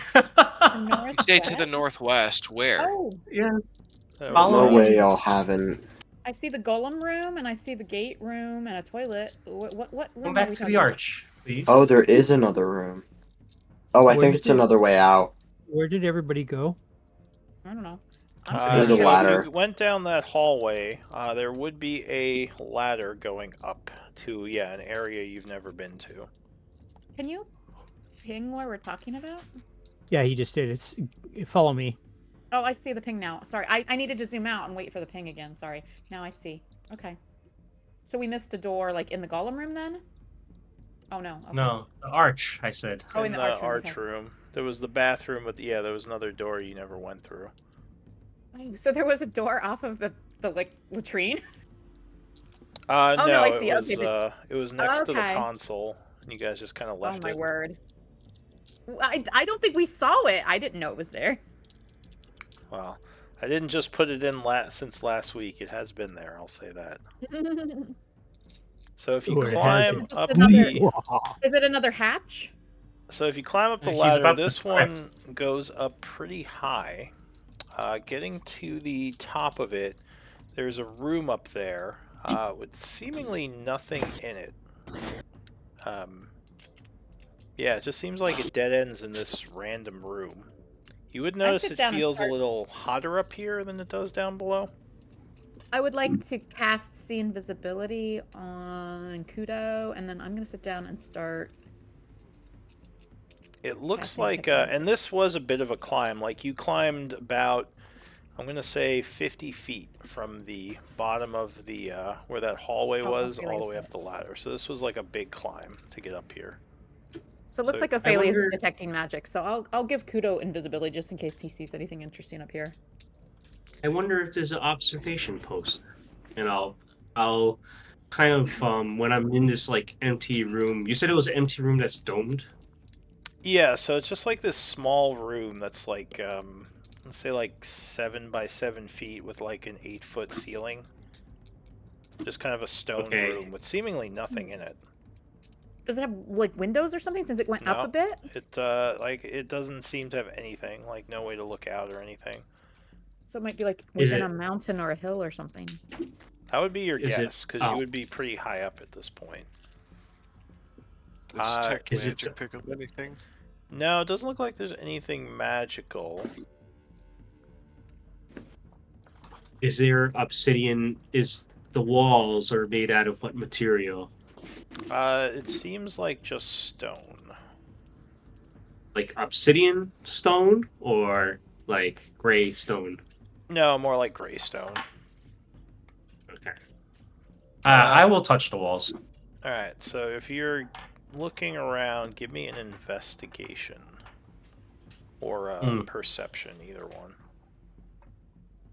You say to the northwest, where? Oh, Yeah. That Follow No was, me. way y'all haven't. I see the golem room, and I see the gate room, and a toilet. What room Come are back we to talking the about? arch, please. Oh, there is another room. Oh, I Where think did it's you- another way out. Where did everybody go? I don't know. There's a so ladder. If you went down that hallway, there would be a ladder going up to an area you've never been to. Can you ping where we're talking about? Yeah, he just did. Follow me. Oh, I see the ping now. Sorry, I needed to zoom out and wait for the ping again. Sorry. Now I see. Okay. So we missed a door, like, in the golem room then? Oh, no. Okay. No, the arch. I said. Oh, in in the the arch room, okay. room. There was the bathroom, but yeah, there was another door you never went through. So there was a door off of the like, latrine? No, no, I see. it was next to the Okay. console, and you guys just kind of Oh, left my it. word. I don't think we saw it. I didn't know it was there. Well, I didn't just put it in since last week. It has been there. I'll say that. So if you Or it climb hasn't. up Another- the, Is it another hatch? so if you climb up the He's ladder, about to this crack. one goes up pretty high. Getting to the top of it, there's a room up there with seemingly nothing in it. Yeah, it just seems like it dead ends in this random room. You would notice sit it down and feels a start- little hotter up here than it does down below. I would like to cast See Invisibility on Kudo, and then I'm going to sit down and start. It looks Casting like, technology. and this was a bit of a climb. Like you climbed about, I'm gonna say 50 feet from the bottom of the where that hallway Oh, was, okay, all the like way that. up the ladder. So this was like a big climb to get up here. So it looks So like I Ophelia wonder- is detecting magic. So I'll give Kudo invisibility just in case he sees anything interesting up here. I wonder if there's an observation post, and I'll kind of when I'm in this like empty room. You said it was an empty room that's domed. Yeah, so it's just like this small room that's like, let's say like 7 by 7 feet with like an 8-foot ceiling. Just kind of a stone Okay. room with seemingly nothing in it. Does it have like windows or something since it went up No. a bit? It like it doesn't seem to have anything, like no way to look out or anything. So it might be like Is within it- a mountain or a hill or something. That would be your Is it- guess, because oh. you would be pretty high up at this point. Does tech is it- magic pick up anything? No, it doesn't look like there's anything magical. Is there obsidian? Is the walls are made out of what material? It seems like just stone. Like obsidian stone or like gray stone? No, more like gray stone. Okay. I will touch the walls. Alright, so if you're looking around, give me an investigation. Or perception, either one.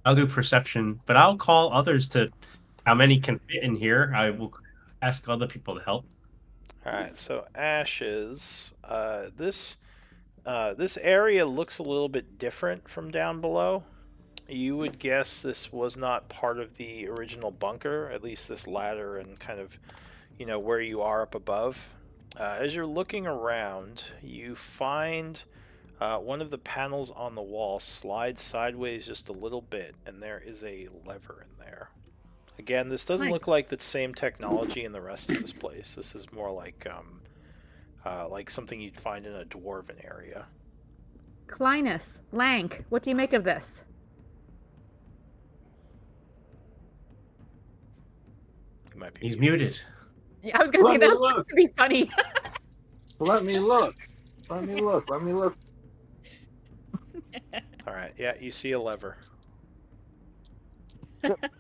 I'll do perception, but I'll call others to. How many can fit in here? I will ask other people to help. Alright, so ashes. This area looks a little bit different from down below. You would guess this was not part of the original bunker, at least this ladder and kind of, where you are up above. As you're looking around, you find one of the panels on the wall slides sideways just a little bit, and there is a lever in there. Again, this doesn't Nice. look like the same technology in the rest of this place. This is more like something you'd find in a dwarven area. Clinus, Lank, what do you make of this? You might be He's muted. Yeah, I was gonna say Let that me was supposed to be funny. Let me look. Let me look. Let me look. All right, yeah, you see a lever.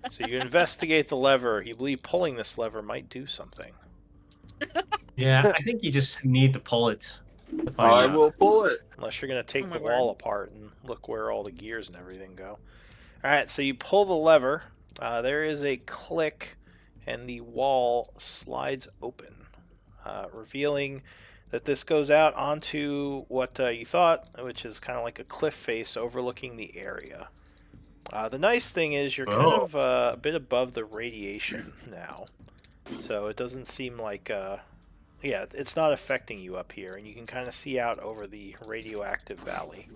So you investigate the lever. You believe pulling this lever might do something. Yeah, I think you just need to pull it. To find I out. will pull it. Unless you're going to take Oh my the wall word. apart and look where all the gears and everything go. All right, so you pull the lever. There is a click, and the wall slides open, revealing that this goes out onto what you thought, which is kind of like a cliff face overlooking the area. The nice thing is you're kind Oh. of a bit above the radiation now, so it doesn't seem like yeah, it's not affecting you up here, and you can kind of see out over the radioactive valley.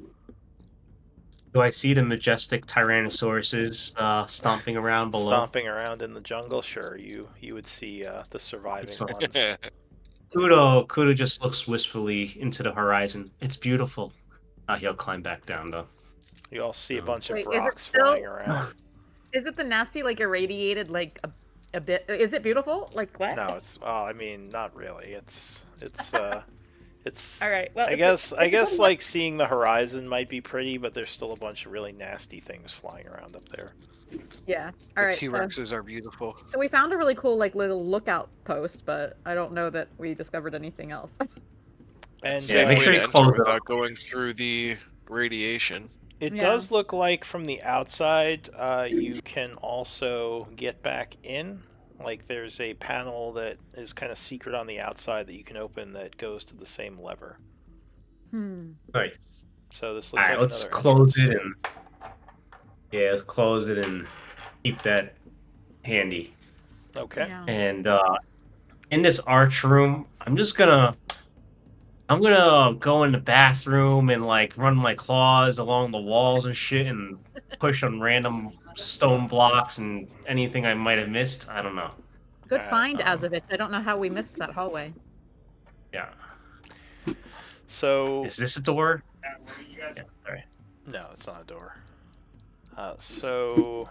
Do I see the majestic Tyrannosauruses stomping around below? Stomping around in the jungle, sure, you would see the surviving Excellent. ones. Kudo just looks wistfully into the horizon. It's beautiful. He'll climb back down though. You all see a Oh. bunch of Wait, is it rocks still- flying around. Is it the nasty, like irradiated, like a bit? Is it beautiful? Like what? No, it's I mean, not really. It's It's All right. Well, I if guess it- I if it guess doesn't like seeing the horizon might be pretty, but there's still a bunch of really nasty things flying around up there. Yeah. All The right. T-Rexes are beautiful. So we found a really cool like little lookout post, but I don't know that we discovered anything else. And Safe make way sure to you enter close it without up. going through the radiation. it Yeah. does look like from the outside, you can also get back in. Like there's a panel that is kind of secret on the outside that you can open that goes to the same lever. Nice. So this All looks right, like let's another close entrance it to and let's close it and keep that handy. Okay. Yeah. And in this arch room, I'm gonna go in the bathroom and like run my claws along the walls and shit and push on random stone blocks and anything I might have missed. I don't know. Good Alright, find, Azovich. I don't know how we missed that hallway. Yeah. So Is this a door? Yeah. All right. no, it's not a door. So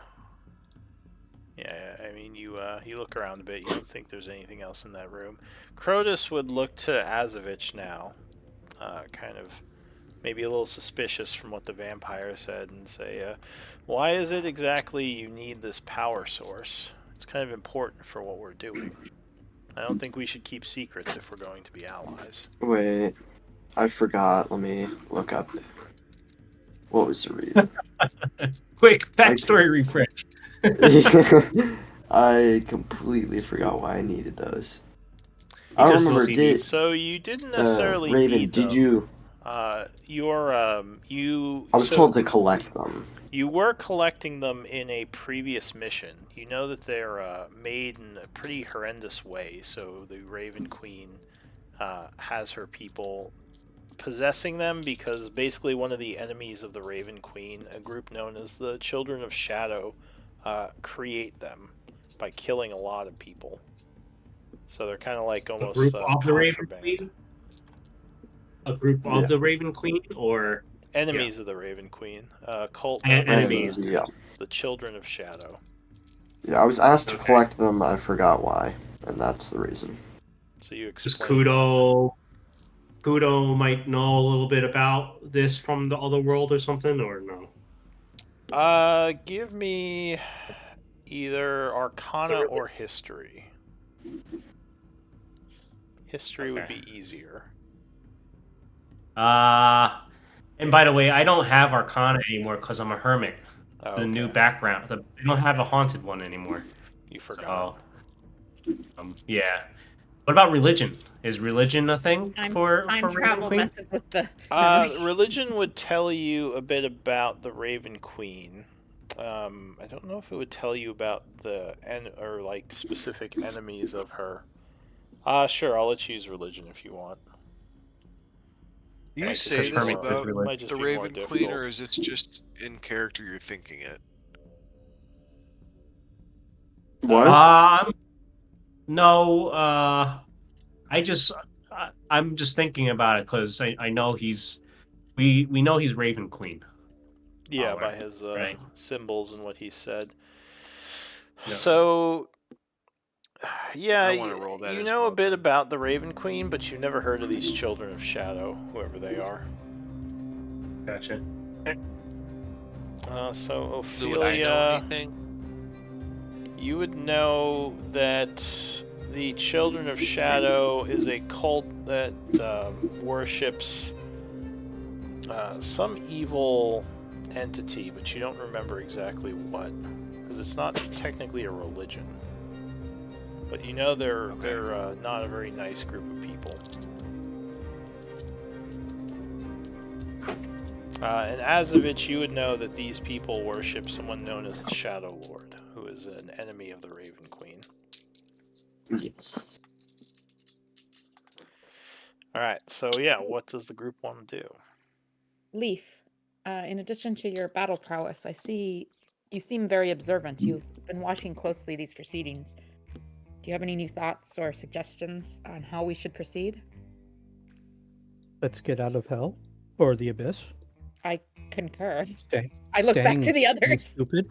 yeah, I mean you look around a bit. You don't think there's anything else in that room. Crotus would look to Azovich now, kind of maybe a little suspicious from what the vampire said, and say, "Why is it exactly you need this power source? It's kind of important for what we're doing. I don't think we should keep secrets if we're going to be allies." Wait, I forgot. Let me look up. What was the reason? Quick backstory refresh. I completely forgot why I needed those. He I just remember. knows he So you didn't necessarily Raven, need did them. you? You. I was so told to collect them. You were collecting them in a previous mission. You know that they're made in a pretty horrendous way. So the Raven Queen has her people possessing them because basically one of the enemies of the Raven Queen, a group known as the Children of Shadow, create them by killing a lot of people. So they're kind of like A almost group of the Raven contraband. Queen? A group of Yeah. the Raven Queen or Enemies of the Raven Queen, cult And members, enemies. Yeah. the Children of Shadow. Yeah, I was asked to Okay. collect them. I forgot why, and that's the reason. So you just explain. Kudo might know a little bit about this from the other world or something, or no? Give me either Arcana or History. History would Okay. be easier. And by the way, I don't have Arcana anymore because I'm a hermit. Oh, The new okay. background. I don't have a haunted one anymore. You forgot. So, yeah. What about religion? Is religion a thing for Time Raven travel Queen? messes with the memory. Religion would tell you a bit about the Raven Queen. I don't know if it would tell you about the specific enemies of her. Sure, I'll let you use religion if you want. Do you Yeah, 'cause say it's this more- about it might just the be more Raven Queen, difficult. or is it just in character you're thinking it? What? No. I'm just thinking about it because I know we know he's Raven Queen. Yeah, Oh, by his right. symbols and what he said. Yeah. So, yeah, I wanna roll that you as know a well, bit then. about the Raven Queen, but you've never heard of these Children of Shadow, whoever they are. Gotcha. So So would I know Ophelia, anything? you would know that the Children of Shadow is a cult that worships some evil entity, but you don't remember exactly what, because it's not technically a religion. But you know they're not a very nice group of people. And Azovich, you would know that these people worship someone known as the Shadow Lord, who is an enemy of the Raven Queen. Yes. Alright, so yeah, what does the group want to do? Leaf, in addition to your battle prowess, I see you seem very observant. You've been watching closely these proceedings. Do you have any new thoughts or suggestions on how we should proceed? Let's get out of hell or the abyss. I concur. Stay. I look back Staying to the is others. Stupid.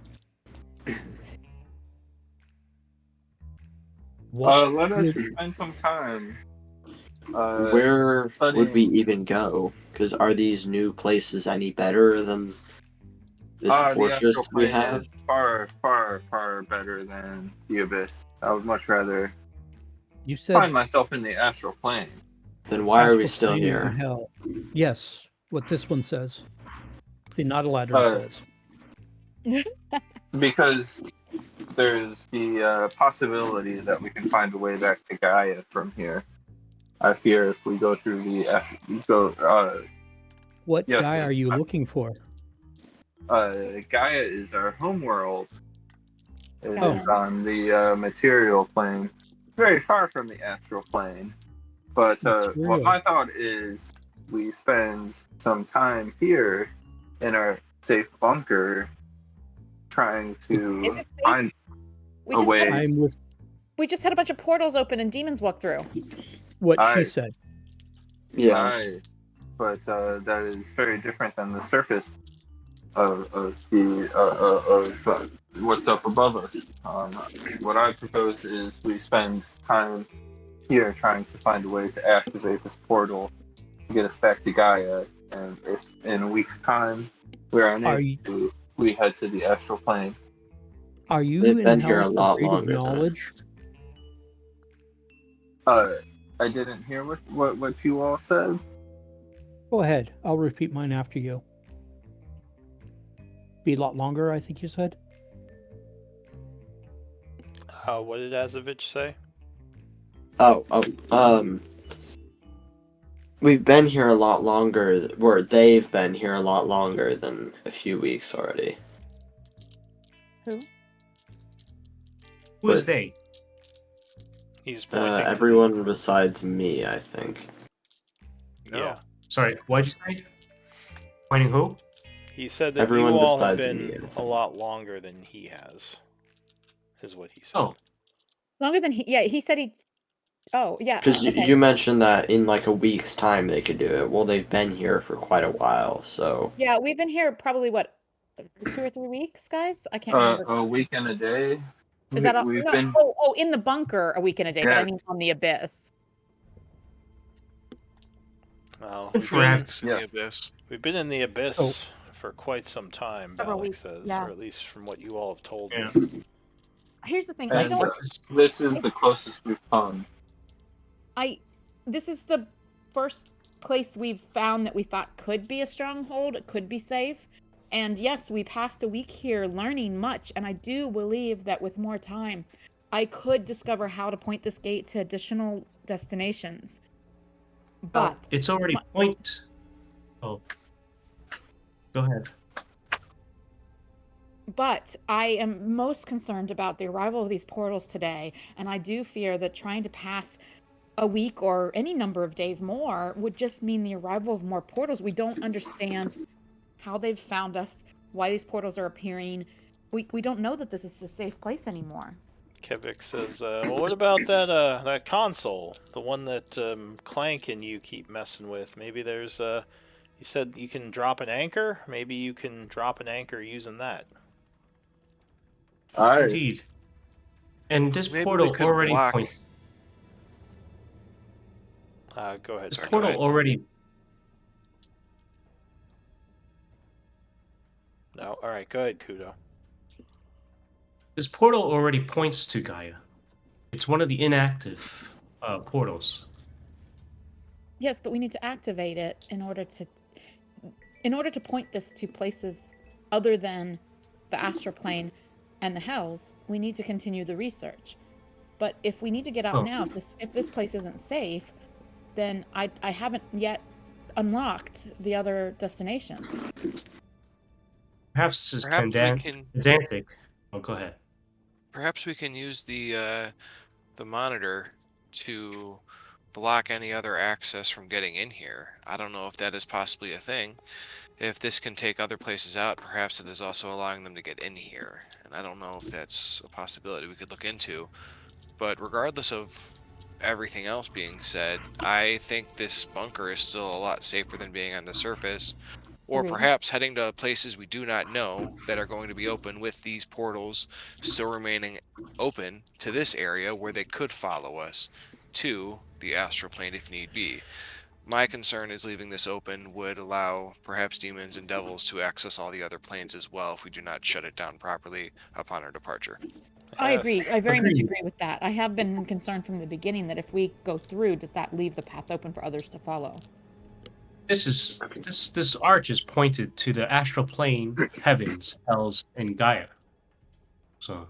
What Let us is- spend some time Where would studying- we even go? Because are these new places any better than this the fortress astral we plane have? is far, far, far better than the abyss. I would much rather You said find myself in the astral plane. Then why are we astral still plane here? and hell. Yes, what this one says. The not a ladder Uh, says. Because there's the possibility that we can find a way back to Gaia from here. I fear if we go through What yes, guy are you looking for? Gaia is our homeworld. It Oh. is on the material plane, very far from the astral plane. But what Material. my thought is, we spend some time here in our safe bunker, trying Is to it safe? find We a just, way. had, I'm with we just had a bunch of portals open and demons walk through. what she I- said. Yeah. But that is very different than the surface of what's up above us. What I propose is we spend time here trying to find a way to activate this portal to get us back to Gaia, and if in a week's time we're unable you- to, we head to the astral plane. Are you They've in been here a hell lot for greater longer than- knowledge? I didn't hear what you all said. Go ahead. I'll repeat mine after you. Be a lot longer, I think you said. What did Azovich say? We've been here a lot longer, or they've been here a lot longer than a few weeks already. Who? Who is But- they? He's pointing. to the- Everyone besides me, I think. Yeah. Sorry, what'd you say? Pointing who? He said that Everyone you all have besides been me, I think. a lot longer than he has. Is what he said. Oh, Longer than he said he. Oh, yeah. Because okay. you mentioned that in like a week's time they could do it. Well, they've been here for quite a while, so Yeah, we've been here probably, what, 2 or 3 weeks, guys? I can't remember. A week and a day. Is that all? We've No, been in the bunker a week and a day, but I Yeah. mean on the abyss. Well, Good for Alex. In the Yes. abyss. we've been in the abyss Oh. for quite some time, Several Balak weeks, says, yeah. or at least from what you all have told Yeah. me. Here's the thing. And I don't. this is the closest we've come. This is the first place we've found that we thought could be a stronghold, it could be safe. And yes, we passed a week here learning much, and I do believe that with more time, I could discover how to point this gate to additional destinations. But it's already point. Oh, go ahead. But I am most concerned about the arrival of these portals today, and I do fear that trying to pass a week or any number of days more would just mean the arrival of more portals. We don't understand how they've found us, why these portals are appearing. We don't know that this is a safe place anymore. Kevik says, well, what about that console? The one that Clank and you keep messing with? Maybe there's he said you can drop an anchor? Maybe you can drop an anchor using that. Alright. Indeed. And this Maybe we portal could already block- points. Go ahead. This Sorry, go portal ahead. already. No, all right, go ahead, Kudo. This portal already points to Gaia. It's one of the inactive portals. Yes, but we need to activate it in order to point this to places other than the astral plane and the hells. We need to continue the research. But if we need to get out Oh. now, if this place isn't safe, then I haven't yet unlocked the other destinations. Perhaps this is Perhaps we can. pedantic. Oh, go ahead. Perhaps we can use the monitor to block any other access from getting in here. I don't know if that is possibly a thing. If this can take other places out, perhaps it is also allowing them to get in here. And I don't know if that's a possibility we could look into. But regardless of everything else being said, I think this bunker is still a lot safer than being on the surface. Or Agreed. perhaps heading to places we do not know that are going to be open with these portals still remaining open to this area where they could follow us. to the astral plane if need be. My concern is leaving this open would allow perhaps demons and devils to access all the other planes as well if we do not shut it down properly upon our departure. I agree. I very much Agreed. agree with that. I have been concerned from the beginning that if we go through, does that leave the path open for others to follow? This arch is pointed to the astral plane, heavens, hells, and Gaia. So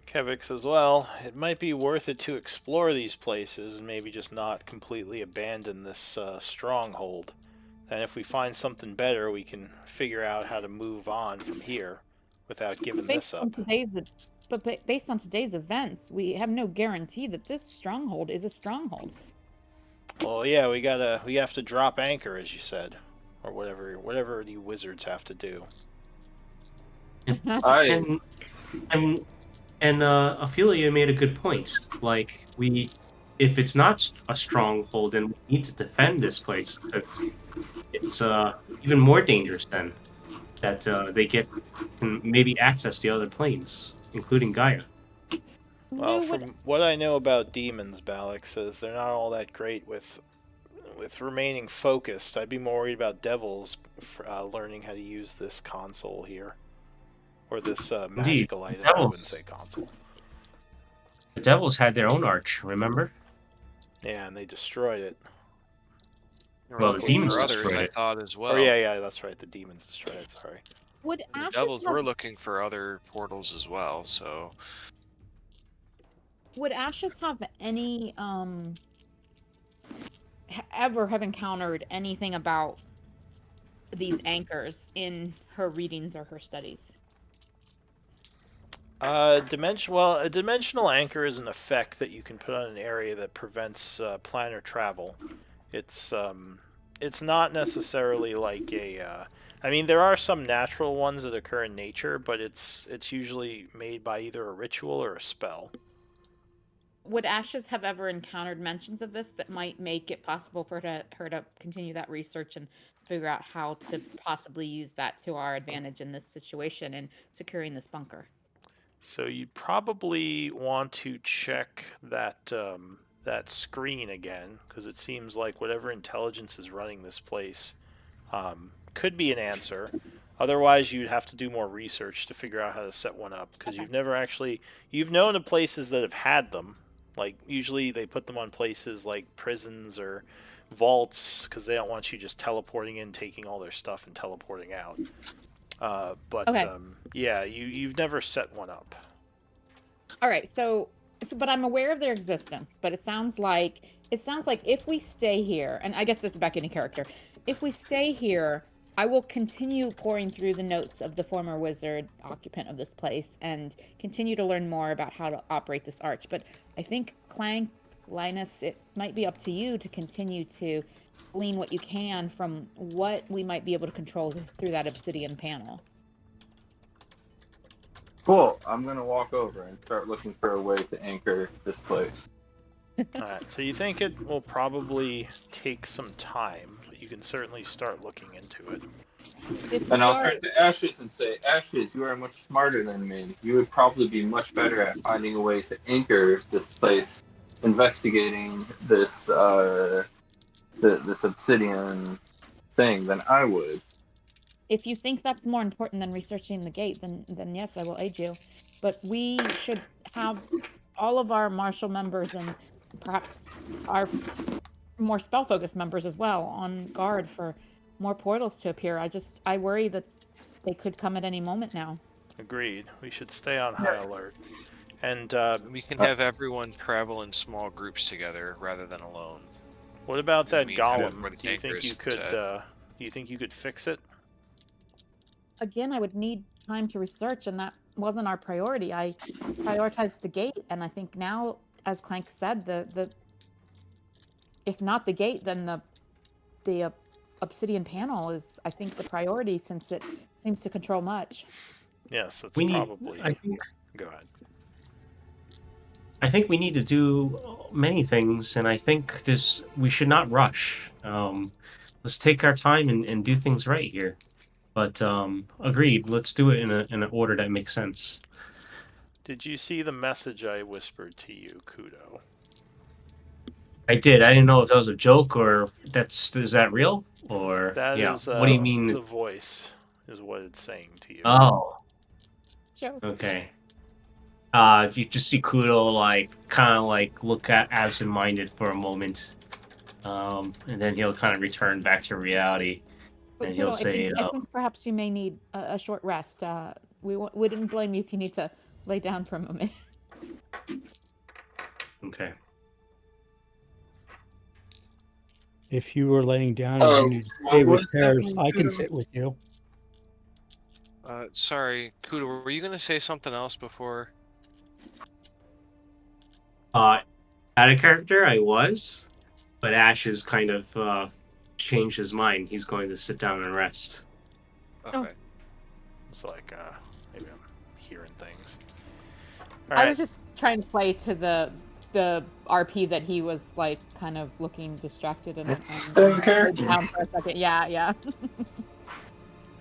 Kevik says, well, it might be worth it to explore these places and maybe just not completely abandon this stronghold. And if we find something better, we can figure out how to move on from here without giving this up. Based on today's events, we have no guarantee that this stronghold is a stronghold. Well, yeah, we have to drop anchor, as you said, or whatever the wizards have to do. And Ophelia made a good point. Like, if it's not a stronghold, then we need to defend this place because it's even more dangerous then that they can maybe access the other planes, including Gaia. Well, from what I know about demons, Balak says they're not all that great with remaining focused. I'd be more worried about devils learning how to use this console here. Or this magical item. I wouldn't say console. The devils had their own arch, remember? Yeah, and they destroyed it. Well, the demons others, destroyed I it. thought as well. Oh, yeah, that's right. The demons destroyed it, sorry. Would The Ashes devils have, were looking for other portals as well, so... would Ashes have any, ever have encountered anything about these anchors in her readings or her studies? A dimensional anchor is an effect that you can put on an area that prevents planar travel. It's not necessarily like a. I mean, there are some natural ones that occur in nature, but it's usually made by either a ritual or a spell. Would Ashes have ever encountered mentions of this that might make it possible for her to continue that research and figure out how to possibly use that to our advantage in this situation and securing this bunker? So you'd probably want to check that that screen again, because it seems like whatever intelligence is running this place could be an answer. Otherwise, you'd have to do more research to figure out how to set one up, because you've known of places that have had them. Like, usually they put them on places like prisons or vaults, because they don't want you just teleporting in, taking all their stuff, and teleporting out. Yeah, you've never set one up. All right, so but I'm aware of their existence. But it sounds like if we stay here, and I guess this is back into character. If we stay here, I will continue pouring through the notes of the former wizard occupant of this place and continue to learn more about how to operate this arch. But I think Clank, Linus, it might be up to you to continue to glean what you can from what we might be able to control through that obsidian panel. Cool. I'm gonna walk over and start looking for a way to anchor this place. Alright, so you think it will probably take some time, but you can certainly start looking into it. And I'll turn to Ashes and say, Ashes, you are much smarter than me. You would probably be much better at finding a way to anchor this place, investigating this this obsidian thing than I would. If you think that's more important than researching the gate, then yes, I will aid you. But we should have all of our martial members and perhaps our more spell-focused members as well on guard for more portals to appear. I worry that they could come at any moment now. Agreed. We should stay on high alert. And We can have everyone travel in small groups together rather than alone. what about that meantime, golem? everybody Do you think anchors you could? to- Do you think you could fix it? Again, I would need time to research, and that wasn't our priority. I prioritized the gate, and I think now, as Clank said, the if not the gate, then the obsidian panel is, I think, the priority since it seems to control much. Yes, it's We need. probably. I think. Go ahead. I think we need to do many things, and I think we should not rush. Let's take our time and do things right here. But agreed. Let's do it in an order that makes sense. Did you see the message I whispered to you, Kudo? I did. I didn't know if that was a joke or is that real or That yeah. is What do you mean? the voice is what it's saying to you. Oh, Joke. okay. You just see Kudo like kind of like look at absent-minded for a moment, and then he'll kind of return back to reality, But and he'll Kudo, say, I think perhaps you may need a short rest. We wouldn't blame you if you need to lay down for a moment. "Okay, If you were laying down Oh, and you need to stay what with was Pears, happening I can to- sit with you. Sorry, Kuda, were you gonna say something else before? out of character, I was, but Ash has kind of changed his mind. He's going to sit down and rest." Okay. It's like maybe I'm hearing things. I was just trying to play to the RP that he was like kind of looking distracted and Same character. down for a second. Yeah.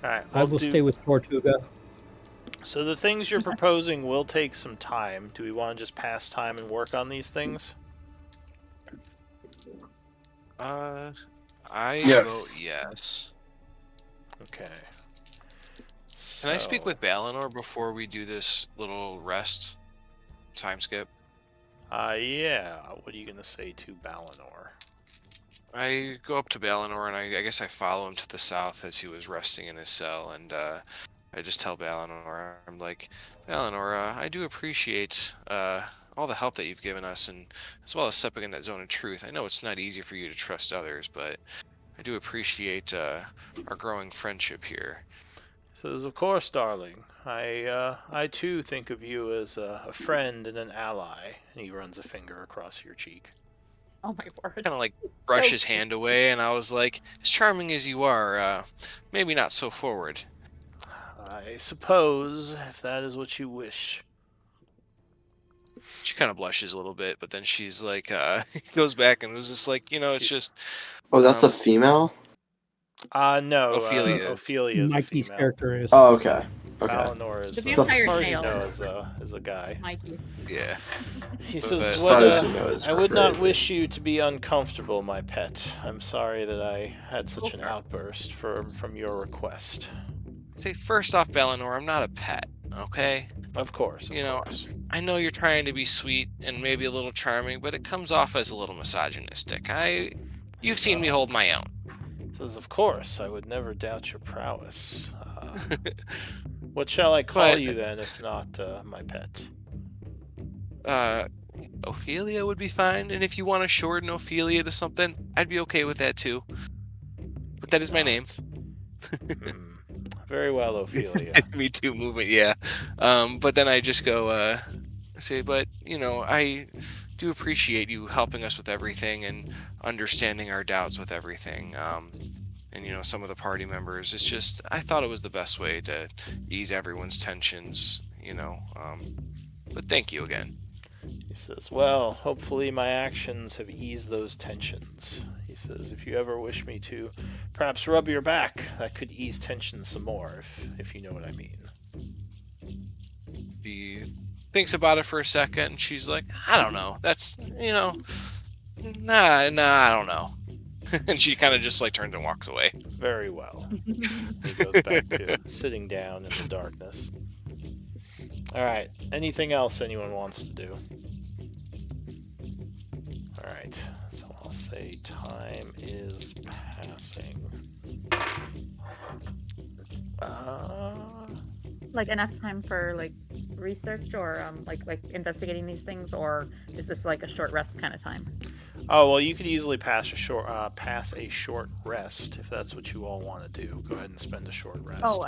All right. I will stay with Tortuga. So the things you're proposing will take some time. Do we want to just pass time and work on these things? I Yes. vote yes. Okay. Can I speak So- with Balinor before we do this little rest time skip? Yeah. What are you gonna say to Balinor? I go up to Balinor and I guess I follow him to the south as he was resting in his cell, and I just tell Balinor, I'm like, Balinor, I do appreciate all the help that you've given us, and as well as stepping in that zone of truth. I know it's not easy for you to trust others, but I do appreciate our growing friendship here. He says, "Of course, darling. I too think of you as a friend and an ally." And he runs a finger across your cheek. Oh my word. Kind of like brush So his hand away, and I was like, as charming as you are, maybe not so forward. I suppose, if that is what you wish. She kind of blushes a little bit, but then she's like, goes back and was just like, it's just Oh, that's a Um, female? No. Ophelia. Ophelia is a Mikey's female. character is. Oh, okay. Okay. Balinor is The as vampire's far as you male. know, is a guy. Mikey. yeah. He But says, as "What, far as you know, it's I would not Raven. wish you to be uncomfortable, my pet. I'm sorry that I had such an outburst from your request." Say first off, Balinor, I'm not a pet, okay? Of course, of You know, course. I know you're trying to be sweet and maybe a little charming, but it comes off as a little misogynistic. You've seen me hold my own. He says, "Of course, I would never doubt your prowess. What shall I call But- you then, if not my pet?" Ophelia would be fine, and if you want to shorten Ophelia to something, I'd be okay with that too. But that is my name. Hmm. Very well, Ophelia. Me too movement, yeah. But then I just go, say, but, I do appreciate you helping us with everything and understanding our doubts with everything. And, some of the party members, it's just, I thought it was the best way to ease everyone's tensions, but thank you again. He says, "Well, hopefully my actions have eased those tensions." He says, "If you ever wish me to perhaps rub your back, that could ease tensions some more, if you know what I mean." She thinks about it for a second, and she's like, I don't know. That's, nah, I don't know. And she kind of just, turns and walks away. Very well. He goes back to sitting down in the darkness. Alright, anything else anyone wants to do? Alright, so I'll say time is passing. Like enough time for like research or like investigating these things, or is this like a short rest kind of time? Oh, well, you could easily pass a short rest if that's what you all want to do. Go ahead and spend a short rest. Oh,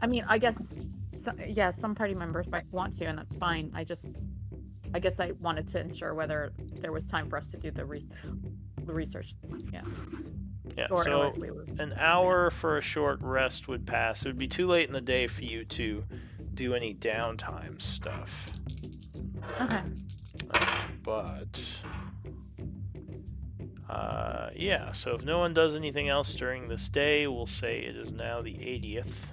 I mean, I guess, some party members might want to, and that's fine. I guess I wanted to ensure whether there was time for us to do the research. Yeah. Yeah, Or so if we were- an hour for a short rest would pass. It would be too late in the day for you to do any downtime stuff. Okay. But yeah, so if no one does anything else during this day, we'll say it is now the 80th.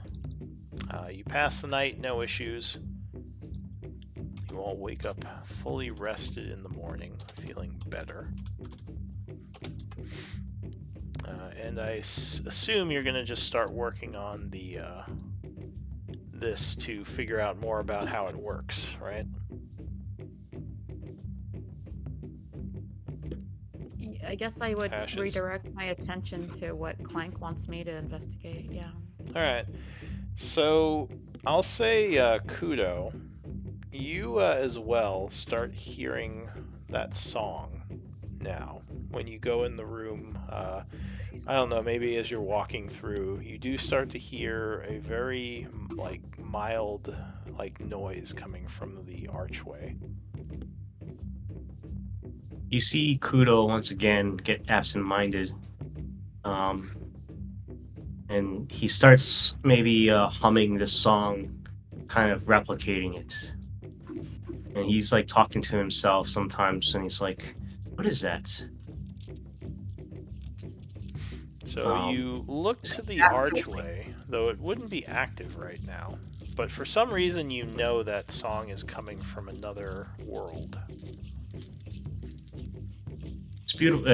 You pass the night, no issues. You you all wake up fully rested in the morning, feeling better. And I assume you're going to just start working on the this to figure out more about how it works, right? I guess I would Ashes? redirect my attention to what Clank wants me to investigate. Yeah. All right. So I'll say, Kudo, you as well start hearing that song now. When you go in the room, I don't know, maybe as you're walking through, you do start to hear a very like mild like noise coming from the archway. You see Kudo once again get absent-minded, and he starts maybe humming this song, kind of replicating it. And he's like talking to himself sometimes, and he's like, "What is that?" So you look to the archway, though it wouldn't be active right now. But for some reason, you know that song is coming from another world. It's beautiful.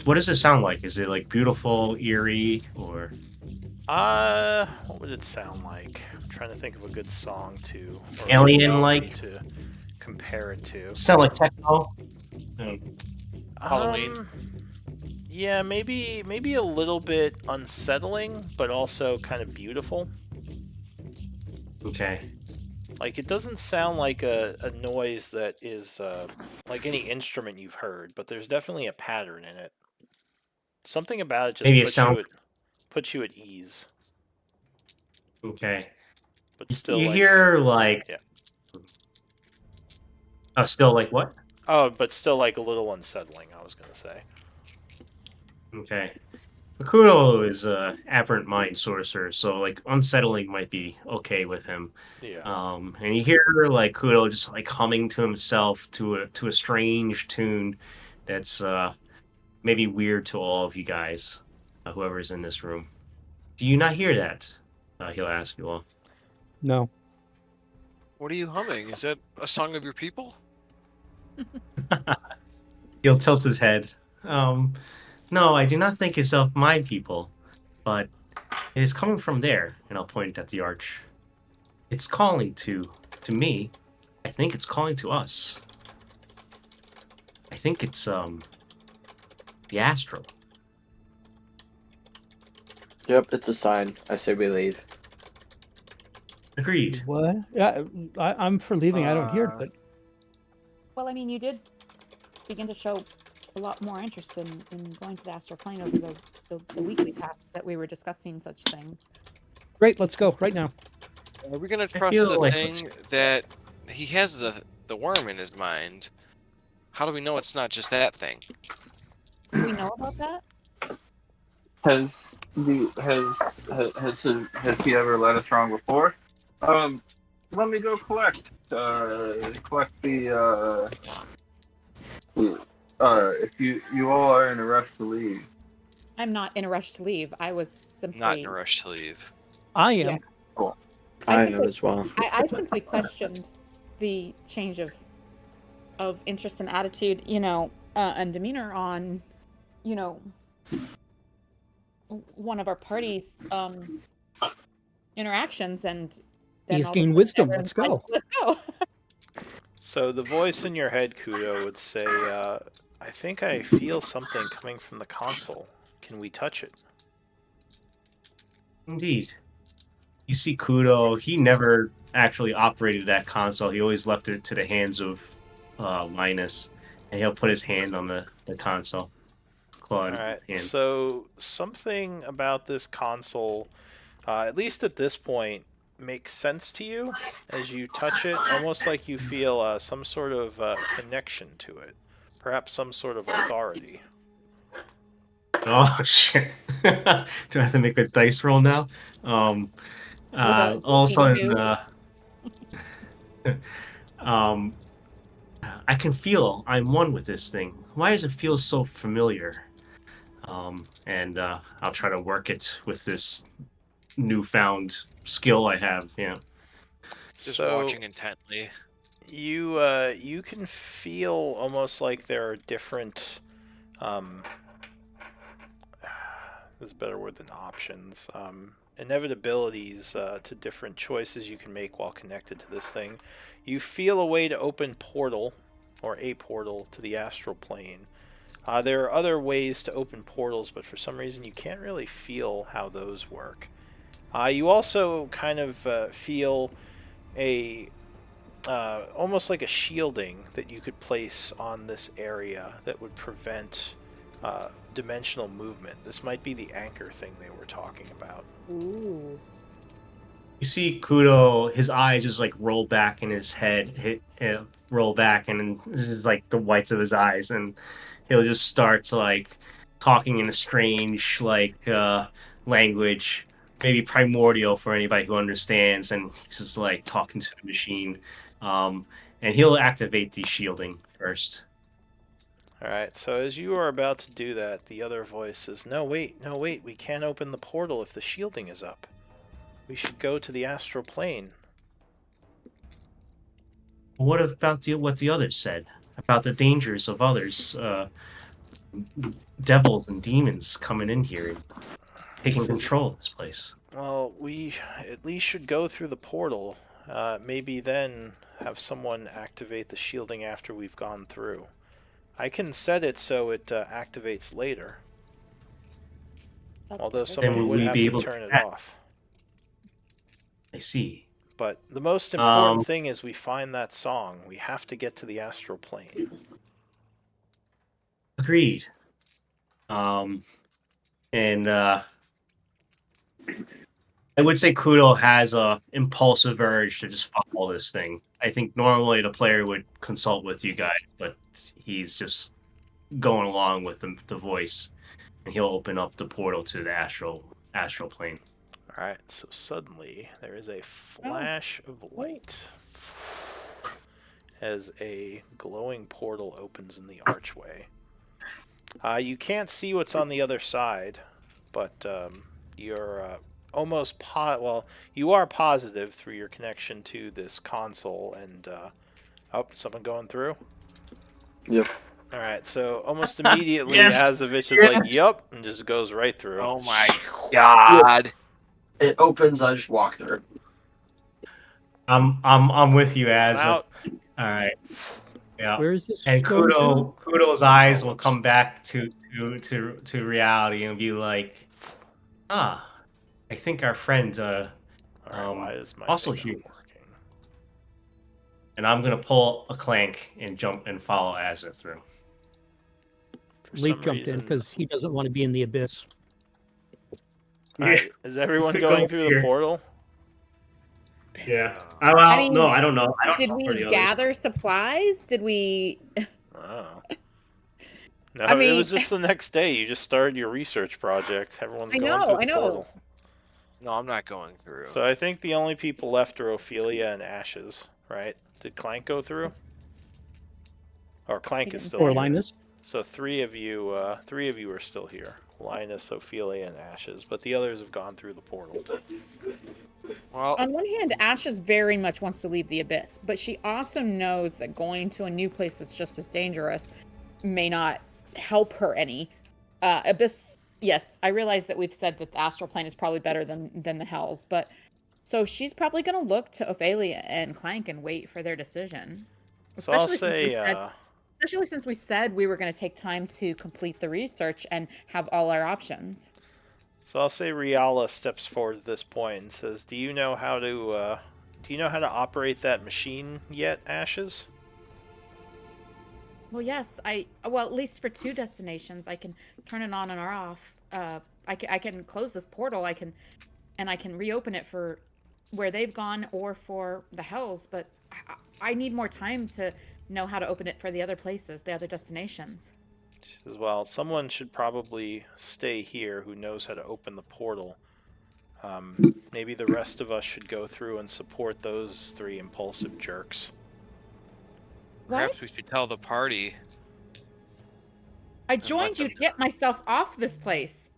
What does it sound like? Is it like beautiful, eerie, or What would it sound like? I'm trying to think of a good song to or alien-like? to compare it to. Sound like techno? Halloween. Yeah, maybe a little bit unsettling, but also kind of beautiful. Okay. Like, it doesn't sound like a noise that is like any instrument you've heard, but there's definitely a pattern in it. Something about it just Maybe it sounds. puts you at ease, Okay. but still You like, hear like. Yeah. Oh, still like what? Oh, but still like a little unsettling, I was gonna say. Okay. Makuto is a aberrant mind sorcerer, so like unsettling might be okay with him. Yeah. And you hear like Kudo just like humming to himself to a strange tune that's maybe weird to all of you guys, whoever's in this room. Do you not hear that? He'll ask you all. No. What are you humming? Is that a song of your people? He'll tilt his head. No, I do not think it's of my people, but it is coming from there, and I'll point at the arch. It's calling to me. I think it's calling to us. I think it's the astral. Yep, it's a sign. I say we leave. Agreed. What? Yeah, I'm for leaving. I don't hear it, but Well, I mean, you did begin to show a lot more interest in going to the astral plane over the weekly past that we were discussing such things. great. Let's go right now. Are we gonna I trust feel the like thing that he has the worm in his mind? How do we know it's not just that thing? Do we know about that? Has he ever led us wrong before? Let me go collect the if you all are in a rush to leave. I'm not in a rush to leave. I was simply Not in a rush to leave. I am. Yeah. I simply- am as well. I simply questioned the change of interest and attitude, and demeanor on, one of our party's interactions, and then He's all of a gained sudden wisdom. everyone's Let's like, go. Let's go. So the voice in your head, Kudo, would say, I think I feel something coming from the console. Can we touch it? Indeed. You see Kudo, he never actually operated that console. He always left it to the hands of Linus, and he'll put his hand on the console. Clawed Alright, hand. so something about this console, at least at this point, makes sense to you as you touch it, almost like you feel some sort of connection to it. Perhaps some sort of authority. Oh shit! Do I have to make a dice roll now? All of a sudden, I can feel I'm one with this thing. Why does it feel so familiar? And I'll try to work it with this newfound skill I have. Yeah. Just So, watching intently. you can feel almost like there are different there's a better word than options, inevitabilities to different choices you can make while connected to this thing. You feel a way to open portal or a portal to the astral plane. There are other ways to open portals, but for some reason you can't really feel how those work. You also kind of feel a almost like a shielding that you could place on this area that would prevent dimensional movement. This might be the anchor thing they were talking about. Ooh. You see Kudo, his eyes just like roll back in his head, roll back, and this is like the whites of his eyes, and he'll just start like talking in a strange language, maybe primordial for anybody who understands, and he's just like talking to the machine. And he'll activate the shielding first. Alright, so as you are about to do that, the other voice says, no wait, we can't open the portal if the shielding is up. We should go to the astral plane. What about what the others said about the dangers of others, devils and demons coming in here and taking control of this place? Well, we at least should go through the portal. Maybe then have someone activate the shielding after we've gone through. I can set it so it activates later. That's Although good. someone Then would will we have be to able to turn it act? off. I see. But the most important thing is we find that song. We have to get to the astral plane. Agreed. And I would say Kudo has a impulsive urge to just follow this thing. I think normally the player would consult with you guys, but he's just going along with the voice, and he'll open up the portal to the astral plane. Alright, so suddenly there is a flash of light as a glowing portal opens in the archway. You can't see what's on the other side, but you're almost you are positive through your connection to this console and someone going through? Yep. Alright, so almost immediately Yes! Azovich is like, yup, and just goes right through. Oh my god. It opens, I just walk through. I'm with you, Az. All Out. right. Yeah. Where is this? And going to? Kudo's eyes will come back to reality and be like, I think our friend Alright, why is my also thing here. not working? And I'm gonna pull a clank and jump and follow Azza through. For Leaf some jumped reason- in because he doesn't want to be in the abyss. Alright, is everyone Go going through the here. portal? Yeah. I mean, no, I don't know. I don't Did know we for the others. gather supplies? Did we? Oh. No, I it mean- was just the next day. You just started your research project. Everyone's I going know, through the I know. portal. No, I'm not going through. So I think the only people left are Ophelia and Ashes, right? Did Clank go through? Or Clank He is didn't still say. Or here. Linus. So three of you are still here. Linus, Ophelia, and Ashes. But the others have gone through the portal. Well, On one hand, Ashes very much wants to leave the abyss, but she also knows that going to a new place that's just as dangerous may not help her any. Abyss, yes, I realize that we've said that the astral plane is probably better than the hells, but so she's probably going to look to Ophelia and Clank and wait for their decision. So I'll Especially since we said we were going to take time to complete the research and have all our options. I'll say Riala steps forward at this point and says, "Do you know how to operate that machine yet, Ashes?" Well, yes, well, at least for 2 destinations, I can turn it on and off. I can close this portal. I can reopen it for where they've gone or for the hells. But I need more time to know how to open it for the other places, the other destinations. She says, "Well, someone should probably stay here who knows how to open the portal. Maybe the rest of us should go through and support those 3 impulsive jerks." perhaps we should tell the party. I joined you to get myself off this place.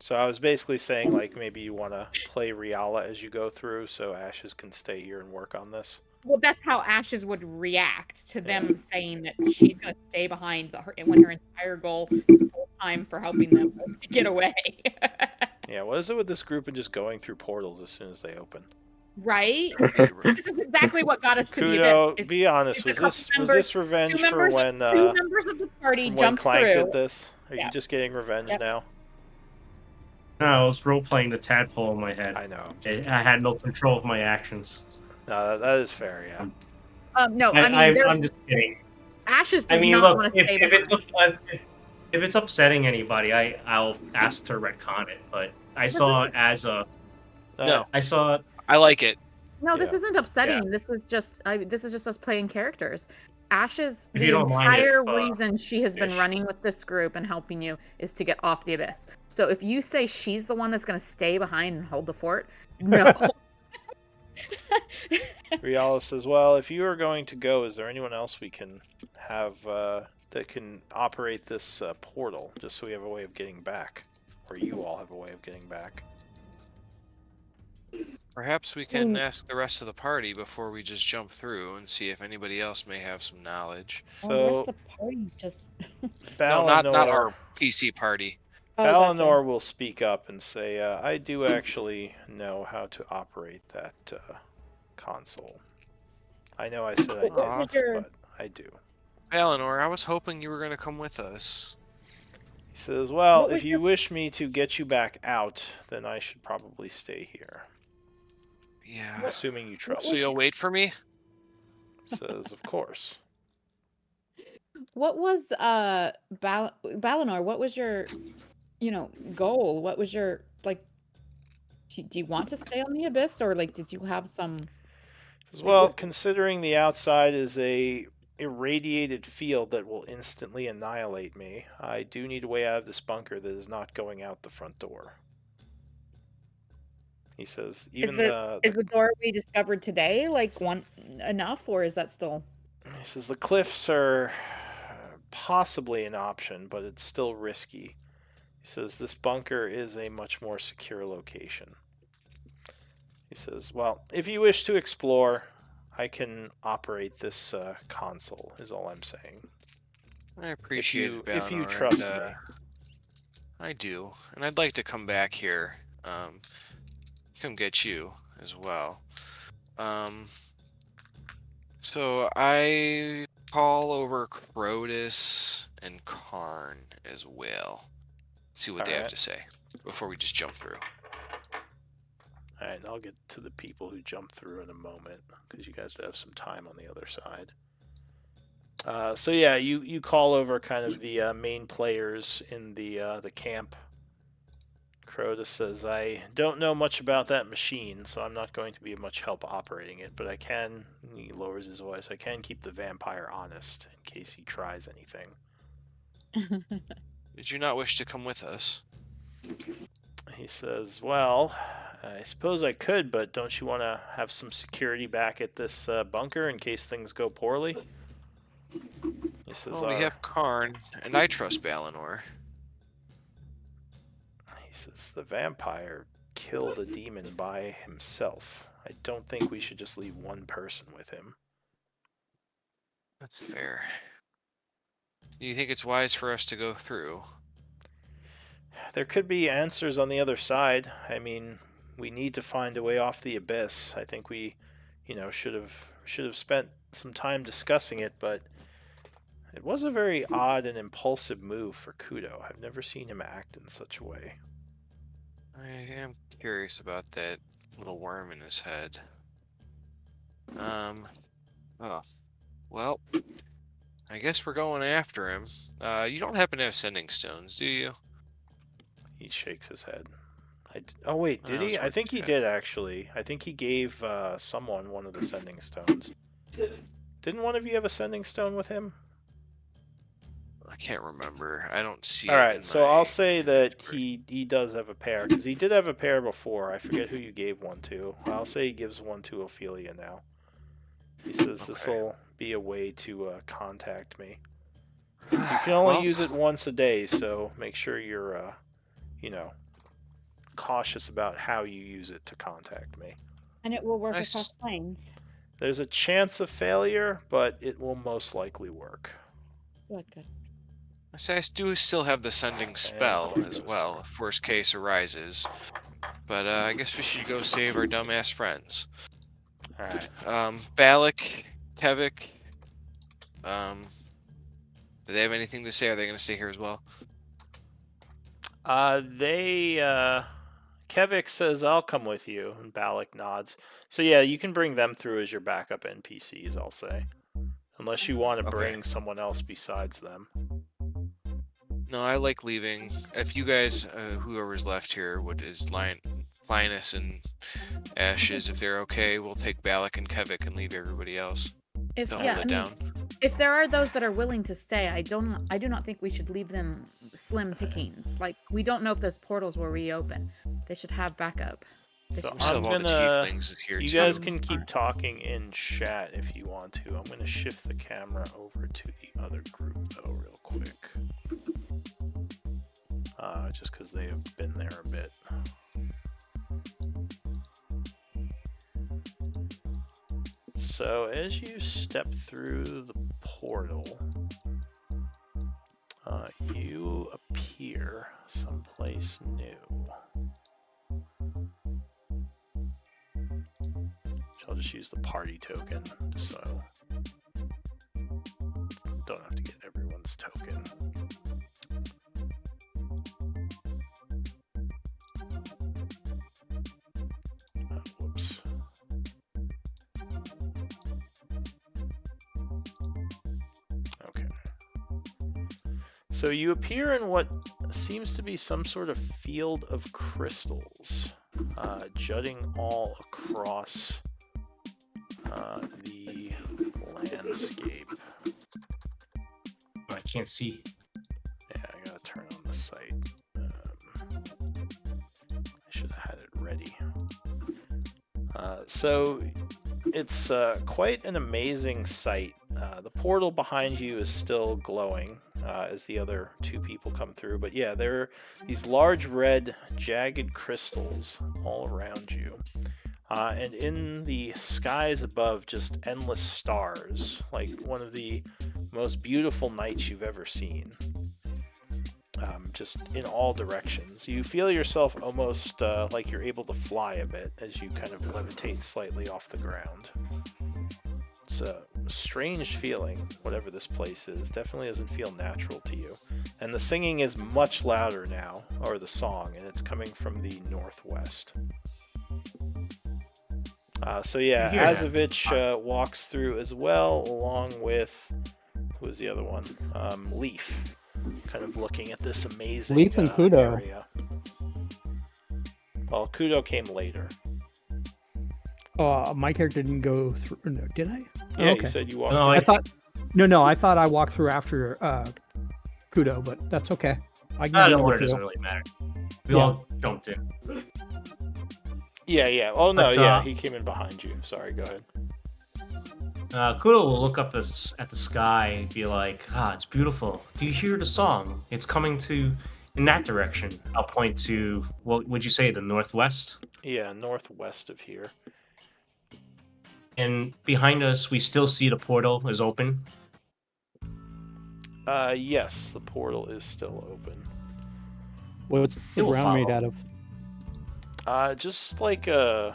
So I was basically saying, like, maybe you want to play Riala as you go through, so Ashes can stay here and work on this. Well, that's how Ashes would react to them saying that she's going to stay behind when her entire goal this whole time for helping them was to get away. Yeah, what is it with this group and just going through portals as soon as they open? Right? Maybe we're- This is exactly what got us to the Kudo, abyss. be honest, is was a couple this members- revenge two for members, when two members of the party from when jumped Clank through. did this? Are you Yep. just getting revenge Yep. now? No, I was role playing the tadpole in my head. I know. I'm I had no control of my actions. No, that is fair. Yeah. No, I mean, I'm just kidding. Ashes does I mean, not look, want to stay if behind. if it's upsetting anybody, I'll ask to retcon it. But I This saw it isn't- as a No. I saw I like it. No, this Yeah. isn't upsetting. This is just us playing characters. Ashes, If the you don't mind entire if, reason she has been ish. running with this group and helping you is to get off the abyss. So if you say she's the one that's going to stay behind and hold the fort, no. Riala says, "Well, if you are going to go, is there anyone else we can have that can operate this portal, just so we have a way of getting back, or you all have a way of getting back?" Perhaps we can ask the rest of the party before we just jump through and see if anybody else may have some knowledge. Well, the rest So of the party just. No, not our PC party. Balinor will speak up and say, "I do actually know how to operate that console. I know I said I What was didn't, your- but I do." Eleanor, I was hoping you were going to come with us. He says, "Well, What was if you wish me to get you back out, then I should probably stay here. Yeah. Assuming you trust So me." you'll wait for me? Says, "Of course." What was Balinor? What was your, goal? What was your do you want to stay on the abyss, or did you have some? Says, "Well, considering the outside is a irradiated field that will instantly annihilate me, I do need a way out of this bunker that is not going out the front door." He says, "Even Is the door we discovered today one enough, or is that still? He says the cliffs are possibly an option, but it's still risky. He says this bunker is a much more secure location." He says, "Well, if you wish to explore, I can operate this console, is all I'm saying. I appreciate you- it, if you Balinor, trust and, me." I do. And I'd like to come back here. Come get you as well. So I call over Crotus and Karn as well. See what they have Alright. to say before we just jump through. Alright, I'll get to the people who jump through in a moment, because you guys have some time on the other side. So yeah, you call over kind of the main players in the camp. Crotus says, "I don't know much about that machine, so I'm not going to be of much help operating it, but I can," he lowers his voice, "I can keep the vampire honest in case he tries anything." Did you not wish to come with us? He says, "Well, I suppose I could, but don't you want to have some security back at this bunker in case things go poorly?" He says, Well, we have Karn, and I trust Balinor. He says, "The vampire killed a demon by himself. I don't think we should just leave one person with him." That's fair. Do you think it's wise for us to go through? There could be answers on the other side. I mean, we need to find a way off the abyss. I think we, should have spent some time discussing it, but it was a very odd and impulsive move for Kudo. I've never seen him act in such a way. I am curious about that little worm in his head. Oh. Well, I guess we're going after him. You don't happen to have sending stones, do you? He shakes his head. Oh wait, did I was he? I worried think he that- did actually. I think he gave someone one of the sending stones. Didn't one of you have a sending stone with him? I can't remember. I don't see All it right, in so my I'll say that inventory. he does have a pair, because he did have a pair before. I forget who you gave one to. I'll say he gives one to Ophelia now. He says this Okay. will be a way to contact me. You can only Well, use it once a day, so make sure you're, cautious about how you use it to contact me. And it will work Nice. across planes. There's a chance of failure, but it will most likely work. Good. I say I do still have the sending spell there as goes. well, if worst case arises. But I guess we should go save our dumbass friends. All right. Balak, Kevik, do they have anything to say? Are they going to stay here as well? Kevik says, I'll come with you, and Balak nods. So yeah, you can bring them through as your backup NPCs, I'll say. Unless you want to Okay. bring someone else besides them. No, I like leaving. If you guys, whoever's left here, Linus and Ashes, if they're okay, we'll take Balak and Kevik and leave everybody else. If Don't yeah, hold it I mean, down. if there are those that are willing to stay, I do not think we should leave them slim pickings. Like, we don't know if those portals will reopen. They should have backup. They So should We still I'm have all the gonna. tieflings here You too. guys can keep talking in chat if you want to. I'm gonna shift the camera over to the other group though, real quick. Just because they have been there a bit. So as you step through the portal, you appear someplace new. I'll just use the party token, just so don't have to get everyone's token. Whoops. Okay. So you appear in what seems to be some sort of field of crystals, jutting all across the landscape. I can't see. Yeah, I gotta turn on the site. I should have had it ready. So it's quite an amazing sight. The portal behind you is still glowing as the other two people come through, but yeah, there are these large red jagged crystals all around you. And in the skies above, just endless stars, like one of the most beautiful nights you've ever seen. Just in all directions. You feel yourself almost like you're able to fly a bit as you kind of levitate slightly off the ground. It's a strange feeling, whatever this place is. Definitely doesn't feel natural to you. And the singing is much louder now, or the song, and it's coming from the northwest. So yeah, I hear that. Azovich walks through as well, along with, who was the other one? Leaf, kind of looking at this amazing Leaf and Kudo. area. Well, Kudo came later. Oh, my character didn't go through. No, did I? Yeah, okay. you said you walked No, through. I thought. No, I thought I walked through after Kudo, but that's okay. I can The do number order two. doesn't really matter. We Yeah. all jumped in. Yeah. Oh no, But, yeah, he came in behind you. Sorry, go ahead. Kudo will look up at the sky and be like, it's beautiful. Do you hear the song? It's coming in that direction. I'll point to, what would you say, the northwest? Yeah, northwest of here. And behind us, we still see the portal is open. Yes, the portal is still open. What's the It will ground made follow. out of? Just like a,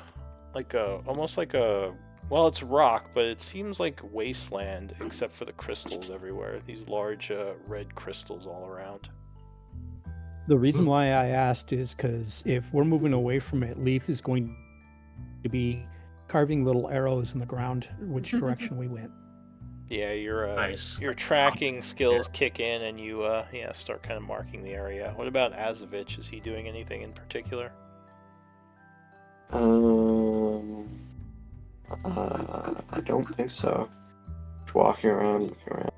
almost like a, well, it's rock, but it seems like wasteland except for the crystals everywhere. These large red crystals all around. The reason why I asked is because if we're moving away from it, Leaf is going to be carving little arrows in the ground, which direction we went. Yeah, Nice. your tracking skills kick in, and you start kind of marking the area. What about Azovich? Is he doing anything in particular? I don't think so. Just walking around, looking around.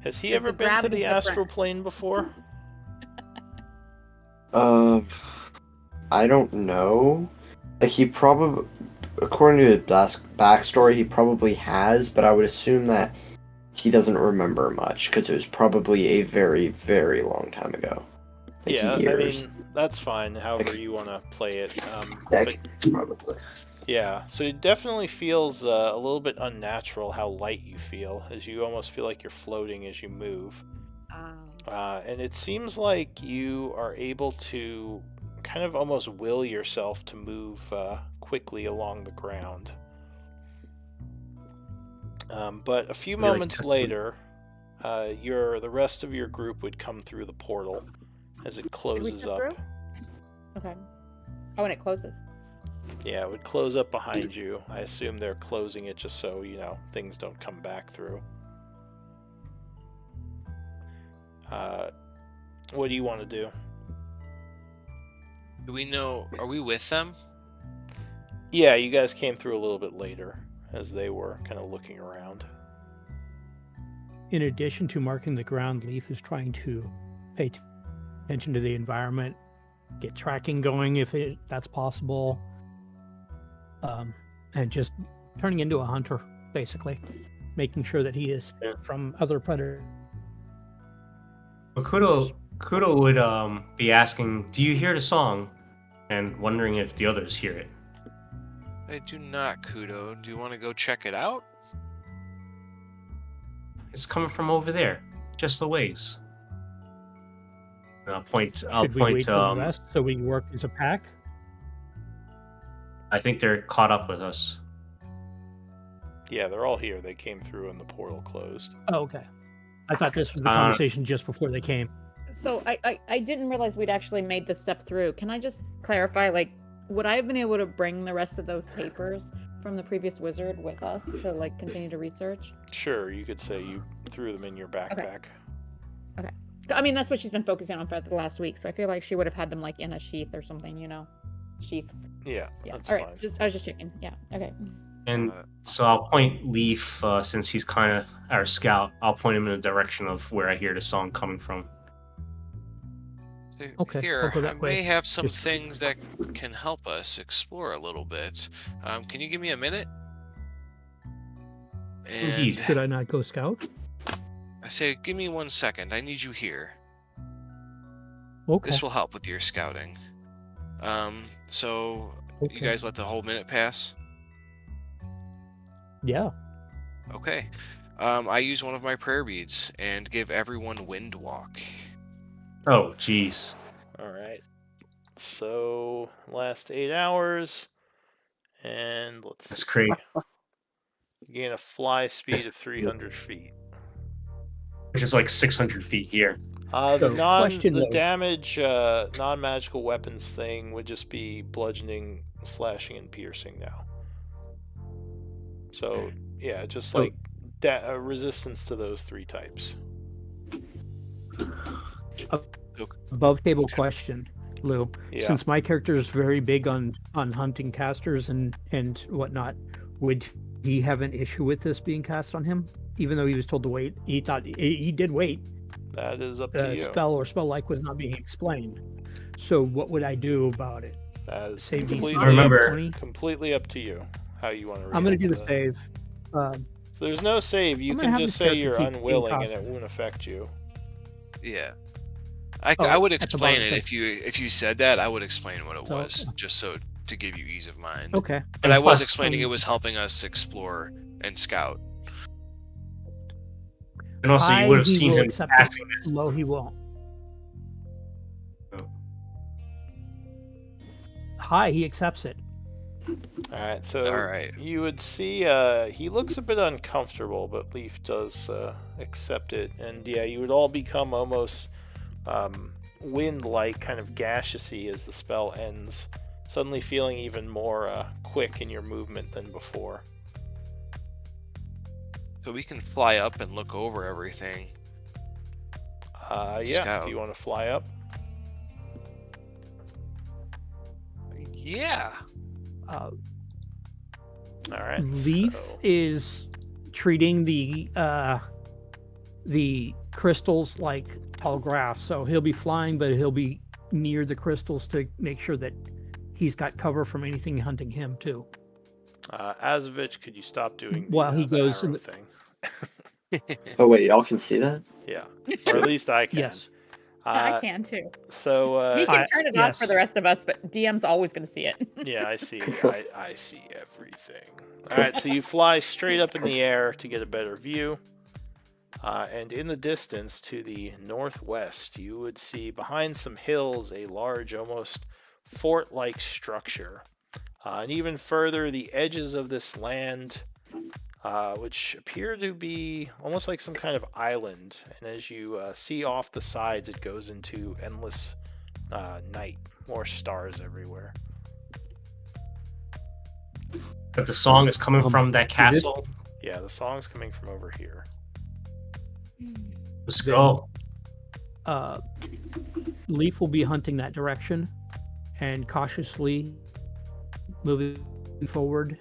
Has he Is ever the been to gravity the different? astral plane before? I don't know. Like, he probably, according to his backstory, he probably has, but I would assume that he doesn't remember much because it was probably a very, very long time ago. Like Yeah, years. I mean, that's fine. However you want to play it. Deck, probably. Yeah, so it definitely feels a little bit unnatural how light you feel, as you almost feel like you're floating as you move. And it seems like you are able to kind of almost will yourself to move quickly along the ground. But a few Really moments tested. later, the rest of your group would come through the portal as it Did we closes step up. through? Okay. Oh, and it closes. Yeah, it would close up behind you. I assume they're closing it just so, things don't come back through. What do you want to do? Do we know? Are we with them? Yeah, you guys came through a little bit later as they were kind of looking around. In addition to marking the ground, Leaf is trying to pay attention to the environment, get tracking going if that's possible, and just turning into a hunter, basically, making sure that he is safe from other predators. Well, Kudo would be asking, "Do you hear the song?" and wondering if the others hear it. I do not, Kudo. Do you want to go check it out? It's coming from over there, just a ways. And I'll point. Should we wait for the rest so we work as a pack? I think they're caught up with us. Yeah, they're all here. They came through and the portal closed. Oh, okay. I thought this was the conversation just before they came. So I didn't realize we'd actually made this step through. Can I just clarify, like, would I have been able to bring the rest of those papers from the previous wizard with us to, like, continue to research? Sure, you could say you threw them in your backpack. I mean, that's what she's been focusing on for the last week, so I feel like she would have had them, like, in a sheath or something, Sheath. Yeah, Yeah. that's All right. fine. I was just checking. Yeah. Okay. And so I'll point Leaf, since he's kind of our scout. I'll point him in the direction of where I hear the song coming from. So Okay, here, I'll go I that way. may have some Just- things that can help us explore a little bit. Can you give me a minute? Indeed. And Should I not go scout? I say, give me 1 second. I need you here. Okay. This will help with your scouting. So you Okay. guys let the whole minute pass? Yeah. Okay. I use one of my prayer beads and give everyone wind walk. Oh, jeez. All right. So, last 8 hours. And let's That's see. crazy. You gain a fly speed of 300 feet. Which is like 600 feet here. So, question, The though. damage non-magical weapons thing would just be bludgeoning, slashing, and piercing now. So yeah, just So- like resistance to those 3 types. Above table question, Lou. Yeah. Since my character is very big on hunting casters and whatnot, would he have an issue with this being cast on him? Even though he was told to wait, he thought he did wait. That is up to you. Spell or spell-like was not being explained. So what would I do about it? That is Save me completely, I remember- 20? completely up to you how you want to. I'm gonna do the that. save. So there's no save. You I'm gonna can have just this say you're character keep being unwilling, and it cautious. won't affect you. Yeah. Oh, I would at the explain bottom, it so- if you said that. I would explain what it So- was, just so to give you ease of mind. Okay. But I was Plus, explaining it was helping us explore and scout. And also, you High, would have he seen will him accept passing this. Low, he won't. Oh. High, he accepts it. All right. So All right. you would see he looks a bit uncomfortable, but Leaf does accept it, and yeah, you would all become almost wind-like, kind of gaseousy as the spell ends, suddenly feeling even more quick in your movement than before. So we can fly up and look over everything. Yeah. Scout. Do you want to fly up? Yeah. Uh, All right. Leaf so- is treating the crystals like tall grass, so he'll be flying, but he'll be near the crystals to make sure that he's got cover from anything hunting him too. Azovich, could you stop doing While he the goes in arrow the- thing? Oh wait, y'all can see that? Yeah, or at least I can. Yes. I can too. So He can I- turn it off for yes. the rest of us, but DM's always going to see it. yeah, I see. I see everything. All right, so you fly straight up in the air to get a better view. And in the distance to the northwest, you would see behind some hills a large, almost fort-like structure. And even further, the edges of this land, which appear to be almost like some kind of island. And as you see off the sides, it goes into endless night, more stars everywhere. But the song is coming from that castle. Yeah, the song's coming from over here. Let's go. Leaf will be hunting that direction and cautiously moving forward,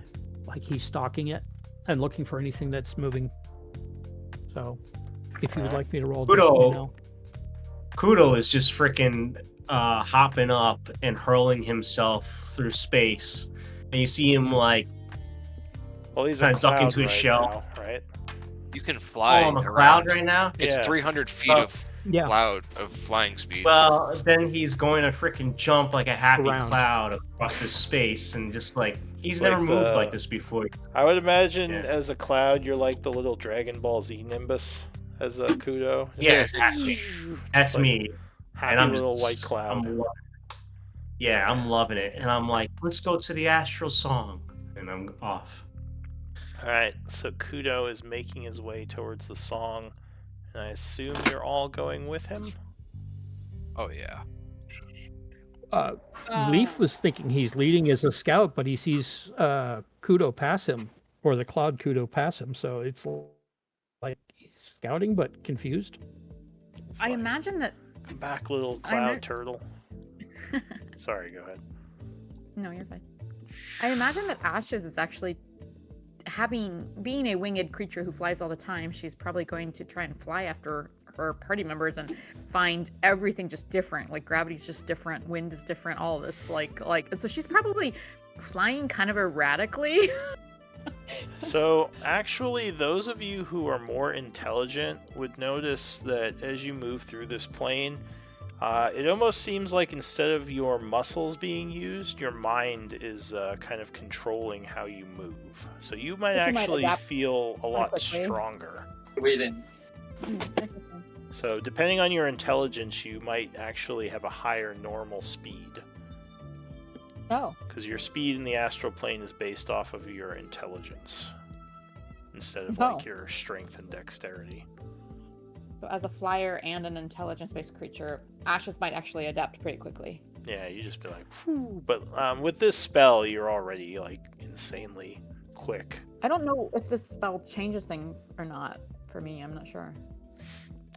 like he's stalking it and looking for anything that's moving. So, if you would like me to roll, just let me Kudo. know. Kudo is just freaking hopping up and hurling himself through space, and you see him like, Well, he's Kinda a duck cloud into his right shell. now, right? You can fly. oh, I'm a around. cloud right now. It's Yeah. 300 feet Oh. of Yeah, cloud of flying speed. Well, then he's going to freaking jump like a happy Around. cloud across his space, and just like he's Like never moved the- like this before. I would imagine Yeah. as a cloud, you're like the little Dragon Ball Z Nimbus as a Kudo. It's Yeah, like, exactly. just That's like me. Happy And I'm little just- white cloud. I'm loving it, and I'm like, let's go to the astral song, and I'm off. All right, so Kudo is making his way towards the song, and I assume you're all going with him. Oh yeah. Leaf was thinking he's leading as a scout, but he sees Kudo pass him, or the cloud Kudo pass him. So it's like he's scouting but confused. It's I like, imagine that. Come back, little I cloud ima- turtle. Sorry, go ahead. No, you're fine. I imagine that Ashes is actually being a winged creature who flies all the time. She's probably going to try and fly after her party members and find everything just different. Like gravity's just different, wind is different, all of this. And so she's probably flying kind of erratically. So, actually, those of you who are more intelligent would notice that as you move through this plane, it almost seems like instead of your muscles being used, your mind is kind of controlling how you move. So you might But you might actually adapt feel a lot quickly. stronger. Waiting. So, depending on your intelligence, you might actually have a higher normal speed. Oh, Because your speed in the astral plane is based off of your intelligence instead of Oh. like your strength and dexterity. so as a flyer and an intelligence-based creature, Ashes might actually adapt pretty quickly. Yeah, you just be like, whew. But with this spell, you're already like insanely quick. I don't know if this spell changes things or not. For me, I'm not sure.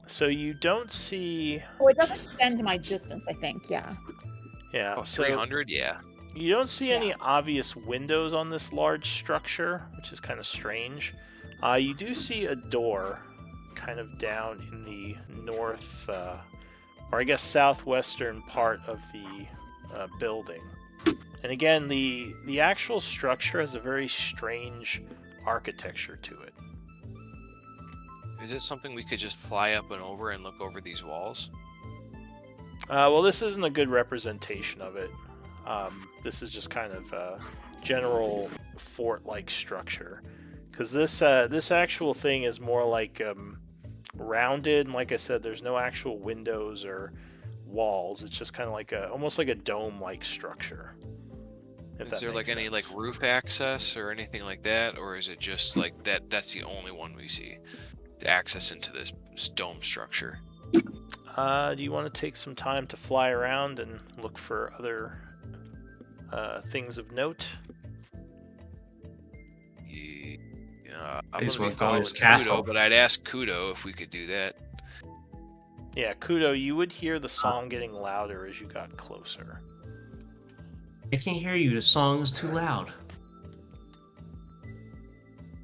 So you don't see, Oh, it does extend my distance, I think. Yeah. yeah. Oh, So 300. Yeah. you don't see any Yeah. obvious windows on this large structure, which is kind of strange. You do see a door, kind of down in the north, or I guess southwestern part of the building. And again, the actual structure has a very strange architecture to it. Is it something we could just fly up and over and look over these walls? Well, this isn't a good representation of it. This is just kind of a general fort-like structure. Because this actual thing is more like rounded, and like I said, there's no actual windows or walls. It's just kind of like almost like a dome-like structure. If Is that there like makes any like sense. roof access or anything like that, or is it just like that? That's the only one we see. The access into this dome structure. Do you want to take some time to fly around and look for other things of note? Yeah, I'm May as gonna well be go to following his castle. Kudo, but I'd ask Kudo if we could do that. Yeah, Kudo, you would hear the song getting louder as you got closer. I can't hear you. The song is too loud.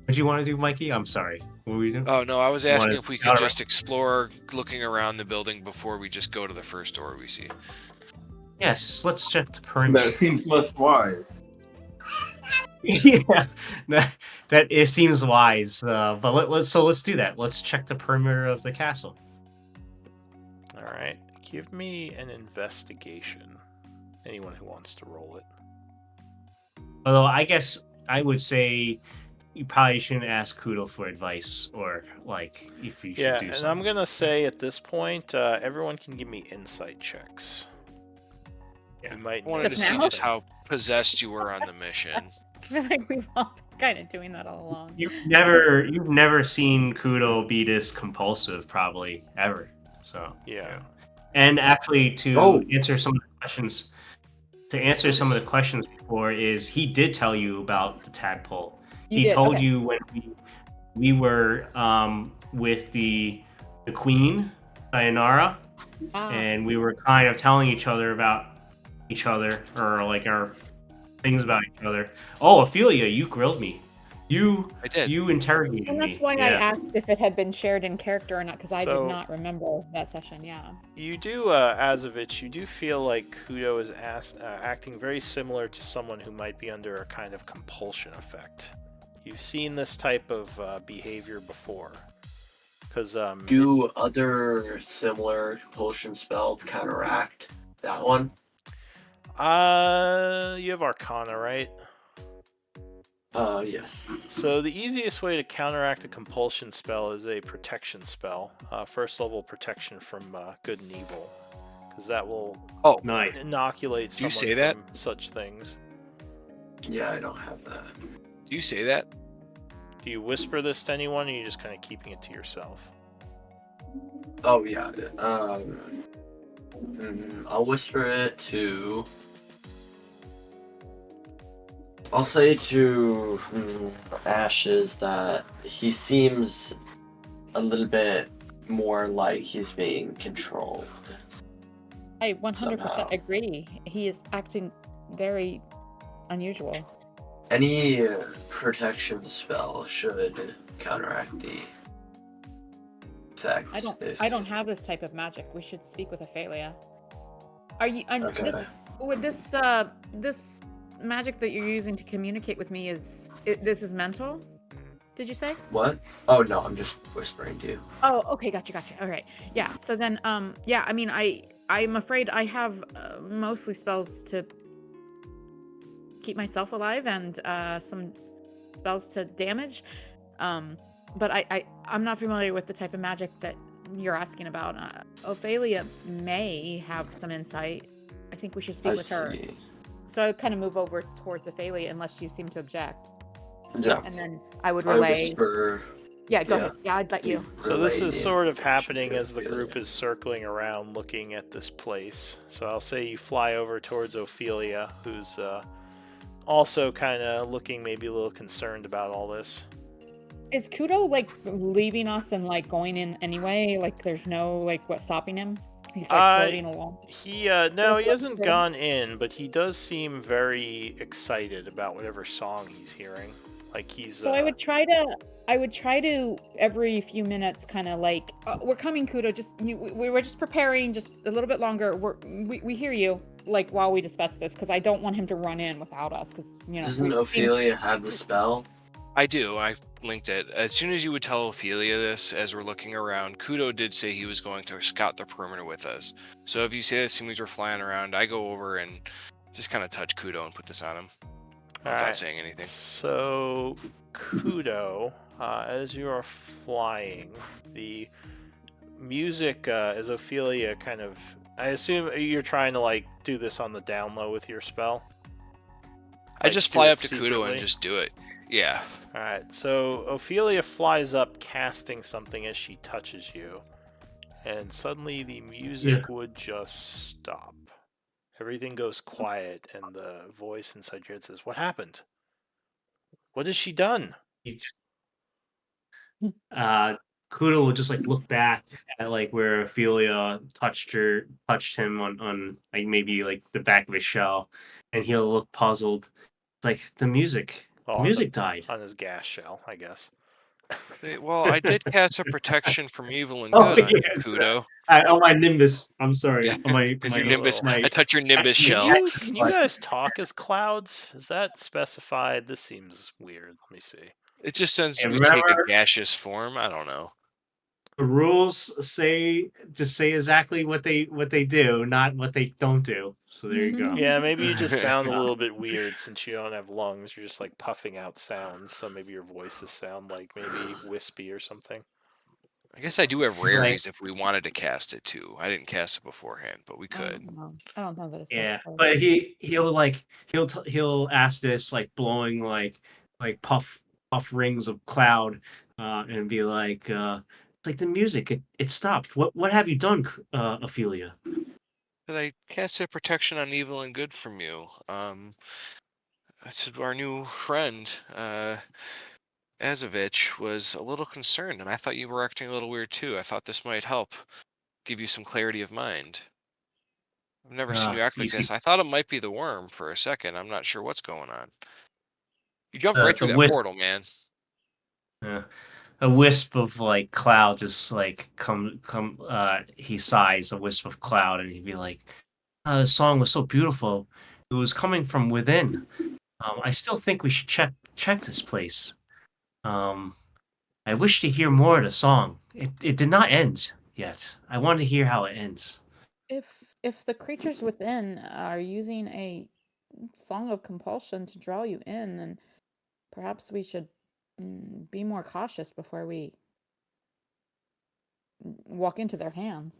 What do you want to do, Mikey? I'm sorry. What were you doing? Oh no, I was You wanna asking if we scout could around? just explore, looking around the building before we just go to the first door we see. Yes, let's check the perimeter. That seems less wise. Yeah, that it seems wise. But let's do that. Let's check the perimeter of the castle. All right, Give me an investigation. Anyone who wants to roll it. Although I guess I would say you probably shouldn't ask Kudo for advice or like if you should Yeah, do and something. I'm gonna say at this point, everyone can give me insight checks. Yeah. You might I wanted to Just see now? just how possessed you were on the mission. I feel like we've all been kind of doing that all along. You've never seen Kudo be this compulsive, probably ever. So Yeah. And actually, to Oh. answer some of the questions, before is he did tell you about the tadpole. You He did, told okay. you when we were with the queen Sayonara, Ah, and we were kind of telling each other about each other or like our things about each other. Oh, Ophelia, you grilled me. I did. You interrogated and me. that's why I asked if it had been shared in character or not, because I did So- not remember that session. Yeah. You do, Azovich, you do feel like Kudo is acting very similar to someone who might be under a kind of compulsion effect. You've seen this type of behavior before. Because, Do other similar compulsion spells counteract that one? you have Arcana, right? Yes. So the easiest way to counteract a compulsion spell is a protection spell. First level protection from good and evil. Because that will Nice. inoculate Do you someone say that? from such things. Yeah, I don't have that. Do you say that? Do you whisper this to anyone, or are you just kind of keeping it to yourself? Oh yeah. I'll whisper it to. I'll say to Ashes that he seems a little bit more like he's being controlled. I 100% Somehow. agree. He is acting very unusual. Any protection spell should counteract the effects. I don't have this type of magic. We should speak with Ophelia. Are you Okay. this magic that you're using to communicate with me this is mental? Did you say? What? Oh no, I'm just whispering to you. Oh, okay, gotcha. All right. Yeah. So then yeah, I mean I'm afraid I have mostly spells to keep myself alive and some spells to damage. But I'm not familiar with the type of magic that you're asking about. Ophelia may have some insight. I think we should speak I with her. see. So I would kind of move over towards Ophelia unless you seem to object. Yeah. And then I would I relay. whisper. Yeah, go yeah. ahead. Yeah, I'd let you. So this relay is the sort of information happening to as the group Ophelia. is circling around looking at this place. So I'll say you fly over towards Ophelia, who's also kind of looking maybe a little concerned about all this. Is Kudo like leaving us and like going in anyway? Like there's no like what stopping him? He's like floating along. He no, he Yes, hasn't okay. gone in, but he does seem very excited about whatever song he's hearing. Like he's So I would try to every few minutes kind of like we're coming, Kudo. Just we were just preparing just a little bit longer. We hear you like while we discuss this because I don't want him to run in without us because Doesn't we- Ophelia have the spell? I do. I linked it. As soon as you would tell Ophelia this, as we're looking around, Kudo did say he was going to scout the perimeter with us. So if you say this, as we're flying around, I go over and just kind of touch Kudo and put this on him without Alright. saying anything. So, Kudo, as you are flying, the music as Ophelia kind of. I assume you're trying to like do this on the down low with your spell. I Like, just do fly it up to Kudo secretly? and just do it. Yeah. All right. So Ophelia flies up, casting something as she touches you, and suddenly the music would just stop. Everything goes quiet, and the voice inside your head says, "What happened? What has she done?" He just, Kudo will just like look back at like where Ophelia touched him on like maybe like the back of his shell, and he'll look puzzled. It's like the music Oh, died. on his gas shell, I guess. Well, I did cast a protection from evil and Oh, good on you, yeah, Kudo. On my Nimbus. I'm sorry. Yeah, On my, It's your my- Nimbus. my- I touch your Nimbus Can shell. Can you guys talk as clouds? Is that specified? This seems weird. Let me see. It just sends Yeah, we take a remember- gaseous form. I don't know. The rules say exactly what they do, not what they don't do. So there you go. Yeah, maybe you just sound a little bit weird since you don't have lungs. You're just like puffing out sounds, so maybe your voices sound like maybe wispy or something. I guess I do have It's like- raries if we wanted to cast it too. I didn't cast it beforehand, but we I could. don't know. I don't know that it's Yeah, necessary. but he'll ask this like blowing like puff rings of cloud, and be like, it's like the music it stopped. What have you done, Ophelia? But I casted protection on evil and good from you. I said our new friend, Azovich, was a little concerned, and I thought you were acting a little weird too. I thought this might help give you some clarity of mind. I've never seen you act You like see, this. I thought it might be the worm for a second. I'm not sure what's going on. You jumped right the through that wisp, portal, man. a wisp of like cloud just like come. He sighs a wisp of cloud, and he'd be like, "The song was so beautiful. It was coming from within. I still think we should check this place. Um, I wish to hear more of the song. It did not end yet. I want to hear how it ends." If the creatures within are using a song of compulsion to draw you in, then perhaps we should be more cautious before we walk into their hands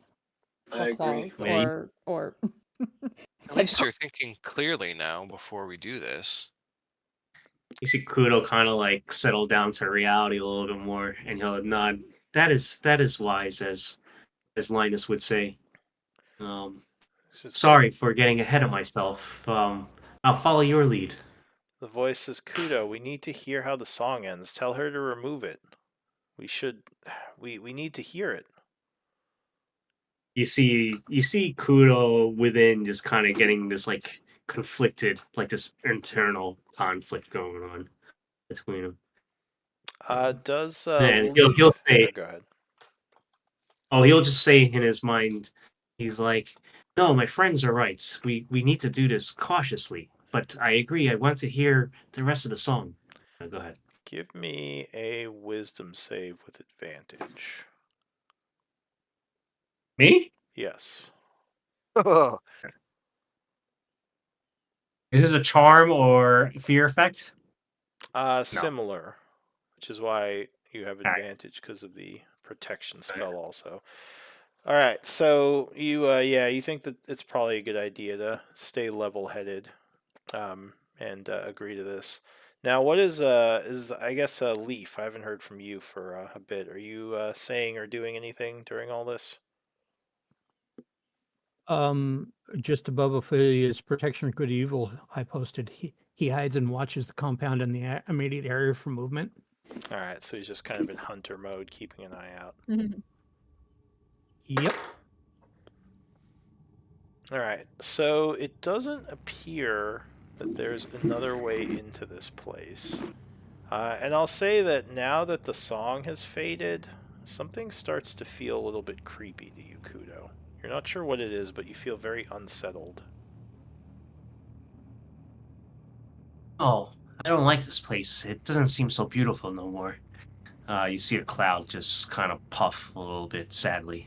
I or agree. claws Maybe. or At least you're thinking clearly now before we do this. You see Kudo kind of like settle down to reality a little bit more, and he'll nod. That is wise, as Linus would say. This is Sorry for getting ahead of myself. I'll follow your lead. The voice says, Kudo, we need to hear how the song ends. Tell her to remove it. We should. We need to hear it. You see Kudo within just kind of getting this like conflicted, like this internal conflict going on between them. Does And Leaf... he'll say, Go ahead. oh, he'll just say in his mind, he's like, "No, my friends are right. We need to do this cautiously. But I agree. I want to hear the rest of the song." Go ahead. Give me a wisdom save with advantage. Me? Yes. Is this a charm or fear effect? Similar, which is why you have Alright. advantage because of the protection spell also. All right, so you you think that it's probably a good idea to stay level-headed, and agree to this. Now, what is I guess Leaf? I haven't heard from you for a bit. Are you saying or doing anything during all this? Just above Ophelia's protection of good and evil, I posted he hides and watches the compound in the immediate area for movement. All right, so he's just kind of in hunter mode, keeping an eye out. Yep. All right, so it doesn't appear that there's another way into this place. And I'll say that now that the song has faded, something starts to feel a little bit creepy to you, Kudo. You're not sure what it is, but you feel very unsettled. Oh, I don't like this place. It doesn't seem so beautiful no more. You see a cloud just kind of puff a little bit sadly.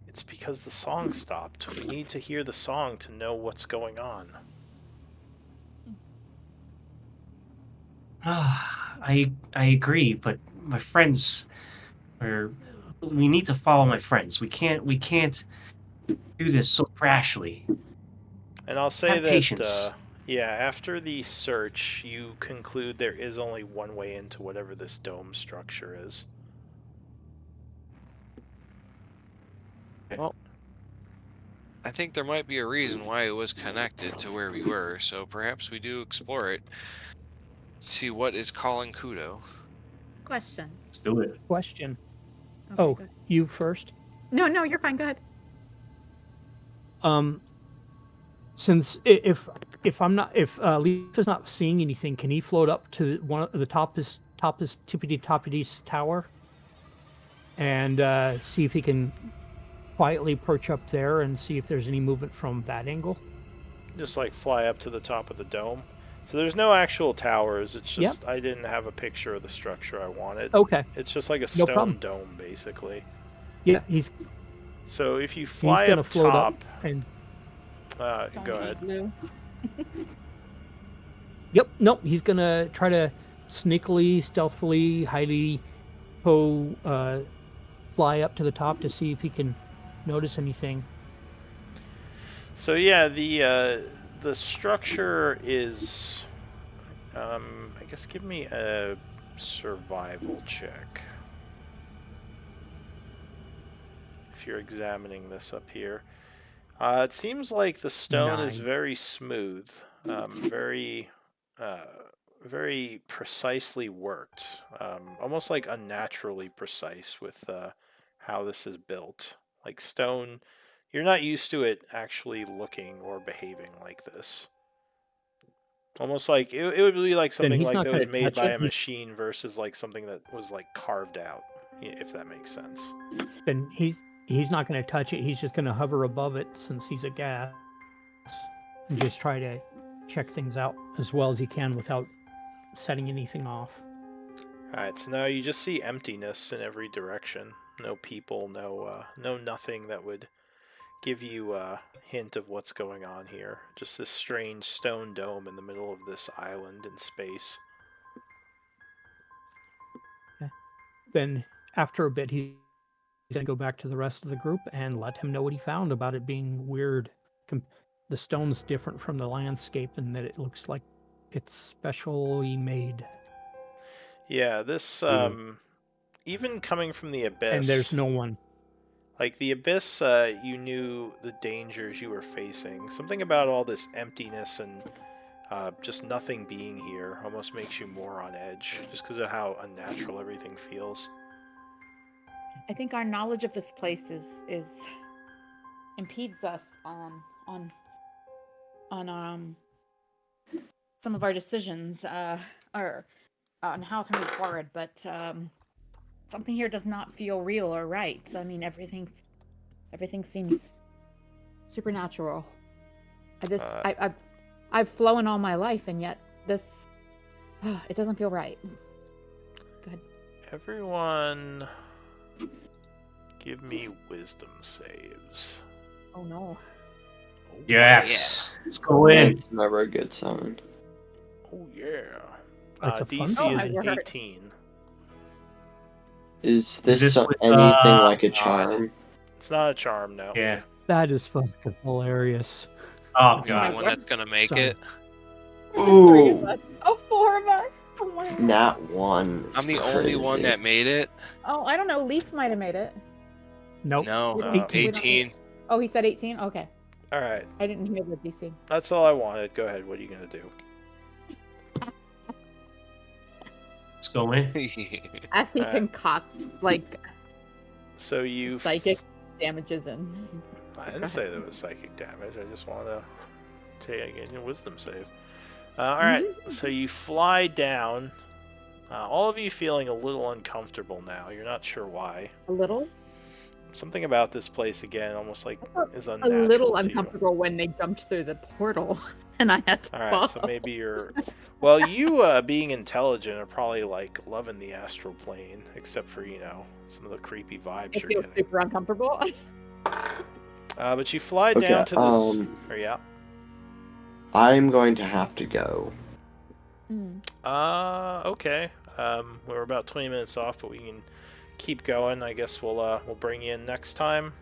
It's because the song stopped. We need to hear the song to know what's going on. I agree, but my friends are. We need to follow my friends. We can't do this so rashly. And I'll say Have that, patience. after the search, you conclude there is only one way into whatever this dome structure is. Well, I think there might be a reason why it was connected to where we were, so perhaps we do explore it. See what is calling Kudo. Question. Let's do it. Question. Okay, Oh, go ahead. you first. No, you're fine. Go ahead. Since if Leaf is not seeing anything, can he float up to one of the toppest tippity tower and see if he can quietly perch up there and see if there's any movement from that angle? Just like fly up to the top of the dome. So there's no actual towers. It's Yep. just I didn't have a picture of the structure I wanted. Okay. It's just like a No stone problem. dome, basically. Yeah, he's So if you fly gonna up float top, up and go ahead. Igloo. yep, nope, he's gonna try to sneakily, stealthily, fly up to the top to see if he can notice anything. So yeah, the structure is, I guess, give me a survival check if you're examining this up here. It seems like the stone is 9. very smooth, very precisely worked, almost like unnaturally precise with how this is built. Like stone, you're not used to it actually looking or behaving like this. Almost like it would be like something he's like not that was gonna made touch by it. a machine versus like something that was like carved out, if that makes sense. Then he's not gonna touch it. He's just gonna hover above it since he's a gas, and just try to check things out as well as he can without setting anything off. Alright, so now you just see emptiness in every direction. No people, no nothing that would give you a hint of what's going on here. Just this strange stone dome in the middle of this island in space. Then after a bit, he's gonna go back to the rest of the group and let him know what he found about it being weird. The stone's different from the landscape in that it looks like it's specially made. Yeah, this even coming from the abyss, And there's no one. like the abyss, you knew the dangers you were facing. Something about all this emptiness and just nothing being here almost makes you more on edge, just because of how unnatural everything feels. I think our knowledge of this place is impedes us on some of our decisions or on how to move forward, but something here does not feel real or right. I mean, everything seems supernatural. I've flown all my life, and yet this it doesn't feel right. Go ahead. Everyone, give me wisdom saves. Oh no. Oh, Yes. Let's go in. It's never a good sign. Oh yeah. That's a fun DC Oh, is I heard. 18. Is this, this with, anything like a charm? It's not a charm, no. Yeah. That is fucking hilarious. Oh The god. only one that's gonna make Sorry. it. Three of Ooh, us. Oh, 4 of us. Oh my God. nat 1. is I'm the only one crazy. that made it. Oh, I don't know. Leaf might have made it. Nope. No, 18. 18. Oh, he said 18? Okay. Alright, I didn't hear the DC. that's all I wanted. Go ahead, what are you going to do? Let's go in. As he Alright. concoct, like, So you... psychic damages and... I So didn't go say ahead. there was psychic damage. I just want to take again your wisdom save. Alright, so you fly down. All of you feeling a little uncomfortable now. You're not sure why. A little? Something about this place, again, almost like is A unnatural little to you. uncomfortable when they jumped through the portal and I had to All right, follow. so maybe you're. Well, you being intelligent are probably like loving the astral plane, except for some of the creepy vibes It you're feels getting. super uncomfortable. But you fly Okay, down to this. Or yeah. I'm going to have to go. Okay. We're about 20 minutes off, but we can keep going. I guess we'll bring you in next time.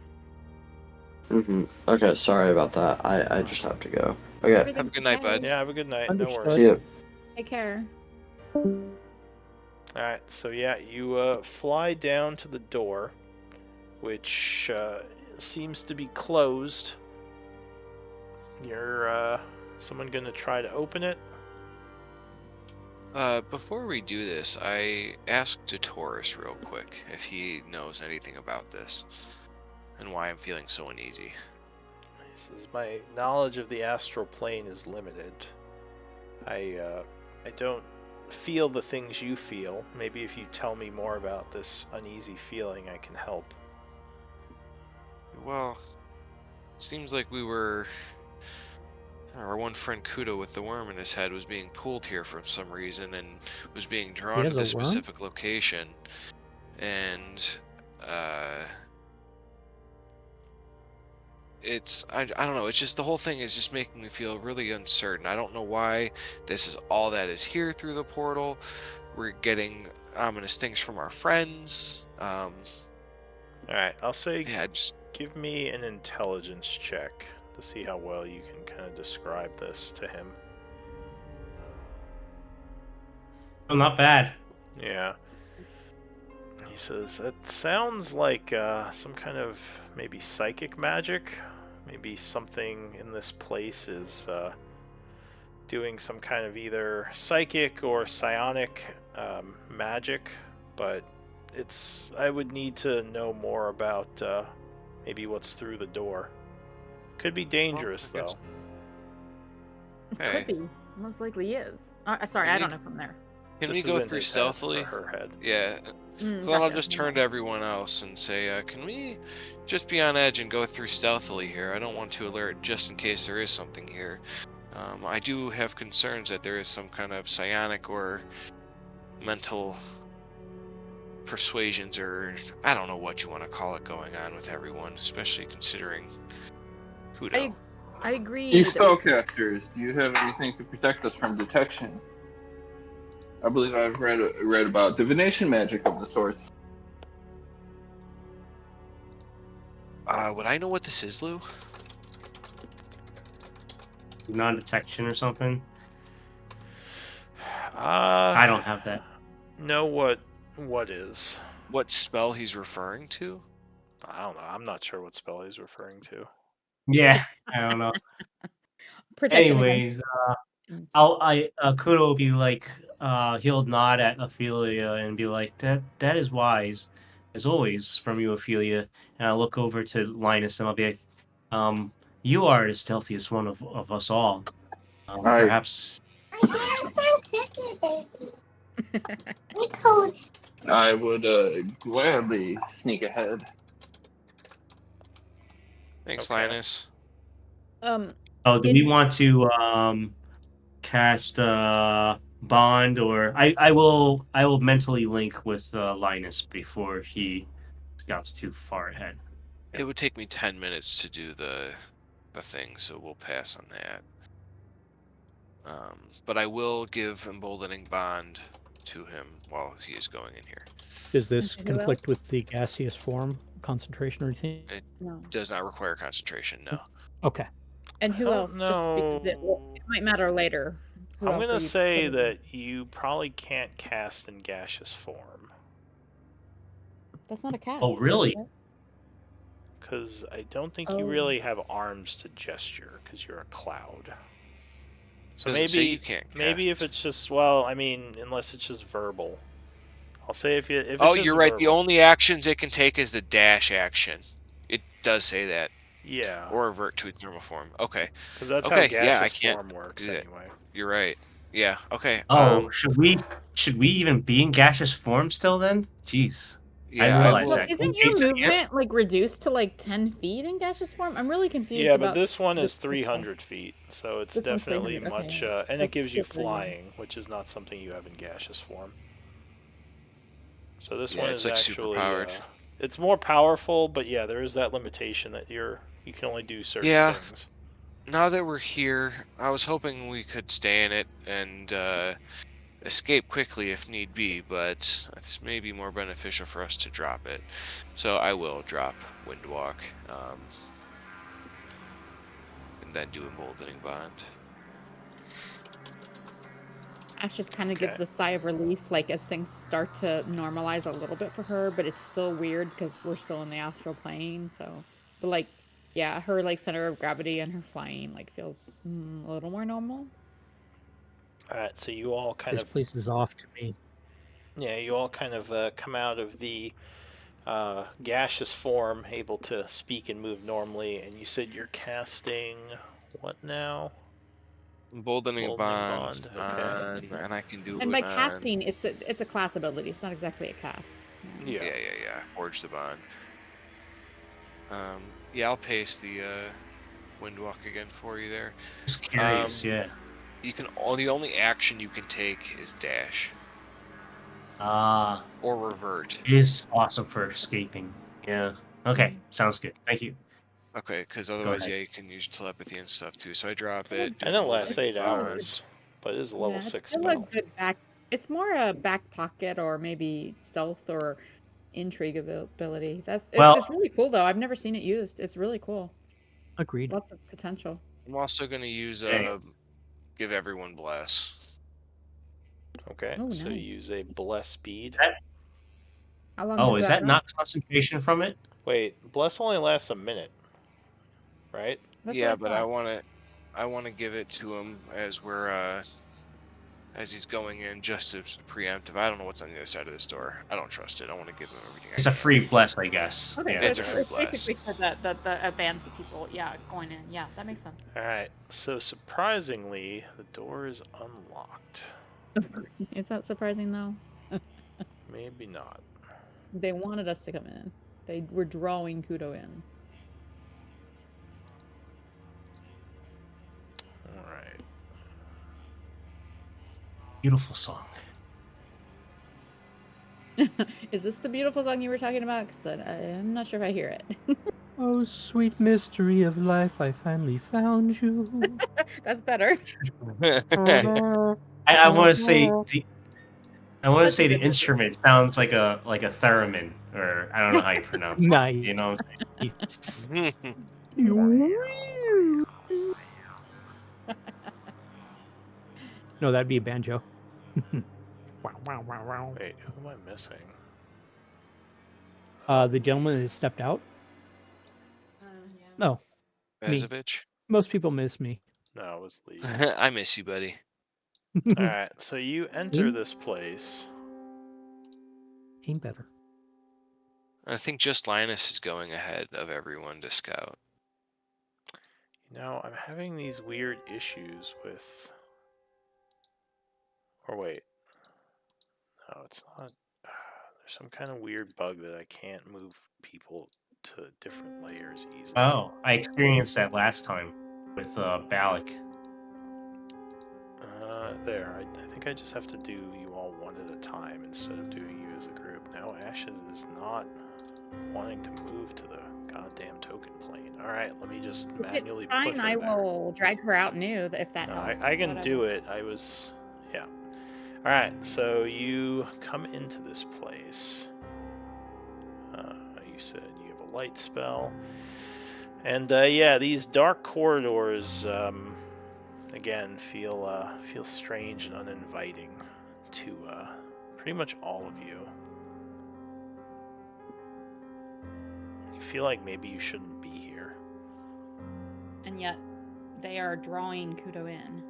Okay, sorry about that. I just have to go. Okay. Have a good night, bud. Yeah, have a good night. No Understood. worries. See ya. Take care. All right, so yeah, you fly down to the door, which seems to be closed. You're someone gonna try to open it? Before we do this, I asked Taurus real quick if he knows anything about this and why I'm feeling so uneasy. He says, my knowledge of the astral plane is limited. I don't feel the things you feel. Maybe if you tell me more about this uneasy feeling, I can help. Well, it seems like we were our one friend Kudo with the worm in his head was being pulled here for some reason and was being He drawn has to a this worm? specific location. And I don't know, it's just the whole thing is just making me feel really uncertain. I don't know why this is all that is here through the portal. We're getting ominous things from our friends. All right, I'll say Yeah, just give me an intelligence check to see how well you can kind of describe this to him. Oh, not bad. Yeah. He says, it sounds like some kind of maybe psychic magic. Maybe something in this place is doing some kind of either psychic or psionic magic, but I would need to know more about maybe what's through the door. Could be dangerous, I guess- though. hey, Could be. Most likely is. Sorry, Can I we- don't know from there. can This we go is in through his head, or stealthily? her head. Yeah. So then I'll Gotcha. just turn to everyone else and say, can we just be on edge and go through stealthily here? I don't want to alert just in case there is something here. I do have concerns that there is some kind of psionic or mental persuasions, or I don't know what you want to call it, going on with everyone, especially considering Kudo. I agree. These that we- spellcasters, do you have anything to protect us from detection? I believe I've read about divination magic of the sorts. Would I know what this is, Lou? Non-detection or something. I I don't have that. know what is. What spell he's referring to? I don't know. I'm not sure what spell he's referring to. Yeah, I don't know. protection Anyways, against- Kudo will be like, he'll nod at Ophelia and be like, that is wise, as always, from you, Ophelia. And I'll look over to Linus and I'll be like, you are the stealthiest one of us all. Aye. Perhaps. I would gladly sneak ahead. Thanks, Okay. Linus. Oh, do we want to cast bond, or I will mentally link with Linus before he scouts too far ahead. It would take me 10 minutes to do the thing, so we'll pass on that. But I will give Emboldening Bond to him while he is going in here. Does this Okay, who else? conflict with the gaseous form concentration or anything? No. Does not require concentration, no. Okay. And who I don't else? Just because it know. might matter later. Who I'm else gonna are you say considering? that you probably can't cast in gaseous form, That's not a cast. Oh, really? because I don't think Oh. you really have arms to gesture, because you're a cloud. So Doesn't say maybe you can't maybe if cast. it's just, well, I mean, unless it's just verbal. I'll say if it's Oh, just you're right. The verbal. only actions it can take is the dash action. It does say that. Yeah, Or revert to its normal form. Okay, because that's okay, how yeah, I gaseous can't form works do that. anyway. you're right. Yeah, okay. Oh, should we even be in gaseous form still then? Jeez. Yeah, I I realize will- that. Isn't your movement like reduced to like 10 feet in gaseous form? I'm really confused Yeah, about but this one is this- 300 feet, so it's This one's definitely 300, okay, much, yeah. and it That's gives you different. flying, which is not something you have in gaseous form. So this Yeah, one it's is like actually, superpowered. it's more powerful, but yeah, there is that limitation that you can only do certain Yeah. things. Now that we're here, I was hoping we could stay in it and escape quickly if need be, but it's maybe more beneficial for us to drop it. So I will drop Windwalk, and then do Emboldening Bond. Ash just kind of gives Okay. a sigh of relief, like as things start to normalize a little bit for her, but it's still weird because we're still in the astral plane. So, but like, yeah, her like center of gravity and her flying like feels a little more normal. All right, so you all kind This of, place is off to me. yeah, you all kind of come out of the gaseous form, able to speak and move normally, and you said you're casting what now? Emboldening Emboldening Bond, Bond, okay. and I can do And it by on- casting, it's a class ability. It's not exactly a cast. Yeah. Yeah. Forge the Bond. Yeah, I'll paste the Windwalk again for you there. Just curious, yeah. You can the only action you can take is dash Ah, or revert. it is awesome for escaping. Yeah. Okay, sounds good. Thank you. Okay, because Go otherwise, ahead. yeah, you can use telepathy and stuff too. So I drop it. do And it another lasts 8 still a good- hours, but it is a level Yeah, it's 6 still a spell. good back. It's more a back pocket or maybe stealth or intrigue ability. Well- it's really cool though. I've never seen it used. It's really cool. Agreed. Lots of potential. I'm also gonna use Okay. give everyone bless. Okay, Oh, so you nice. use a bless speed. How long Oh, does is that not concentration from it? Wait, bless only lasts a minute, right? That's Yeah, what but I I thought. want to give it to him as we're as he's going in, just as preemptive. I don't know what's on the other side of this door. I don't trust it. I want to give him everything. It's I a can. free bless, I guess. Okay, Yeah. so It's a free it's blast. basically for the advanced people. Yeah, going in. Yeah, that makes sense. All right. So surprisingly, the door is unlocked. Is that surprising though? Maybe not. They wanted us to come in. They were drawing Kudo in. All right. Beautiful song. Is this the beautiful song you were talking about? Because I'm not sure if I hear it. Oh, sweet mystery of life, I finally found you. That's better. I want to say I want to Such a say the good movie. instrument sounds like a theremin, or I don't know how you pronounce it. Nice. You know, No, that'd be a banjo. Wow, wow, wow, wow. Wait, who am I missing? The gentleman that stepped out. No, As a bitch. most people miss me. No, it was Lee. I miss you, buddy. All right. So you enter this place. Ain't better. I think just Linus is going ahead of everyone to scout. You know, I'm having these weird issues with. Or wait. No, it's not. There's some kind of weird bug that I can't move people to different layers easily. oh, I experienced that last time with Balak. There. I think I just have to do you all one at a time instead of doing you as a group. Now Ashes is not wanting to move to the goddamn token plane. All right, let me just manually It's fine. put her I there. will drag her out new if that No, helps. I can whatever. do it. Yeah. All right, so you come into this place. You said you have a light spell, and yeah, these dark corridors again feel strange and uninviting to pretty much all of you. You feel like maybe you shouldn't be here. And yet, they are drawing Kudo in.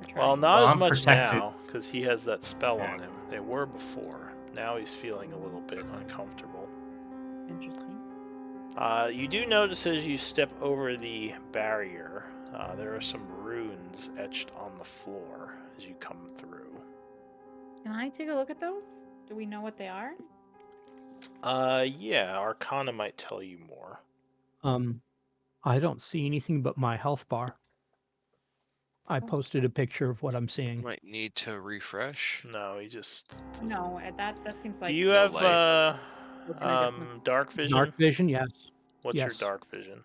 They're Well, trying. not Well, as I'm much protected. now, because he has that spell on him. They were before. Now he's feeling a little bit uncomfortable. Interesting. You do notice as you step over the barrier, there are some runes etched on the floor as you come through. Can I take a look at those? Do we know what they are? Yeah, Arcana might tell you more. I don't see anything but my health bar. I Oh. posted a picture of what I'm seeing. Might need to refresh. No, he just doesn't. No, that seems like. Do you no have light. Token adjustments. dark vision? Dark vision, yes. What's your yes. dark vision?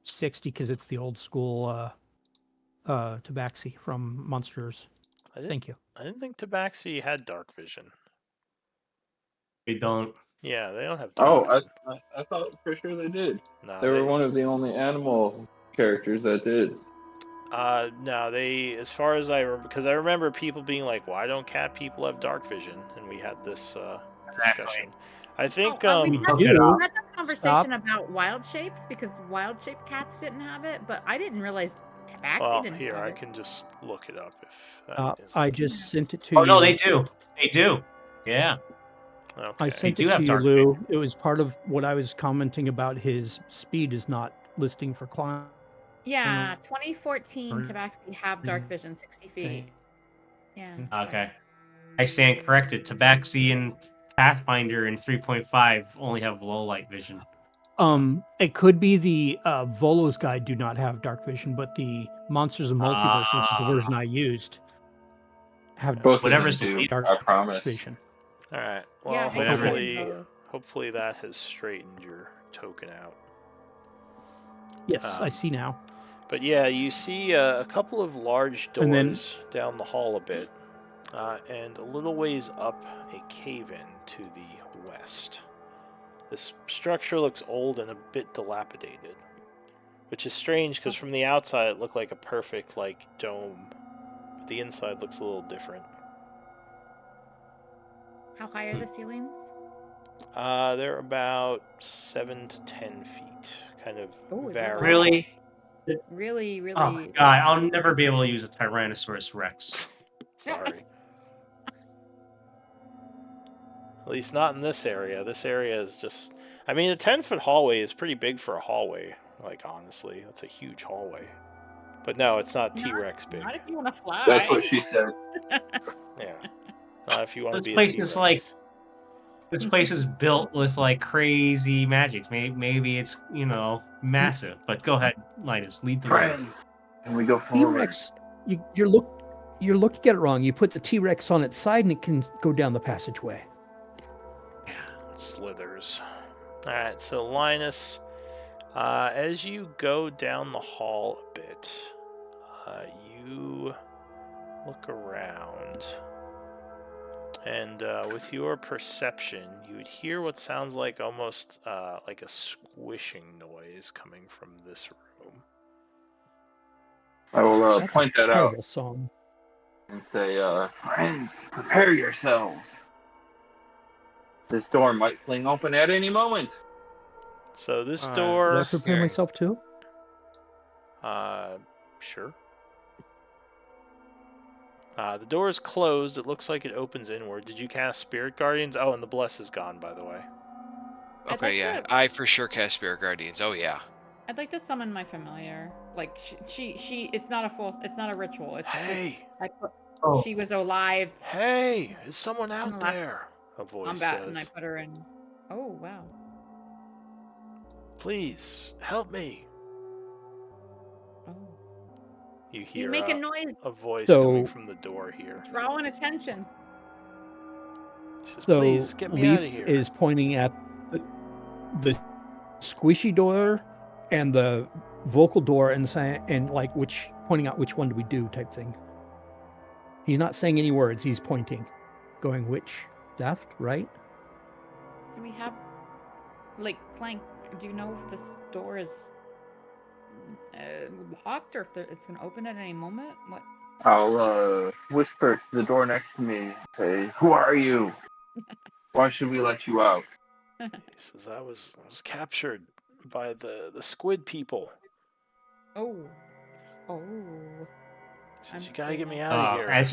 60 because it's the old school tabaxi from Monsters. Thank you. I didn't think Tabaxi had dark vision. We don't. Yeah, they don't have Oh, dark vision. I thought for sure they did. No, They were one of the only animal characters that did. No, they, as far as I remember, because I remember people being like, why don't cat people have dark vision? And we had this discussion. I think, we We had, took it we off. had that conversation about wild shapes because wild shaped cats didn't have it, but I didn't realize Tabaxi well, didn't here, have I it. can just look it up if that is I the just case. sent it to Oh you. no, they do. They do. Yeah. Okay. I sent do it have to you, dark Lou. It was part of what I was commenting about. His speed is not listing for climb. Yeah, 2014 Or- Tabaxi have dark vision, 60 feet. Yeah. so- Okay. I stand corrected. Tabaxi and Pathfinder in 3.5 only have low light vision. It could be the Volo's guide do not have dark vision, but the Monsters of Multiverse, which is the version I used, have Both Whatever's of them the do. lead- dark I promise. vision. All right. Well, Yeah, I Whatever. tried hopefully, both. hopefully that has straightened your token out. Yes, I Um, see now. But yeah, you see a couple of large And then- doors down the hall a bit, and a little ways up a cave-in to the west. This structure looks old and a bit dilapidated, which is strange because from the outside it looked like a perfect dome, but the inside looks a little different. How high are the ceilings? They're about 7 to 10 feet, kind of Oh, is that vary. Really? Really, really. Oh my god, I'll never be able to use a Tyrannosaurus Rex. Sorry. At least not in this area. This area is just... I mean, a 10-foot hallway is pretty big for a hallway. Honestly. That's a huge hallway. But no, it's not T-Rex big. Not if you want to fly. That's what she said. Yeah. Not if you want to This be a place T-Rex. is This place is built with crazy magic. Maybe it's massive. But go ahead, Linus, lead the way. Friends. And we go forward. T-Rex, you're looking at it wrong. You put the T-Rex on its side and it can go down the passageway. Slithers. Alright, so Linus, as you go down the hall a bit, you look around, and with your perception, you would hear what sounds like almost like a squishing noise coming from this room. I will That's point a that out terrible song. and say, friends, prepare yourselves. This door might fling open at any moment. So this Alright, door... Did I prepare Scary. myself too? Sure. The door is closed. It looks like it opens inward. Did you cast Spirit Guardians? Oh, and the Bless is gone, by the way. I'd Okay, like yeah. to- I for sure cast Spirit Guardians. Oh, yeah. I'd like to summon my familiar. Like she it's not a ritual. It's Hey! Oh. she was alive. Hey! Is someone out I'm alive. there? A voice Combat, and I says. put her in. Oh wow. Please, help me. Oh. You He's hear making noise, a voice So- coming from the door here. drawing attention. He says, So please, get me out Leaf of here. is pointing at the squishy door and the vocal door and saying pointing out which one do we do type thing. He's not saying any words. He's pointing, going which, left, right. Do we have Clank? Do you know if this door is locked or if it's gonna open at any moment? What? I'll whisper to the door next to me and say, who are you? Why should we let you out? He says, I was captured by the squid people. Oh. Oh. He says, I'm you gotta get me scared. out of here. As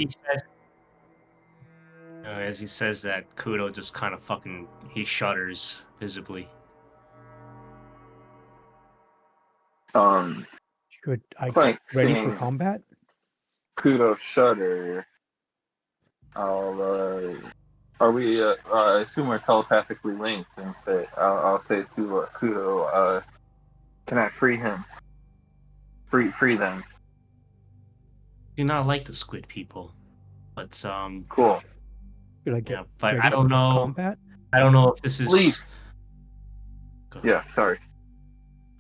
he says that, Kudo just kind of he shudders visibly. Should I Clank get ready for singing combat? Kudo shudder. Are we, I assume we're telepathically linked and say, I'll say to Kudo, can I free him? Free them. Do not like the squid people, but Cool. Should I get yeah, but ready I don't for know. combat? I don't know if this is. Leaf. Go. Yeah, sorry.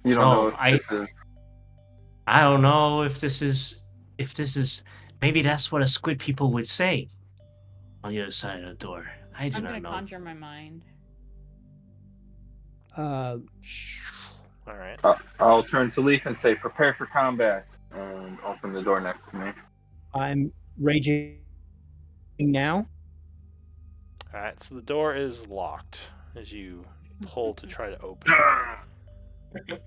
You don't No, know if this is. I don't know if this is. Maybe that's what a squid people would say on the other side of the door. I do I'm not gonna know. conjure my mind. All right. I'll turn to Leaf and say, prepare for combat, and open the door next to me. I'm raging now. All right. So the door is locked as you pull to try to open it.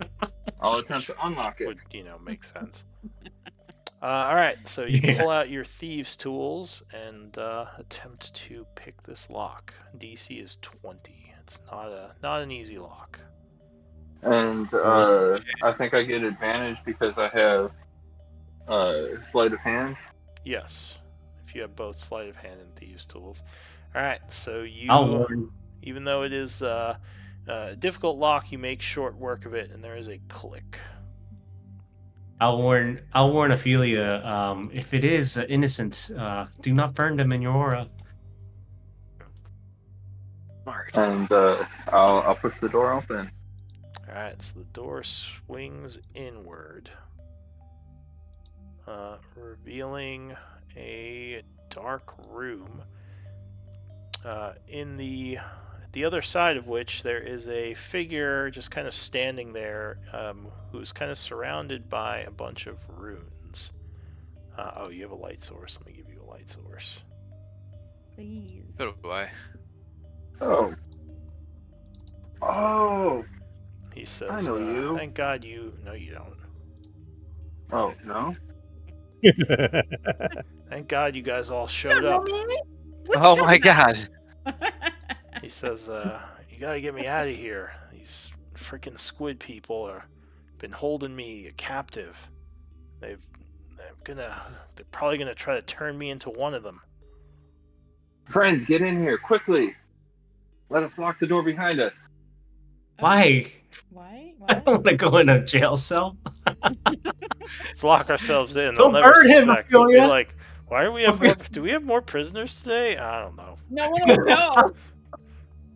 I'll attempt to unlock it. Would make sense. All right. So you Yeah. pull out your thieves' tools and attempt to pick this lock. DC is 20. It's not an easy lock. And I think I get advantage because I have sleight of hand. Yes, if you have both sleight of hand and thieves' tools. All right. So you. I'll warn. Even though it is difficult lock. You make short work of it, and there is a click. I'll warn Ophelia. If it is innocent, do not burn them in your aura. Smart. And I'll push the door open. All right, so the door swings inward, revealing a dark room. In the other side of which there is a figure just kind of standing there, who's kind of surrounded by a bunch of runes. Oh, you have a light source. Let me give you a light source. Please. So do I. Oh. Oh. He says, I know you. Thank God you... No, you don't. Oh, no? Thank God you guys all showed up. Oh my god. He says, you gotta get me out of here. These freaking squid people are been holding me captive. They're probably gonna try to turn me into one of them. Friends, get in here, quickly! Let us lock the door behind us. Why? Why? I don't want to go in a jail cell. Let's lock ourselves in. Don't They'll never burn him, suspect. They'll be Ophelia. like, why are we have more, do we have more prisoners today? I don't know. No one will know.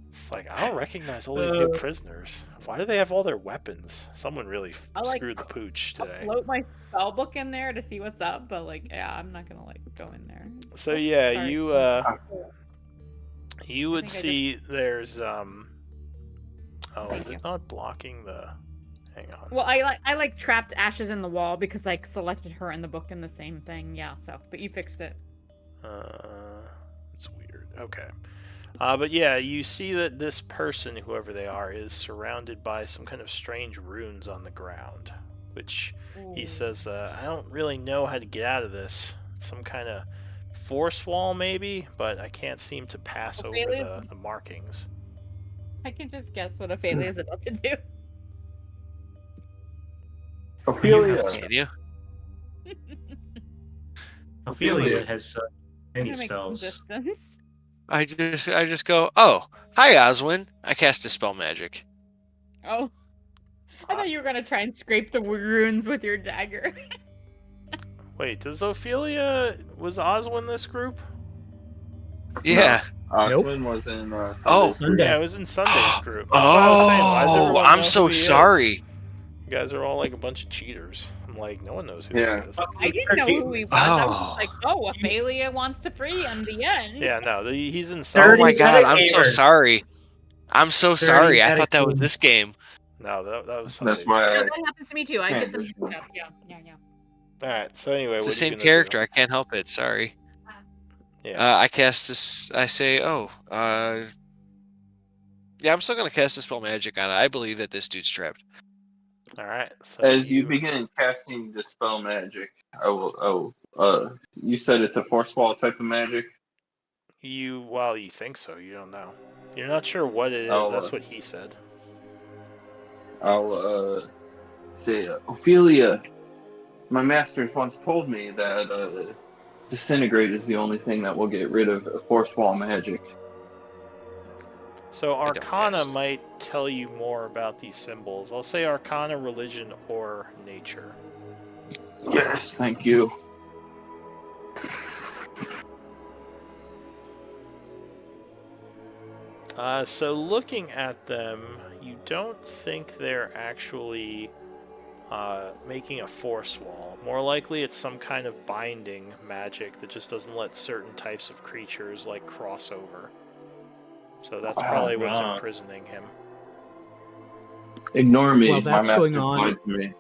It's like, I don't recognize all these new prisoners. Why do they have all their weapons? Someone really screwed the pooch today. Float my spell book in there to see what's up, but like, yeah, I'm not gonna like go in there. So Oops, yeah, sorry. you would think I see there's oh, is Thank you. it not blocking the? Hang on. Well, I like trapped Ashes in the wall because I selected her in the book in the same thing. Yeah, so but you fixed it. It's weird. Okay. But yeah, you see that this person, whoever they are, is surrounded by some kind of strange runes on the ground, which he says, I don't really know how to get out of this. It's some kind of force wall, maybe, but I can't seem to pass over the markings. I can just guess what Ophelia is about to do. Ophelia! Can you? Ophelia has I'm many gonna make some spells. distance. I just go, oh, hi Oswin. I cast Dispel Magic. Oh, I thought you were gonna try and scrape the runes with your dagger. Wait, was Oswin this group? Yeah. Oswin was in Sunday's Oh. group. Yeah, it was in Sunday's group. That's what I was saying. Why does Oh, everyone I'm know so who he is? sorry. You guys are all like a bunch of cheaters. I'm like, no one knows who Yeah. this is. I didn't know who he was. I was Oh. just like, oh, Ophelia wants to free in the end. Yeah, no, he's in Oh Sunday's my Dirty god, I'm so gamers. sorry. I'm so Dirty sorry. I thought that was gamers. this game. No, that was Sunday's. That's why No, I... that happens to me too. I get them Transition. mixed up. Yeah. All right. So anyway, It's the what are you same gonna character. do? I can't help it. Sorry. Yeah. I cast this. I say, yeah, I'm still gonna cast Dispel Magic on it. I believe that this dude's trapped. All right. So As you begin casting Dispel Magic, you said it's a force wall type of magic? well, you think so. You don't know. You're not sure what it is. I'll, That's what he said. I'll say, Ophelia, my masters once told me that Disintegrate is the only thing that will get rid of force wall magic. So don't Arcana guess. might tell you more about these symbols. I'll say Arcana, Religion, or Nature. Yes, thank you. So looking at them, you don't think they're actually making a force wall. More likely it's some kind of binding magic that just doesn't let certain types of creatures like cross over. So that's probably what's Wow. imprisoning him. Ignore me, Well, my that's master going on. lied to me.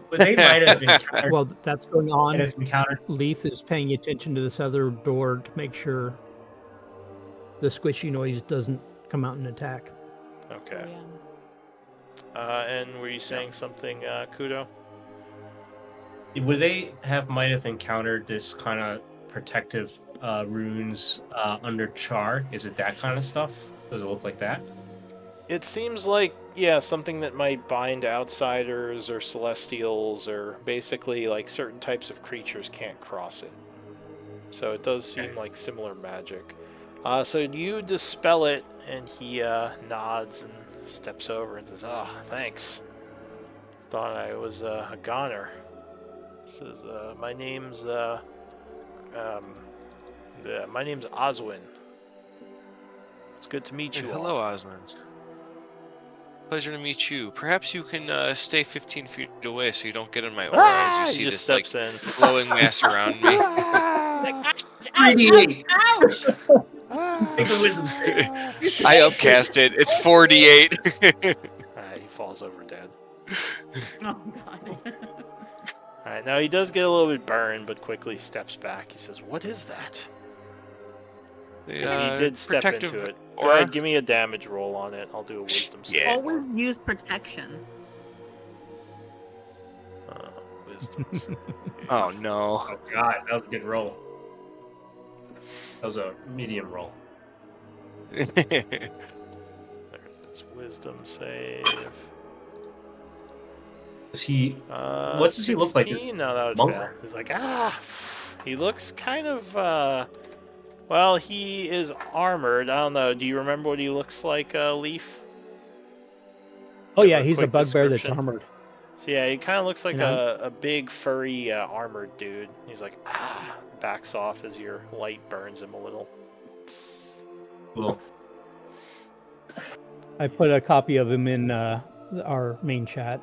But they might have encountered. Well, that's going on. might have encountered. Leaf is paying attention to this other door to make sure the squishy noise doesn't come out and attack. Okay. Yeah. And were you saying something, Kudo? Would they might have encountered this kind of protective runes under Char? Is it that kind of stuff? Does it look like that? It seems like, yeah, something that might bind outsiders or celestials or basically like certain types of creatures can't cross it. So it does seem like similar magic. So you dispel it and he nods and steps over and says, "Oh, thanks. Thought I was a goner." Says, "My name's my name's Oswin. It's good to meet you all." Hello, Osmond. Pleasure to meet you. Perhaps you can stay 15 feet away so you don't get in my aura as He you see just this like steps in. glowing mass around me. Like, ouch, 3d8. ouch, Make a wisdom save. I upcast it. It's 48. He falls over dead. Oh god. Alright, now he does get a little bit burned, but quickly steps back. He says, "What is that?" Because he did step protective into it. Go aura. ahead, give me a damage roll on it. I'll do a wisdom save. Yeah. for Always him. use protection. Wisdom save. Oh no. Oh god, that was a good roll. That was a medium roll. There it is. Wisdom save. Is he? What What does he look like? No, that would Monk? fail. He's like, he looks kind of, well, he is armored. I don't know. Do you remember what he looks like, Leaf? Oh Give yeah, a he's a quick bugbear that's description. armored. So yeah, he kind of looks like You know? a big, furry, armored dude. He's like, backs off as your light burns him a little. Cool. I put a copy of him in our main chat.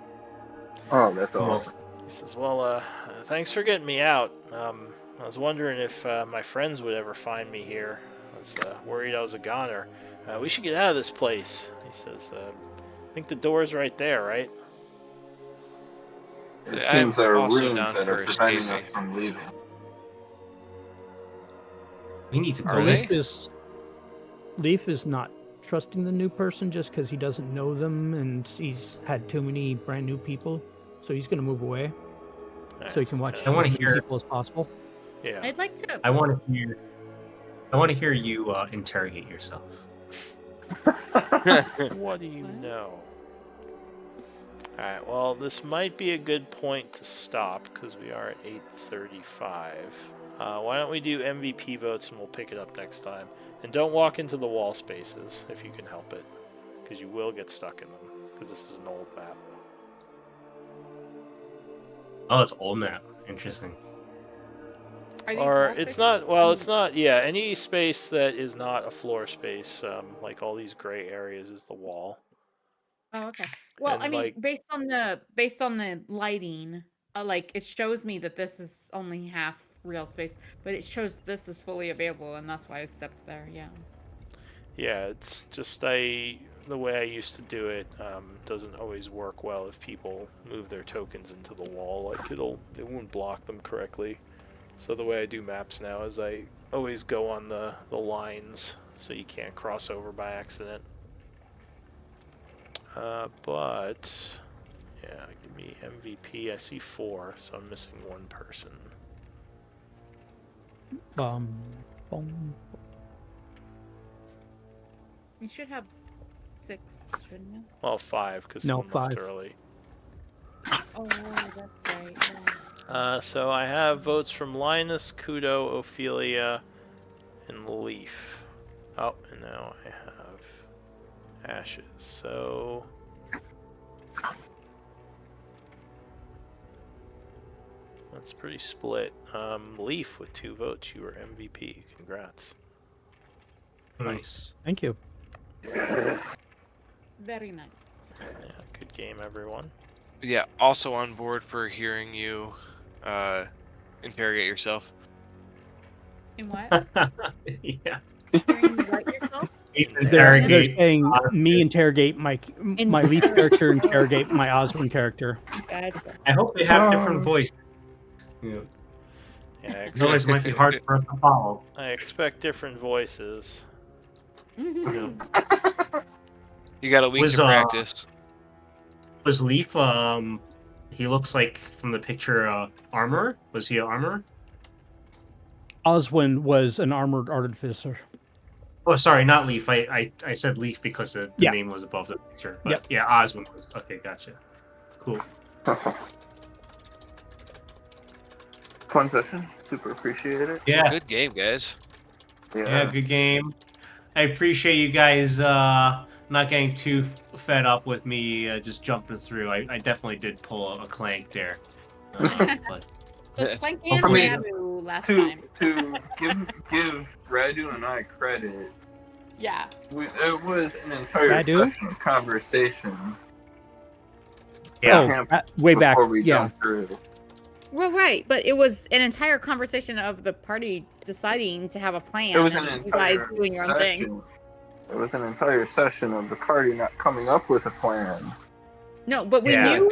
Oh, that's Cool. awesome. He says, "Well, thanks for getting me out. I was wondering if my friends would ever find me here. I was worried I was a goner. We should get out of this place." He says, "I think the door's right there, right?" It I'm seems there are also rooms down that for are preventing us escaping. from leaving. We need to Are go they? in. Leaf is not trusting the new person just because he doesn't know them and he's had too many brand new people. So he's going to move away so he That's can watch okay. I wanna as many hear- people as possible. Yeah. I'd like to. I want to hear. I want to hear you interrogate yourself. What do you know? Alright, well, this might be a good point to stop because we are at 8:35. Why don't we do MVP votes and we'll pick it up next time. And don't walk into the wall spaces if you can help it, because you will get stuck in them because this is an old map. Oh, it's old map. Interesting. Are these Or wall it's spaces? not, well, it's not, yeah, any space that is not a floor space, like all these gray areas is the wall. Oh, okay. Well, And, I mean, like- based on the lighting, like it shows me that this is only half real space, but it shows this is fully available, and that's why I stepped there. Yeah. Yeah, it's just the way I used to do it doesn't always work well if people move their tokens into the wall. Like it won't block them correctly. So the way I do maps now is I always go on the lines so you can't cross over by accident. But yeah, give me MVP. I see 4, so I'm missing 1 person. Boom. You should have 6, shouldn't you? Well, 5 because No, someone left 5. early. Oh, that's right. Yeah. So I have votes from Linus, Kudo, Ophelia, and Leaf. Oh, and now I have Ashes. So that's pretty split. Leaf with 2 votes. You were MVP. Congrats. Nice. Thank you. Very nice. Yeah, good game, everyone. Yeah, also on board for hearing you interrogate yourself. In what? Yeah. Hearing what yourself? They're Interrogate. saying me interrogate my Leaf character, interrogate my Osborne character. Gotcha. I hope they have different voices. Yeah. Yeah, Otherwise, it might be hard for us to follow. I expect different voices. Mhm. You got a week Was, to practice. Was Leaf? He looks like from the picture. Armor? Was he an armor? Oswin was an armored artificer. Oh, sorry, not Leaf. I said Leaf because the Yeah. name was above the picture. But Yep. yeah, Oswin was. Okay, gotcha. Cool. Fun session. Super appreciate it. Yeah, Good game, guys. yeah, good game. I appreciate you guys not not getting too fed up with me just jumping through. I definitely did pull a clank there. But It was Clank and I mean, Rabu last To time. give Radu and I credit, Yeah. it was an entire Radu? session of conversation yeah, Oh, way back. before we Yeah. jumped through. Well, right, but it was an entire conversation of the party deciding to have a plan. It was an and you guys entire doing your own thing. session. It was an entire session of the party not coming up with a plan. No, but we Yeah. knew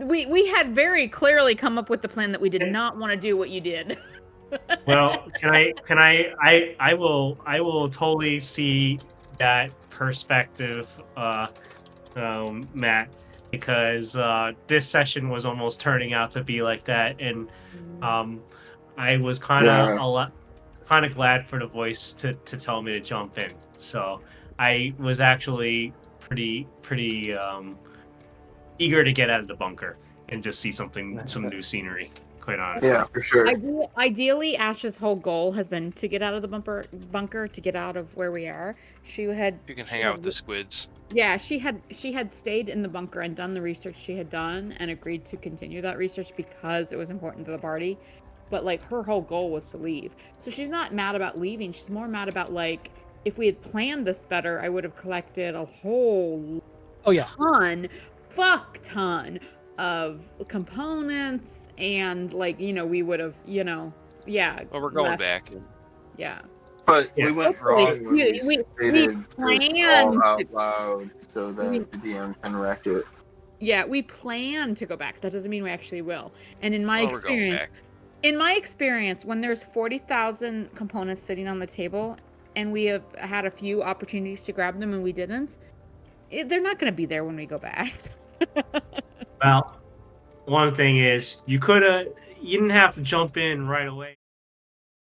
we had very clearly come up with the plan that we did not want to do what you did. well, I will totally see that perspective, Matt, because this session was almost turning out to be like that, and I was kind of glad for the voice to tell me to jump in. So I was actually pretty eager to get out of the bunker and just see some new scenery. Quite honestly. Yeah, for sure. Ideally, Ash's whole goal has been to get out of the bunker, to get out of where we are. She had. You can hang out with the squids. Yeah, she had stayed in the bunker and done the research she had done and agreed to continue that research because it was important to the party. But like her whole goal was to leave. So she's not mad about leaving. She's more mad about like if we had planned this better, I would have collected a whole fuck ton of components and like, we would have, Well, we're going left. back. Yeah. But Yeah. we went wrong when we We stated this planned all out loud so that the DM can wreck it. Yeah, we plan to go back. That doesn't mean we actually will. And in my Well, we're going experience, when there's 40,000 components sitting on the table and we have had a few opportunities to grab them and we didn't, they're not going to be there when we go back. Well, one thing is you didn't have to jump in right away.